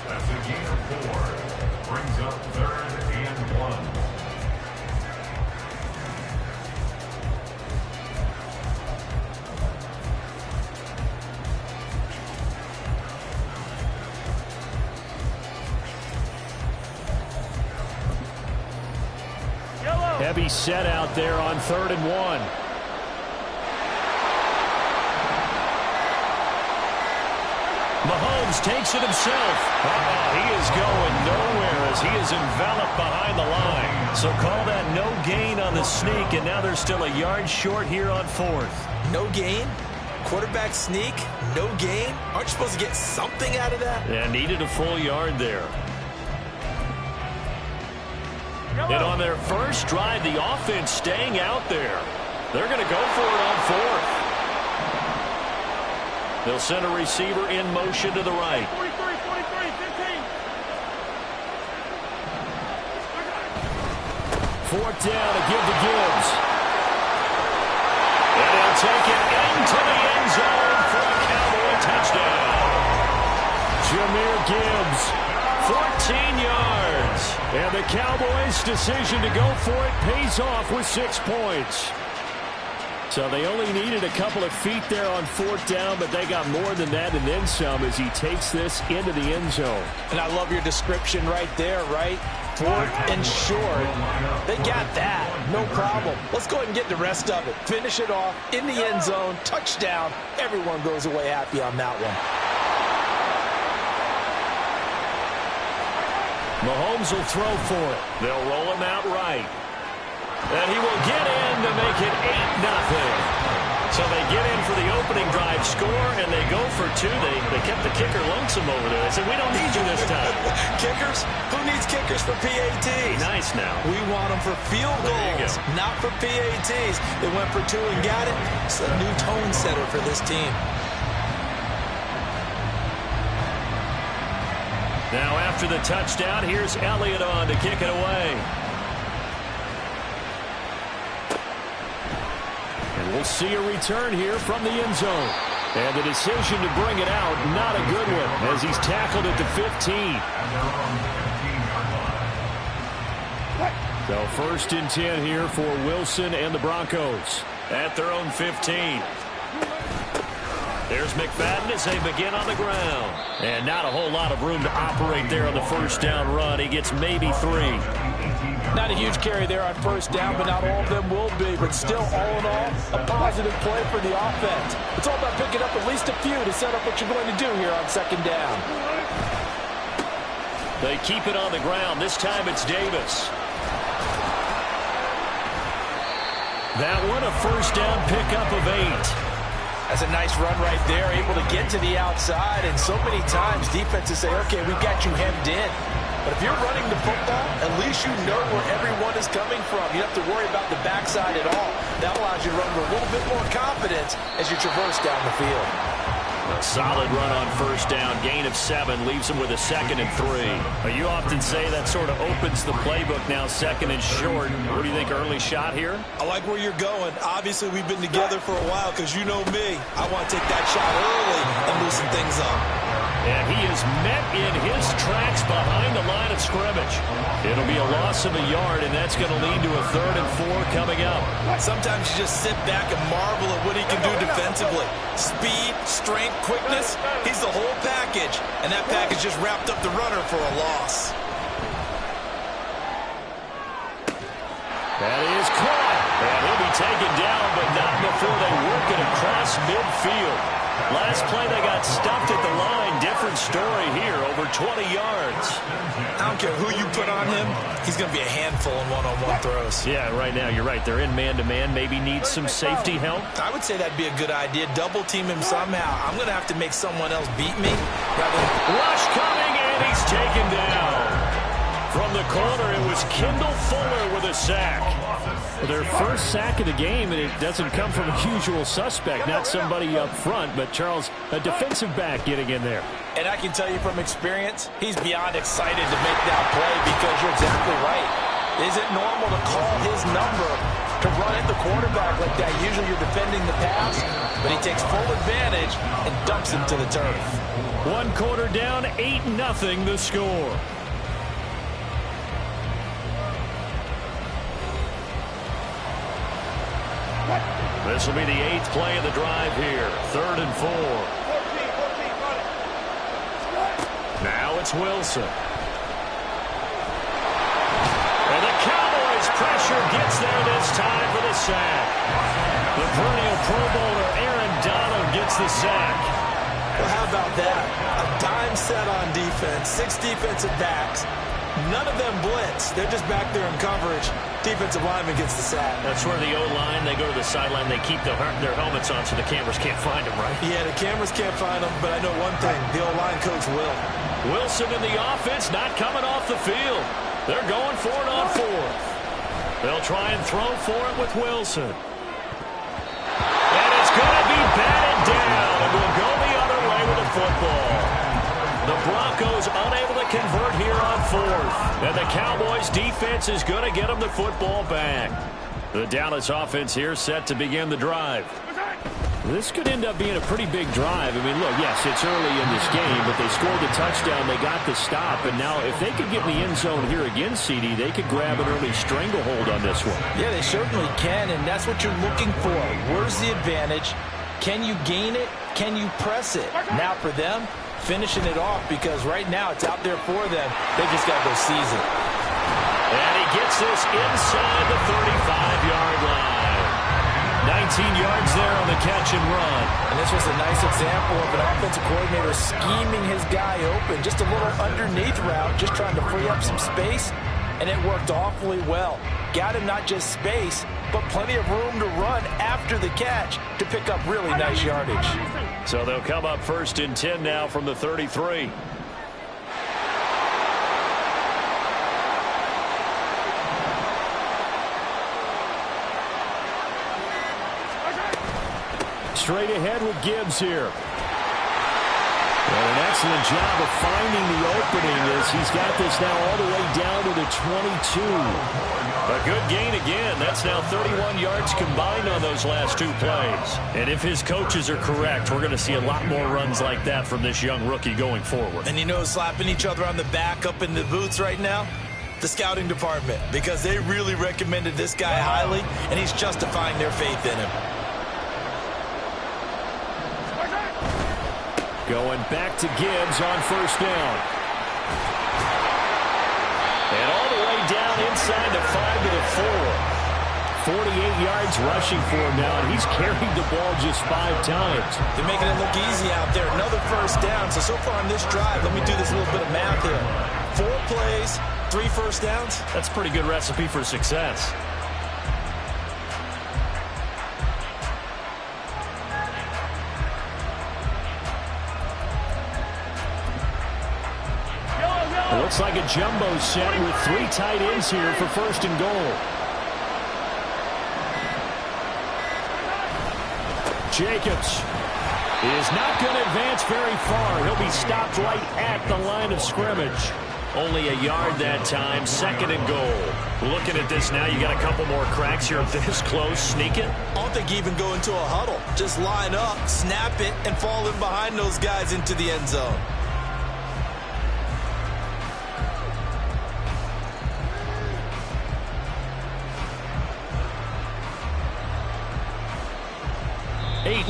That's a gain of 4. Brings up 3rd and 1. Heavy set out there on 3rd and 1. Mahomes takes it himself. He is going nowhere as he is enveloped behind the line. So call that no gain on the sneak, and now they're still a yard short here on 4th. No gain? Quarterback sneak? No gain? Aren't you supposed to get something out of that? Yeah, needed a full yard there. And on their first drive, the offense staying out there. They're going to go for it on 4th. They'll send a receiver in motion to the right. 43, 15. 4th down to give to Gibbs. And he'll take it into the end zone for a Cowboy touchdown. Jahmyr Gibbs. 14 yards. And the Cowboys' decision to go for it pays off with 6 points. So they only needed a couple of feet there on 4th down, but they got more than that and then some as he takes this into the end zone. And I love your description right there, right? 4th and short. They got that. No problem. Let's go ahead and get the rest of it. Finish it off in the end zone. Touchdown. Everyone goes away happy on that one. Mahomes will throw for it. They'll roll him out right. And he will get in to make it 8-0. So they get in for the opening drive score, and they go for two. They kept the kicker lonesome over there. They said, we don't need you this time. Kickers? Who needs kickers for PATs? Nice now. We want them for field goals, not for PATs. They went for two and got it. It's a new tone setter for this team. Now after the touchdown, here's Elliott on to kick it away. And we'll see a return here from the end zone. And the decision to bring it out, not a good one, as he's tackled at the 15. So 1st and 10 here for Wilson and the Broncos at their own 15. There's McFadden as they begin on the ground. And not a whole lot of room to operate there on the first down run. He gets maybe 3. Not a huge carry there on first down, but not all of them will be. But still, all in all, a positive play for the offense. It's all about picking up at least a few to set up what you're going to do here on 2nd down. They keep it on the ground. This time it's Davis. That one a first down pickup of 8. That's a nice run right there, able to get to the outside. And so many times defenses say, okay, we've got you hemmed in. But if you're running the football, at least you know where everyone is coming from. You don't have to worry about the backside at all. That allows you to run with a little bit more confidence as you traverse down the field. A solid run on first down. Gain of 7 leaves him with a 2nd and 3. You often say that sort of opens the playbook now, 2nd and short. What do you think, early shot here? I like where you're going. Obviously, we've been together for a while because you know me. I want to take that shot early and loosen things up. And he is met in his tracks behind the line of scrimmage. It'll be a loss of a yard, and that's going to lead to a 3rd and 4 coming up. Sometimes you just sit back and marvel at what he can do defensively. Speed, strength, quickness, he's the whole package. And that package just wrapped up the runner for a loss. That is caught. And he'll be taken down, but not before they work it across midfield. Last play, they got stuffed at the line. Different story here, over 20 yards. I don't care who you put on him, he's going to be a handful in one-on-one throws. Yeah, right now, you're right. They're in man-to-man. Maybe needs some safety help. I would say that'd be a good idea. Double team him somehow. I'm going to have to make someone else beat me. Rush coming, and he's taken down. From the corner, it was Kendall Fuller with a sack. Their first sack of the game, and it doesn't come from a usual suspect, not somebody up front, but Charles, a defensive back getting in there. And I can tell you from experience, he's beyond excited to make that play because you're exactly right. Is it normal to call his number to run at the quarterback like that? Usually you're defending the pass, but he takes full advantage and dumps him to the turf. 1 quarter down, 8-0 the score. This will be the 8th play of the drive here. 3rd and 4. Now it's Wilson. And the Cowboys pressure gets there this time for the sack. The perennial Pro Bowler Aaron Donald gets the sack. Well, how about that? A dime set on defense, 6 defensive backs. None of them blitz. They're just back there in coverage. Defensive lineman gets the sack. That's where the O-line, they go to the sideline, they keep their helmets on so the cameras can't find them, right? Yeah, the cameras can't find them, but I know one thing. The O-line coach will. Wilson in the offense not coming off the field. They're going for it on 4th. They'll try and throw for it with Wilson. And it's going to be batted down, and we'll go the other way with the football. The Broncos unable to convert here on 4th. And the Cowboys defense is going to get them the football back. The Dallas offense here set to begin the drive. This could end up being a pretty big drive. I mean, look, yes, it's early in this game, but they scored the touchdown, they got the stop, and now if they could get in the end zone here again, CD, they could grab an early stranglehold on this one. Yeah, they certainly can, and that's what you're looking for. Where's the advantage? Can you gain it? Can you press it? Now for them, finishing it off, because right now it's out there for them. They just got to go seize it. And he gets this inside the 35-yard line. 19 yards there on the catch and run. And this was a nice example of an offensive coordinator scheming his guy open. Just a little underneath route, just trying to free up some space, and it worked awfully well. Got him not just space, but plenty of room to run after the catch to pick up really nice yardage. So they'll come up 1st and 10 now from the 33. Straight ahead with Gibbs here. And an excellent job of finding the opening as he's got this now all the way down to the 22. A good gain again. That's now 31 yards combined on those last 2 plays. And if his coaches are correct, we're going to see a lot more runs like that from this young rookie going forward. And you know, slapping each other on the back up in the boots right now? The scouting department, because they really recommended this guy highly, and he's justifying their faith in him. Going back to Gibbs on 1st down. And all the way down inside the 5 to the 4. 48 yards rushing for him now, and he's carried the ball just 5 times. They're making it look easy out there. Another 1st down. So far on this drive, let me do this little bit of math here. 4 plays, 3 1st downs. That's a pretty good recipe for success. It looks like a jumbo set with 3 tight ends here for 1st and goal. Jacobs is not going to advance very far. He'll be stopped right at the line of scrimmage. Only a yard that time, 2nd and goal. Looking at this now, you got a couple more cracks here this close. Sneak it. I don't think you even go into a huddle. Just line up, snap it, and fall in behind those guys into the end zone.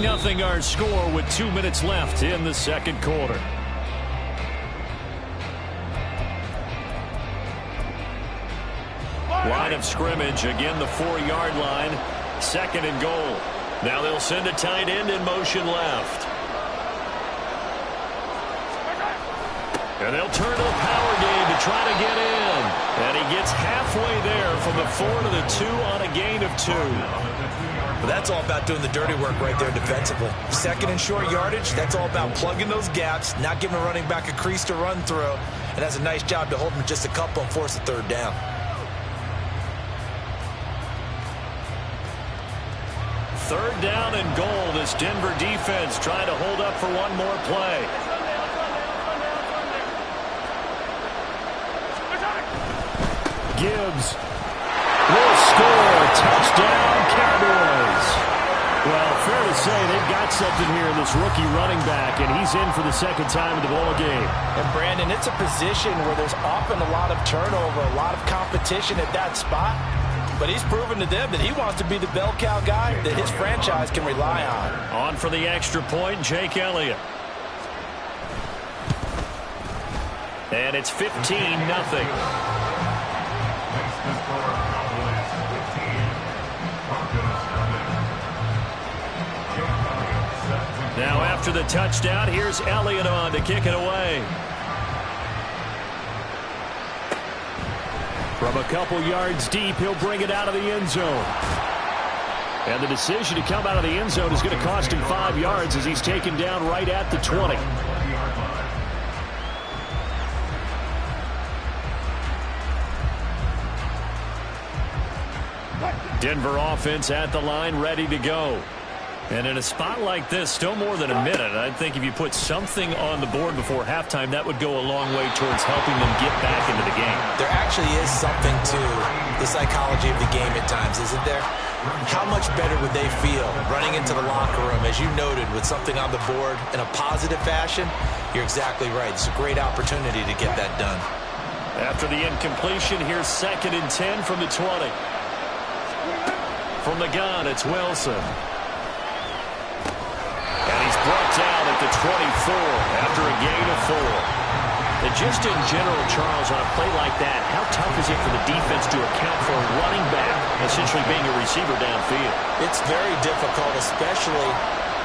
Nothing our score with 2 minutes left in the 2nd quarter. Line of scrimmage, again the 4-yard line, 2nd and goal. Now they'll send a tight end in motion left. And they'll turn to the power game to try to get in. And he gets halfway there from the 4 to the 2 on a gain of 2. But that's all about doing the dirty work right there defensively. 2nd and short yardage, that's all about plugging those gaps, not giving a running back a crease to run through, and that's a nice job to hold him just a couple and force a 3rd down. 3rd down and goal. This Denver defense trying to hold up for one more play. Gibbs will score. Touchdown, Cowboys. Well, fair to say they've got something here in this rookie running back, and he's in for the 2nd time in the ball game. And Brandon, it's a position where there's often a lot of turnover, a lot of competition at that spot. But he's proven to them that he wants to be the bell cow guy that his franchise can rely on. On for the extra point, Jake Elliott. And it's 15-0. Now after the touchdown, here's Elliott on to kick it away. From a couple yards deep, he'll bring it out of the end zone. And the decision to come out of the end zone is going to cost him 5 yards as he's taken down right at the 20. Denver offense at the line, ready to go. And in a spot like this, still more than a minute, I think if you put something on the board before halftime, that would go a long way towards helping them get back into the game. There actually is something to the psychology of the game at times, isn't there? How much better would they feel running into the locker room, as you noted, with something on the board in a positive fashion? You're exactly right. It's a great opportunity to get that done. After the incompletion, here's 2nd and 10 from the 20. From the gun, it's Wilson. And he's brought down at the 24 after a gain of 4. The just in general, Charles, on a play like that, how tough is it for the defense to account for a running back essentially being a receiver downfield? It's very difficult, especially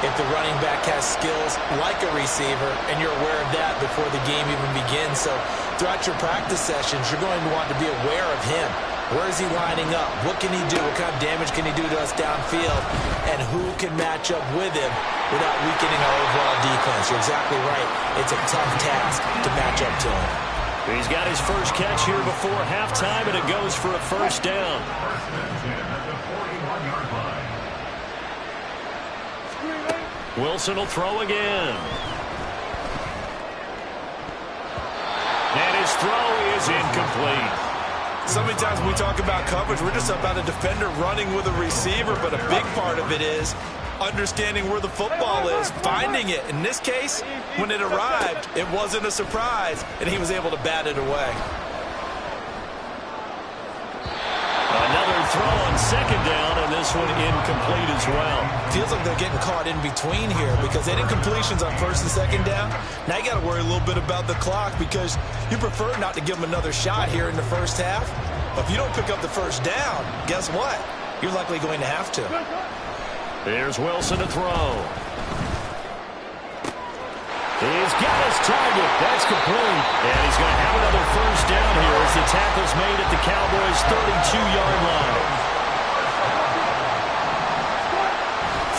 if the running back has skills like a receiver, and you're aware of that before the game even begins. So throughout your practice sessions, you're going to want to be aware of him. Where is he lining up? What can he do? What kind of damage can he do to us downfield? And who can match up with him without weakening our overall defense? You're exactly right. It's a tough task to match up to him. He's got his first catch here before halftime, and it goes for a first down. Wilson will throw again. And his throw is incomplete. So many times when we talk about coverage, we're just about a defender running with a receiver, but a big part of it is understanding where the football is, finding it. In this case, when it arrived, it wasn't a surprise, and he was able to bat it away. Another throw on second down, and this one incomplete as well. Feels like they're getting caught in between here because they didn't completions on first and second down. Now you got to worry a little bit about the clock because you prefer not to give them another shot here in the first half. But if you don't pick up the first down, guess what? You're likely going to have to. Here's Wilson to throw. He's got his target. That's complete. And he's going to have another first down here as the tackle's made at the Cowboys' 32-yard line.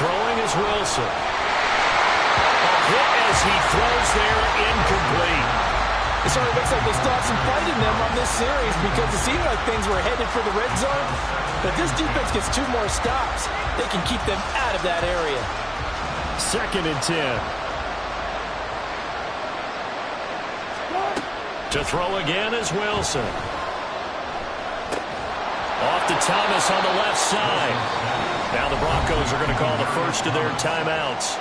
Throwing is Wilson. A hit as he throws there, incomplete. It certainly looks like they still have some fight in them on this series because it seemed like things were headed for the red zone. But if this defense gets 2 more stops, they can keep them out of that area. 2nd and 10. To throw again is Wilson. Off to Thomas on the left side. Now the Broncos are going to call the first of their timeouts.